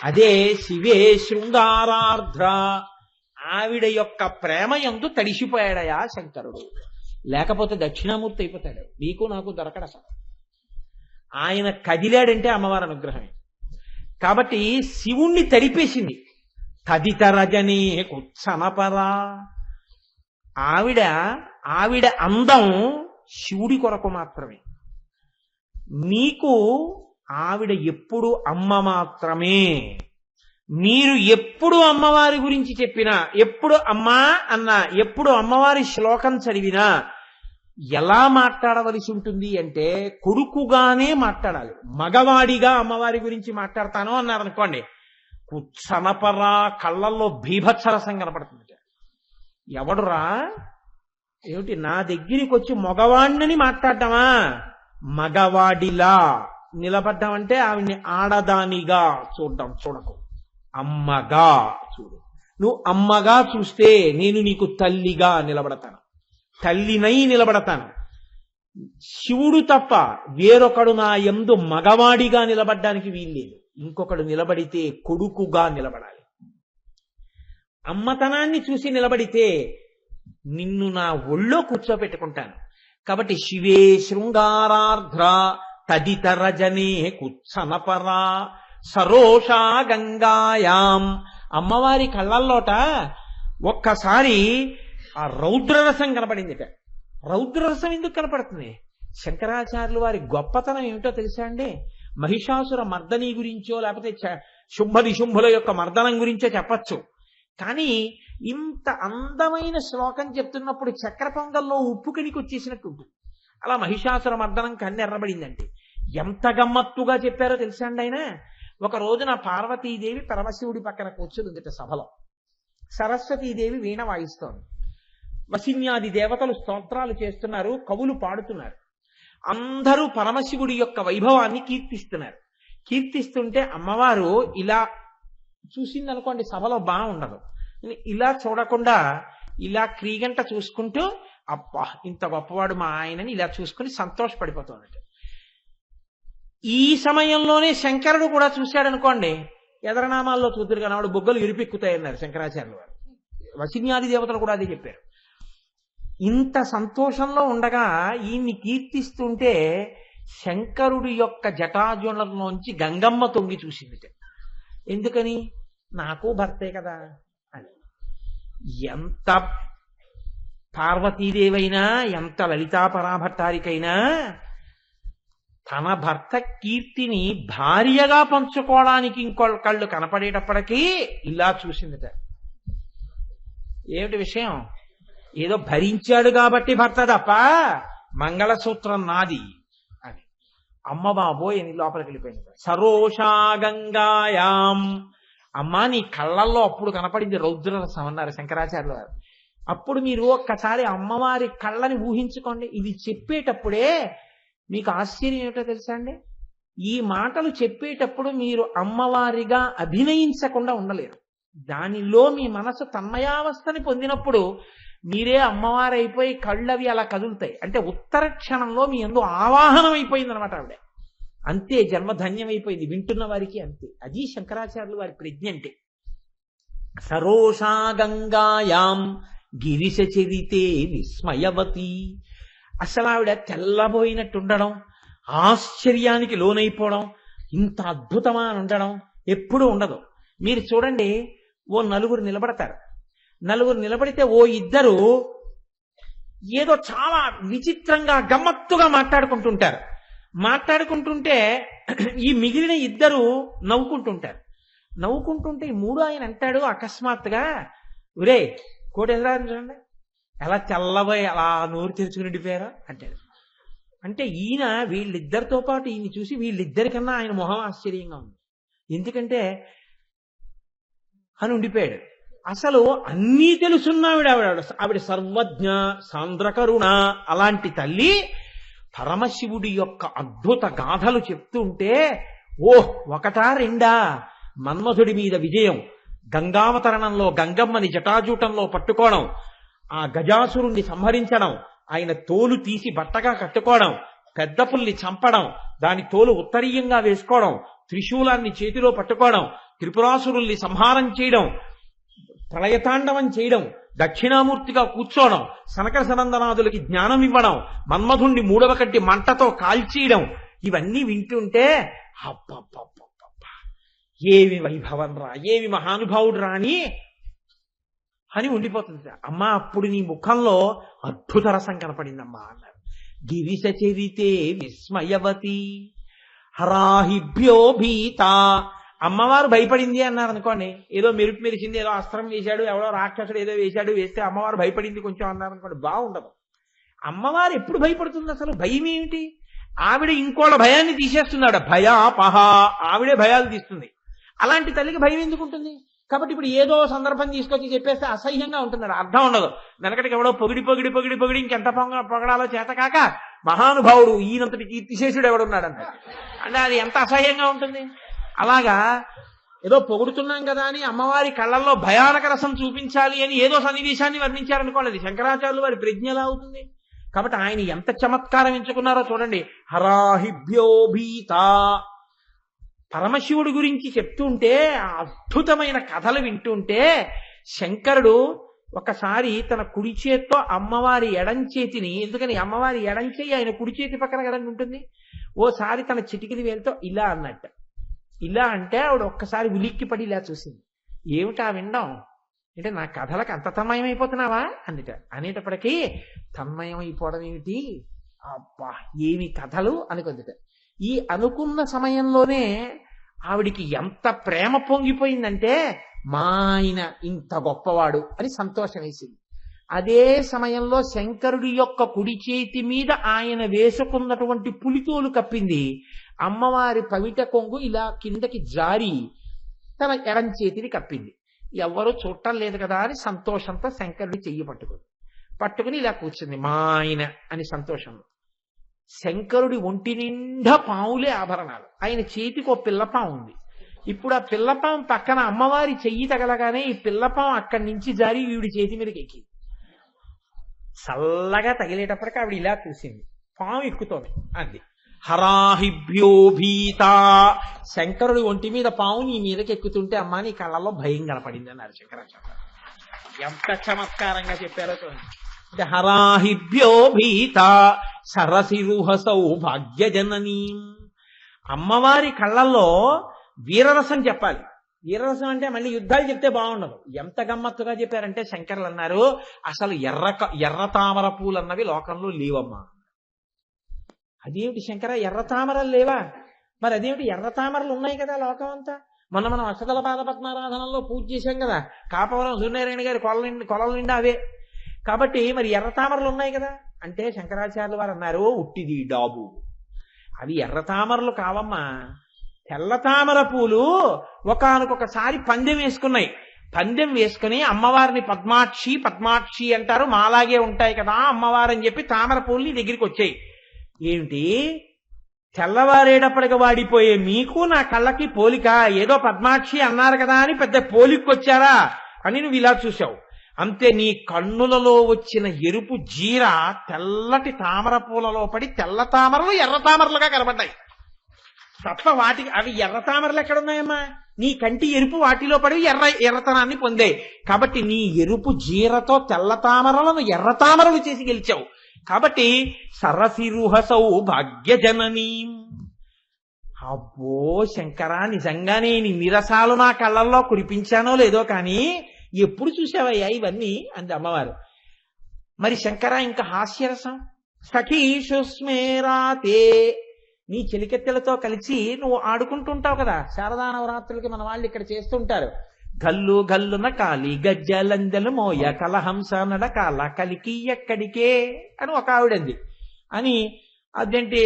అదే శివే శృంగారార్ధ్ర, ఆవిడ యొక్క ప్రేమ యందు తడిసిపోయాడయా శంకరుడు. లేకపోతే దక్షిణామూర్తి అయిపోతాడు, నీకు నాకు దొరకడు అసలు. ఆయన కదిలాడంటే అమ్మవారి అనుగ్రహమే. కాబట్టి శివుణ్ణి తడిపేసింది. తదితరజనే కుత్సనపరా, ఆవిడ అందం శివుడి కొరకు మాత్రమే. మీకు ఆవిడ ఎప్పుడు అమ్మ మాత్రమే. మీరు ఎప్పుడు అమ్మవారి గురించి చెప్పినా, ఎప్పుడు అమ్మా అన్నా, ఎప్పుడు అమ్మవారి శ్లోకం చదివినా ఎలా మాట్లాడవలసి ఉంటుంది అంటే కొడుకుగానే మాట్లాడాలి. మగవాడిగా అమ్మవారి గురించి మాట్లాడతాను అన్నారు అనుకోండి, కుత్సనపరా, కళ్ళల్లో బీభత్సరసం కనపడుతుంది. ఎవడురా ఏమిటి నా దగ్గరికి వచ్చి మగవాణ్ణని మాట్లాడటమా? మగవాడిలా నిలబడ్డామంటే ఆవిడ్ని ఆడదానిగా చూడకు, అమ్మగా చూడు. నువ్వు అమ్మగా చూస్తే నేను నీకు తల్లిగా నిలబడతాను, తల్లినై నిలబడతాను. శివుడు తప్ప వేరొకడు నా యందు మగవాడిగా నిలబడ్డానికి వీల్లేదు. ఇంకొకడు నిలబడితే కొడుకుగా నిలబడాలి. అమ్మతనాన్ని చూసి నిలబడితే నిన్ను నా ఒళ్ళో కూర్చోబెట్టుకుంటాను. కాబట్టి శివే శృంగారార్ధ్ర తదితరజనే కుత్సనపరా సరోషా గంగాయాం. అమ్మవారి కళ్ళల్లోట ఒక్కసారి ఆ రౌద్రరసం కనపడిందిట. రౌద్రరసం ఎందుకు కనపడుతుంది? శంకరాచార్యులు వారి గొప్పతనం ఏమిటో తెలుసా అండి? మహిషాసుర మర్దనీ గురించో లేకపోతే శుంభ నిశుంభుల యొక్క మర్దనం గురించో చెప్పచ్చు. కానీ ఇంత అందమైన శ్లోకం చెప్తున్నప్పుడు చక్ర పొంగల్లో ఉప్పు కణికి వచ్చేసినట్టు ఉంటుంది. అలా మహిషాసుర మర్దనం కన్ను ఎర్రబడిందండి. ఎంత గమ్మత్తుగా చెప్పారో తెలుసా అండి ఆయన. ఒక రోజున పార్వతీదేవి పరమశివుడి పక్కన కూర్చుందిట సభలో. సరస్వతీదేవి వీణ వాయిస్తోంది. వసిన్యాది దేవతలు స్తోత్రాలు చేస్తున్నారు, కవులు పాడుతున్నారు. అందరూ పరమశివుడి యొక్క వైభవాన్ని కీర్తిస్తున్నారు. కీర్తిస్తుంటే అమ్మవారు ఇలా చూసిందనుకోండి, సభలో బాగుండదు. ఇలా చూడకుండా ఇలా క్రీగంట చూసుకుంటూ, అబ్బా ఇంత గొప్పవాడు మా ఆయనని ఇలా చూసుకుని సంతోషపడిపోతుంది. ఈ సమయంలోనే శంకరుడు కూడా చూశాడనుకోండి, ఎదరనామాల్లో చూద్దరు కానీ వాడు బొగ్గలు ఇరిపెక్కుతాయన్నారు శంకరాచార్యులు వారు. వసిన్యాది దేవతలు కూడా అదే చెప్పారు. ఇంత సంతోషంలో ఉండగా ఈయన్ని కీర్తిస్తుంటే శంకరుడి యొక్క జటాజులంలోంచి గంగమ్మ తొంగి చూసింది. ఎందుకని? నాకు భర్తే కదా అని. ఎంత పార్వతీదేవైనా, ఎంత లలితా పరాభట్టారికైనా తన భర్త కీర్తిని భార్యగా పంచుకోవడానికి ఇంకొకళ్ళు కనపడేటప్పటికీ ఇలా చూసిందిట. ఏమిటి విషయం? ఏదో భరించాడు కాబట్టి భర్త తప్ప మంగళసూత్రం నాది అని. అమ్మ బాబోయ్ అని లోపలికి వెళ్ళిపోయింది. సరోషా గంగాయాం, అమ్మా నీ కళ్ళల్లో అప్పుడు కనపడింది రౌద్రరసం అన్నారు శంకరాచార్యులు వారు. అప్పుడు మీరు ఒక్కసారి అమ్మవారి కళ్ళని ఊహించుకోండి. ఇది చెప్పేటప్పుడే మీకు ఆశ్చర్యం ఏమిటో తెలుసా అండి? ఈ మాటలు చెప్పేటప్పుడు మీరు అమ్మవారిగా అభినయించకుండా ఉండలేరు. దానిలో మీ మనసు తన్మయావస్థని పొందినప్పుడు మీరే అమ్మవారైపోయి కళ్ళవి అలా కదులుతాయి. అంటే ఉత్తర క్షణంలో మీ యందు ఆవాహనం అయిపోయింది అనమాట ఆవిడ. అంతే, జన్మధన్యమైపోయింది వింటున్న వారికి. అంతే, అది శంకరాచార్యులు వారి ప్రజ్ఞ అంటే. సరోషా గంగాయాం గిరిశ చరితే విస్మయవతి. అసలు ఆవిడ తెల్లబోయినట్టుండడం, ఆశ్చర్యానికి లోనైపోవడం, ఇంత అద్భుతమా అని ఉండడం ఎప్పుడూ ఉండదు. మీరు చూడండి, ఓ నలుగురు నిలబడతారు. నలుగురు నిలబడితే ఓ ఇద్దరు ఏదో చాలా విచిత్రంగా గమ్మత్తుగా మాట్లాడుకుంటుంటారు. మాట్లాడుకుంటుంటే ఈ మిగిలిన ఇద్దరు నవ్వుకుంటుంటారు. నవ్వుకుంటుంటే ఈ మూడు ఆయన అంటాడు అకస్మాత్తుగా, ఒరే కోటేశ్వరా చూడండి ఎలా తెల్లబోయి అలా నోరు తెరుచుకుని ఉండిపోయారా అంటాడు. అంటే ఈయన వీళ్ళిద్దరితో పాటు ఈయన చూసి వీళ్ళిద్దరికన్నా ఆయన మొహం ఆశ్చర్యంగా ఉంది. ఎందుకంటే అని ఉండిపోయాడు. అసలు అన్నీ తెలుసున్నావిడ. ఆవిడ సర్వజ్ఞ, సాంద్రకరుణ. అలాంటి తల్లి పరమశివుడి యొక్క అద్భుత గాథలు చెప్తుంటే, ఓహ్ ఒకటా రెండా? మన్మధుడి మీద విజయం, గంగావతరణంలో గంగమ్మని జటాజూటంలో పట్టుకోవడం, ఆ గజాసురుణ్ణి సంహరించడం, ఆయన తోలు తీసి బట్టగా కట్టుకోవడం, పెద్ద పుల్ని చంపడం, దాని తోలు ఉత్తరీయంగా వేసుకోవడం, త్రిశూలాన్ని చేతిలో పట్టుకోవడం, త్రిపురాసురుల్ని సంహారం చేయడం, ప్రళయతాండవం చేయడం, దక్షిణామూర్తిగా కూర్చోవడం, సనకర సనందనాదులకి జ్ఞానం ఇవ్వడం, మన్మధుణ్ణి మూడవ కట్టి మంటతో కాల్చేయడం, ఇవన్నీ వింటుంటే అబ్బబ్బబ్బబ్బ ఏమి వైభవం రా, ఏమి మహానుభావుడు రాని అని ఉండిపోతుంది. అమ్మా అప్పుడు నీ ముఖంలో అద్భుత రసం కనపడిందమ్మా అన్నారు. గిరిశ చరితే విస్మయవతి హరాహిభ్యో భీత. అమ్మవారు భయపడింది అన్నారు అనుకోండి, ఏదో మెరుపు మెరిసింది, ఏదో అస్త్రం వేశాడు, ఎవడో రాక్షసుడు ఏదో వేశాడు, వేస్తే అమ్మవారు భయపడింది కొంచెం అన్నారు అనుకోండి, బాగుండదు. అమ్మవారు ఎప్పుడు భయపడుతుంది? అసలు భయం ఏమిటి? ఆవిడ ఇంకోళ్ళ భయాన్ని తీసేస్తున్నాడు. భయాపహ, ఆవిడే భయాలు తీస్తుంది. అలాంటి తల్లికి భయం ఎందుకు ఉంటుంది? కాబట్టి ఇప్పుడు ఏదో సందర్భం తీసుకొచ్చి చెప్పేస్తే అసహ్యంగా ఉంటున్నాడు, అర్థం ఉండదు. వెనకటికి ఎవడో పొగిడి పొగిడి పొగిడి పొగిడి ఇంకెంత పొగడాలో చేత కాక మహానుభావుడు ఈయనంతటి కీర్తిశేషుడు ఎవడున్నాడంట అంటే అది ఎంత అసహ్యంగా ఉంటుంది. అలాగా ఏదో పొగుడుతున్నాం కదా అని అమ్మవారి కళ్ళల్లో భయానక రసం చూపించాలి అని ఏదో సన్నివేశాన్ని వర్ణించారనుకోండి, అది శంకరాచార్యులు వారి ప్రజ్ఞ ఎలా అవుతుంది? కాబట్టి ఆయన ఎంత చమత్కారం ఎంచుకున్నారో చూడండి. హరాహిభ్యో భీత. పరమశివుడి గురించి చెప్తుంటే, అద్భుతమైన కథలు వింటుంటే, శంకరుడు ఒకసారి తన కుడి చేత్తో అమ్మవారి ఎడంచేతిని, ఎందుకని అమ్మవారి ఎడంచేయి ఆయన కుడి చేతి పక్కన కదండి ఉంటుంది, ఓసారి తన చిటికిది వేలుతో ఇలా అన్నట్ట. ఇలా అంటే ఆవిడ ఒక్కసారి ఉలిక్కిపడి ఇలా చూసింది. ఏమిటా వినడం అంటే, నా కథలకు అంత తన్మయమైపోతున్నావా అందుట. అనేటప్పటికీ తన్మయమైపోవడం ఏమిటి, అబ్బా ఏమి కథలు అనుకుందిట. ఈ అనుకున్న సమయంలోనే ఆవిడికి ఎంత ప్రేమ పొంగిపోయిందంటే, మా ఆయన ఇంత గొప్పవాడు అని సంతోషం వేసింది. అదే సమయంలో శంకరుడి యొక్క కుడి చేతి మీద ఆయన వేసుకున్నటువంటి పులితోలు కప్పింది. అమ్మవారి పవిట కొంగు ఇలా కిందకి జారి తన ఎడం చేతిని కప్పింది. ఎవ్వరూ చూడటం లేదు కదా అని సంతోషంతో శంకరుడి చెయ్యి పట్టుకుని ఇలా కూర్చుంది మా ఆయన అని సంతోషంలో. శంకరుడి ఒంటి నిండా పావులే ఆభరణాలు, ఆయన చేతికి ఓ పిల్లపాం ఉంది. ఇప్పుడు ఆ పిల్లపాం పక్కన అమ్మవారి చెయ్యి తగలగానే ఈ పిల్లపాం అక్కడి నుంచి జారి ఈవిడి చేతి మీదకి ఎక్కి చల్లగా తగిలేటప్పటికి ఆవిడ ఇలా చూసింది, పాము ఎక్కుతోంది అంది. హరాహిభ్యో భీత, శంకరుడి ఒంటి మీద పాము నీ మీదకి ఎక్కుతుంటే అమ్మా నీ కళ్ళల్లో భయం కనపడింది అన్నారు శంకరాచార్య. ఎంత చమత్కారంగా చెప్పారో చూడండి. అంటే హరాహిభ్యో భీత సరసిరుహ సౌభాగ్యజననీ, అమ్మవారి కళ్ళల్లో వీరరసం చెప్పాలి. వీరరసం అంటే మళ్ళీ యుద్ధాలు చెప్తే బాగుండదు. ఎంత గమ్మత్తుగా చెప్పారంటే శంకరులు అన్నారు, అసలు ఎర్ర తామర పూలు అన్నవి లోకంలో లేవమ్మా. అదేమిటి శంకర, ఎర్ర తామరలు లేవా? మరి అదేమిటి, ఎర్ర తామరలు ఉన్నాయి కదా లోకం అంతా. మనం అష్టదళ పాద పద్మారాధనలో పూజ చేశాం కదా, కాపవరం సూర్యనారాయణ గారి కొలల నిండా అవే. కాబట్టి మరి ఎర్ర తామరలు ఉన్నాయి కదా అంటే శంకరాచార్యులు వారు అన్నారు, ఉట్టిది డాబు, అవి ఎర్ర తామరలు కావమ్మా. తెల్ల తామర పూలు ఒకానొకసారి పందెం వేసుకున్నాయి. పందెం వేసుకుని అమ్మవారిని పద్మాక్షి పద్మాక్షి అంటారు, మాలాగే ఉంటాయి కదా అమ్మవారు అని చెప్పి తామర పూలు దగ్గరికి వచ్చాయి. ఏమిటి, తెల్లవారేటప్పటికి వాడిపోయే మీకు నా కళ్ళకి పోలిక, ఏదో పద్మాక్షి అన్నారు కదా అని పెద్ద పోలికొచ్చారా అని నువ్వు ఇలా చూసావు. అంతే, నీ కన్నులలో వచ్చిన ఎరుపు జీర తెల్లటి తామర పూలలో పడి తెల్ల తామరలు ఎర్ర తామరలుగా కనబడ్డాయి తప్ప వాటికి అవి ఎర్ర తామరలు ఎక్కడున్నాయమ్మా? నీ కంటి ఎరుపు వాటిలో పడి ఎర్రతనాన్ని పొందాయి. కాబట్టి నీ ఎరుపు జీరతో తెల్ల తామరలను ఎర్ర తామరలు చేసి గెలిచావు. కాబట్టి సరసిరుహసౌ భాగ్యజననీ. అబ్బో శంకరా, నిజంగానే నీ నిరసాలు నా కళ్ళల్లో కురిపించానో లేదో కానీ ఎప్పుడు చూసావయ్యా ఇవన్నీ అంది అమ్మవారు. మరి శంకర ఇంకా హాస్యరసం. సఖీషు స్మేరాతే, నీ చెలికెత్తెలతో కలిసి నువ్వు ఆడుకుంటుంటావు కదా, శారదా నవరాత్రులకి మన వాళ్ళు ఇక్కడ చేస్తుంటారు. గల్లు గల్లున కాలి గజ్జలందెలు మోయ కలహంస నడకాల కలికి ఎక్కడికే అని ఒక ఆవిడంది. అని అదేంటి,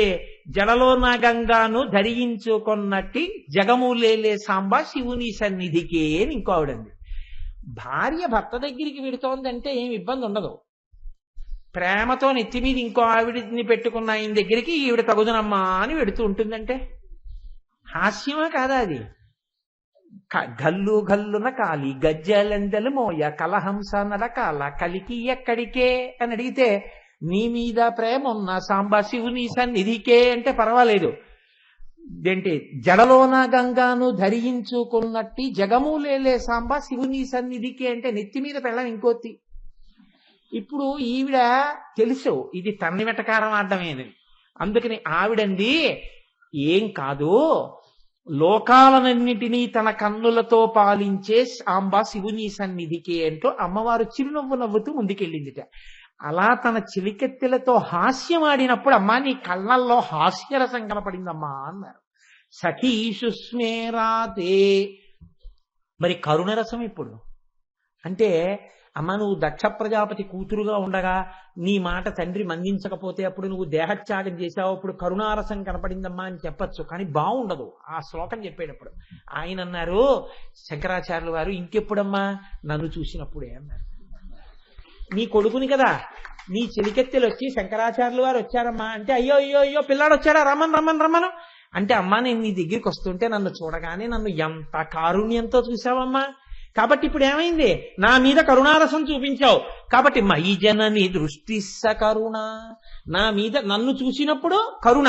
జడలో నా గంగాను ధరించుకొన్నట్టి జగములేలే సాంబా శివుని సన్నిధికే అని ఇంకో ఆవిడంది. భార్య భర్త దగ్గరికి వెడుతోందంటే ఏం ఇబ్బంది ఉండదు. ప్రేమతో నెత్తి మీద ఇంకో ఆవిడిని పెట్టుకున్న ఆయన దగ్గరికి ఈవిడ తగుదనమ్మా అని వెడుతూ ఉంటుందంటే హాస్యమా కాదా అది? గల్లు గల్లున కాలి గజ్జలందెలు మోయ కలహంస నడకాల కలికి ఎక్కడికే అని అడిగితే నీ మీద ప్రేమ ఉన్న సాంబా శివుని సన్నిధికే అంటే పర్వాలేదు. ఏంటి, జడలోన గంగాను ధరించుకున్నట్టి జగములేలే సాంబా శివుని సన్నిధికే అంటే నెత్తి మీద పెళ్ళం ఇంకోతి. ఇప్పుడు ఈవిడ తెలుసు ఇది తన్ని వెటకారం ఆడమేనని, అందుకని ఆవిడంది ఏం కాదు, లోకాలనన్నిటినీ తన కన్నులతో పాలించే సాంబా శివుని సన్నిధికే అంటూ అమ్మవారు చిరునవ్వు నవ్వుతూ ముందుకెళ్ళిందిట. అలా తన చిలికెత్తెలతో హాస్యం ఆడినప్పుడు అమ్మా నీ కళ్ళల్లో హాస్యరసం కనపడిందమ్మా అన్నారు. సఖీషు స్మేరాతే. మరి కరుణరసం ఇప్పుడు అంటే, అమ్మ నువ్వు దక్ష ప్రజాపతి కూతురుగా ఉండగా నీ మాట తండ్రి మన్నించకపోతే అప్పుడు నువ్వు దేహత్యాగం చేశావు, అప్పుడు కరుణారసం కనపడిందమ్మా అని చెప్పచ్చు. కానీ బాగుండదు ఆ శ్లోకం చెప్పేటప్పుడు. ఆయన అన్నారు శంకరాచార్యులు వారు, ఇంకెప్పుడమ్మా? నన్ను చూసినప్పుడే అన్నారు. నీ కొడుకుని కదా, నీ చెలికెత్తెలు వచ్చి శంకరాచార్యులు వారు వచ్చారమ్మా అంటే అయ్యో అయ్యో అయ్యో పిల్లాడు వచ్చారా, రమ్మను రమ్మను రమ్మను అంటే అమ్మా నేను నీ దగ్గరికి వస్తుంటే నన్ను చూడగానే నన్ను ఎంత కారుణ్యంతో చూసావమ్మా. కాబట్టి ఇప్పుడు ఏమైంది, నా మీద కరుణారసం చూపించావు. కాబట్టి మయి జనని దృష్టి కరుణ, నా మీద నన్ను చూసినప్పుడు కరుణ.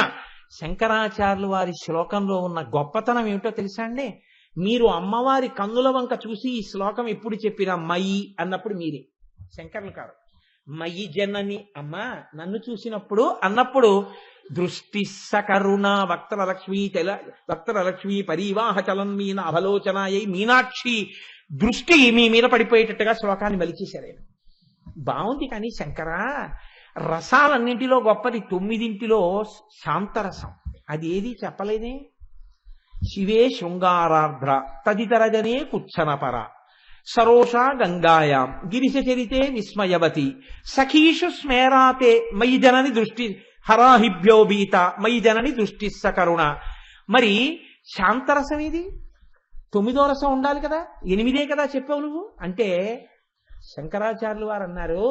శంకరాచార్యులు వారి శ్లోకంలో ఉన్న గొప్పతనం ఏమిటో తెలుసా అండి? మీరు అమ్మవారి కన్నుల వంక చూసి ఈ శ్లోకం ఎప్పుడు చెప్పినా మయి అన్నప్పుడు మీరే శంకరులు కాదు. మయి జనని, అమ్మా నన్ను చూసినప్పుడు అన్నప్పుడు దృష్టి సకరుణ వక్తర లక్ష్మీ పరివాహ చలన్ మీన అవలోచనాయై మీనాక్షి దృష్టి మీ మీద పడిపోయేటట్టుగా శ్లోకాన్ని మలిచేశారు ఆయన. బాగుంది. కానీ శంకర రసాలన్నింటిలో గొప్పది 9 శాంతరసం, అది ఏది చెప్పలేదే. శివే శృంగారార్ధ్ర తదితరజనే కుచ్చనపర సరోషా గంగాయాం గిరిశ చరితే విస్మయవతి సఖీషు స్మేరాతే మయి జనని దృష్టి హరాహిభ్యో భీత మయి జనని దృష్టి సకరుణ. మరి శాంతరసం ఇది. 9వ రసం ఉండాలి కదా, 8 కదా చెప్పావు నువ్వు అంటే. శంకరాచార్యులు వారు అన్నారు,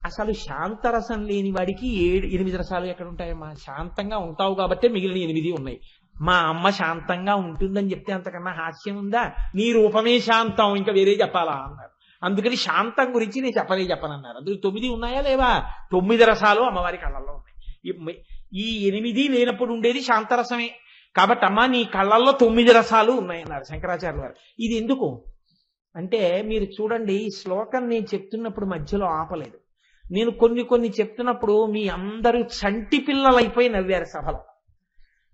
అసలు శాంతరసం లేని వాడికి 8 రసాలు ఎక్కడ ఉంటాయమ్మా? శాంతంగా ఉంటావు కాబట్టి మిగిలిన 8 ఉన్నాయి. మా అమ్మ శాంతంగా ఉంటుందని చెప్తే అంతకన్నా హాస్యం ఉందా? నీ రూపమే శాంతం, ఇంకా వేరే చెప్పాలా అన్నారు. అందుకని శాంతం గురించి నేను చెప్పనన్నారు. అందుకు 9 ఉన్నాయా లేవా? 9 రసాలు అమ్మవారి కళ్ళల్లో ఉన్నాయి. ఈ 8 లేనప్పుడు ఉండేది శాంతరసమే. కాబట్టి అమ్మ నీ కళ్ళల్లో 9 రసాలు ఉన్నాయన్నారు శంకరాచార్యులు వారు. ఇది ఎందుకు అంటే, మీరు చూడండి, ఈ శ్లోకం నేను చెప్తున్నప్పుడు మధ్యలో ఆపలేదు. నేను కొన్ని చెప్తున్నప్పుడు మీ అందరూ చంటి పిల్లలైపోయి నవ్వారు సభలో.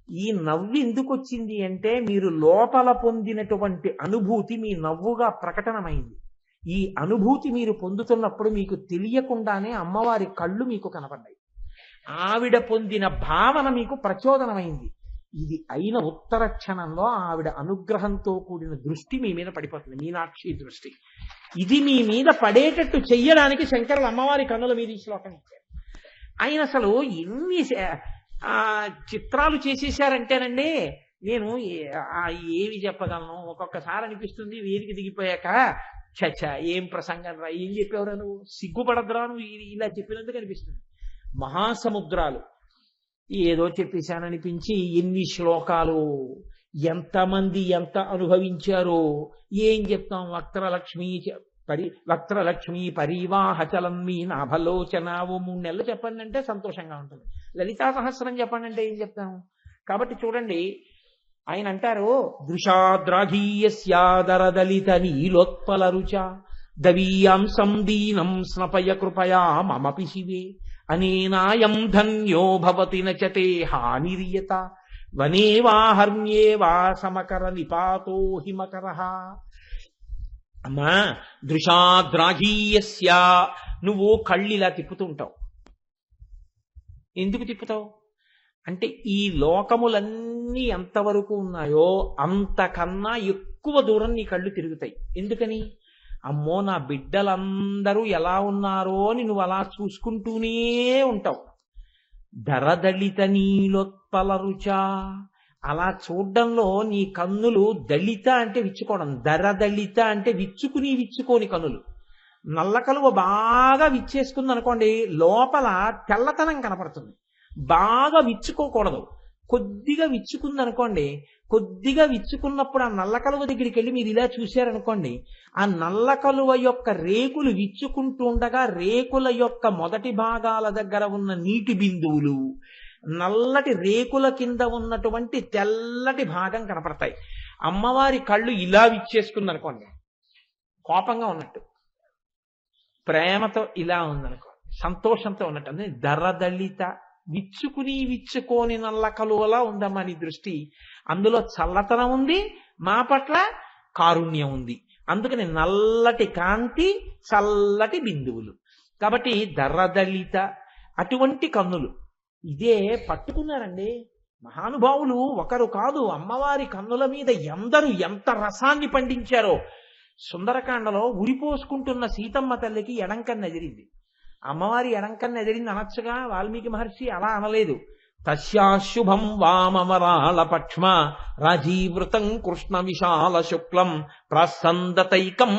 ఈ నవ్వు ఎందుకు వచ్చింది అంటే, మీరు లోపల పొందినటువంటి అనుభూతి మీ నవ్వుగా ప్రకటనమైంది. ఈ అనుభూతి మీరు పొందుతున్నప్పుడు మీకు తెలియకుండానే అమ్మవారి కళ్ళు మీకు కనపడ్డాయి. ఆవిడ పొందిన భావన మీకు ప్రచోదనమైంది. ఇది అయిన ఉత్తర క్షణంలో ఆవిడ అనుగ్రహంతో కూడిన దృష్టి మీ మీద పడిపోతుంది, మీనాక్షి దృష్టి. ఇది మీ మీద పడేటట్టు చెయ్యడానికి శంకరులు అమ్మవారి కన్నుల మీద ఈ శ్లోకం ఇచ్చారు. ఆయన అసలు ఎన్ని చిత్రాలు చేసేసారంటేనండి, నేను ఏమి చెప్పగలను. ఒక్కొక్కసారి అనిపిస్తుంది వేదిక దిగిపోయాక, చచ్చా ఏం ప్రసంగం రా, ఏం చెప్పేవరా నువ్వు, సిగ్గుపడద్దురా నువ్వు ఇలా చెప్పినందుకు అనిపిస్తుంది. మహాసముద్రాలు ఏదో చెప్పేశాననిపించి ఎన్ని శ్లోకాలు, ఎంతమంది ఎంత అనుభవించారో ఏం చెప్తాం. వక్త్రలక్ష్మి పరివాహచలం మీ నాభలోచనావు 3 నెలలు చెప్పండి అంటే సంతోషంగా ఉంటుంది. లలితా సహస్రం చెప్పండి అంటే ఏం చెప్తాము. కాబట్టి చూడండి, ఆయన అంటారు, దృశాద్రాఘీయస్యాదరదలిత నీలోత్పల రుచ దవీయాంసం దీనం స్నపయ కృపయా మమపి శివే అనేనాయం ధన్యో భవతి నచతే హానిరియత వనే వాహర్మ్యే వా సమకర నిపాతో హిమకరః. అమ్మా దృశాద్రాఘీయస్య, నువ్వు కళ్ళిలా తిప్పుతుంటావు. ఎందుకు తిప్పుతావు అంటే, ఈ లోకములన్నీ ఎంతవరకు ఉన్నాయో అంతకన్నా ఎక్కువ దూరం నీ కళ్ళు తిరుగుతాయి. ఎందుకని? అమ్మో నా బిడ్డలందరూ ఎలా ఉన్నారో అని నువ్వు అలా చూసుకుంటూనే ఉంటావు. దరదళిత నీలోత్పల రుచ, అలా చూడ్డంలో నీ కన్నులు, దళిత అంటే విచ్చుకోవడం, దరదళిత అంటే విచ్చుకోని కన్నులు. నల్ల కలువ బాగా విచ్చేసుకుంది అనుకోండి, లోపల తెల్లతనం కనపడుతుంది. బాగా విచ్చుకోకూడదు, కొద్దిగా విచ్చుకుంది అనుకోండి. కొద్దిగా విచ్చుకున్నప్పుడు ఆ నల్ల కలువ దగ్గరికి వెళ్ళి మీరు ఇలా చూశారనుకోండి, ఆ నల్ల కలువ యొక్క రేకులు విచ్చుకుంటూ ఉండగా రేకుల యొక్క మొదటి భాగాల దగ్గర ఉన్న నీటి బిందువులు నల్లటి రేకుల కింద ఉన్నటువంటి తెల్లటి భాగం కనపడతాయి. అమ్మవారి కళ్ళు ఇలా విచ్చేసుకుంది అనుకోండి, కోపంగా ఉన్నట్టు, ప్రేమతో ఇలా ఉందనుకో, సంతోషంతో ఉన్నట్టు. అంటే దరదళిత, విచ్చుకోని నల్ల కలువలా ఉందమ్మా నీ దృష్టి. అందులో చల్లతనం ఉంది, మా పట్ల కారుణ్యం ఉంది. అందుకని నల్లటి కాంతి, చల్లటి బిందువులు. కాబట్టి దరదళిత, అటువంటి కన్నులు. ఇదే పట్టుకున్నారండి మహానుభావులు, ఒకరు కాదు. అమ్మవారి కన్నుల మీద ఎందరూ ఎంత రసాన్ని పండించారో. సుందరకాండలో ఉరిపోసుకుంటున్న సీతమ్మ తల్లికి ఎడంకన్ను ఎదిరింది. అమ్మవారి ఎడంకన్ను ఎదిరింది అనొచ్చుగా, వాల్మీకి మహర్షి అలా అనలేదు. తస్యాశుభం వామవరాళ పక్ష్మ రాజీవృతం కృష్ణ విశాల శుక్లం ప్రసందతైకం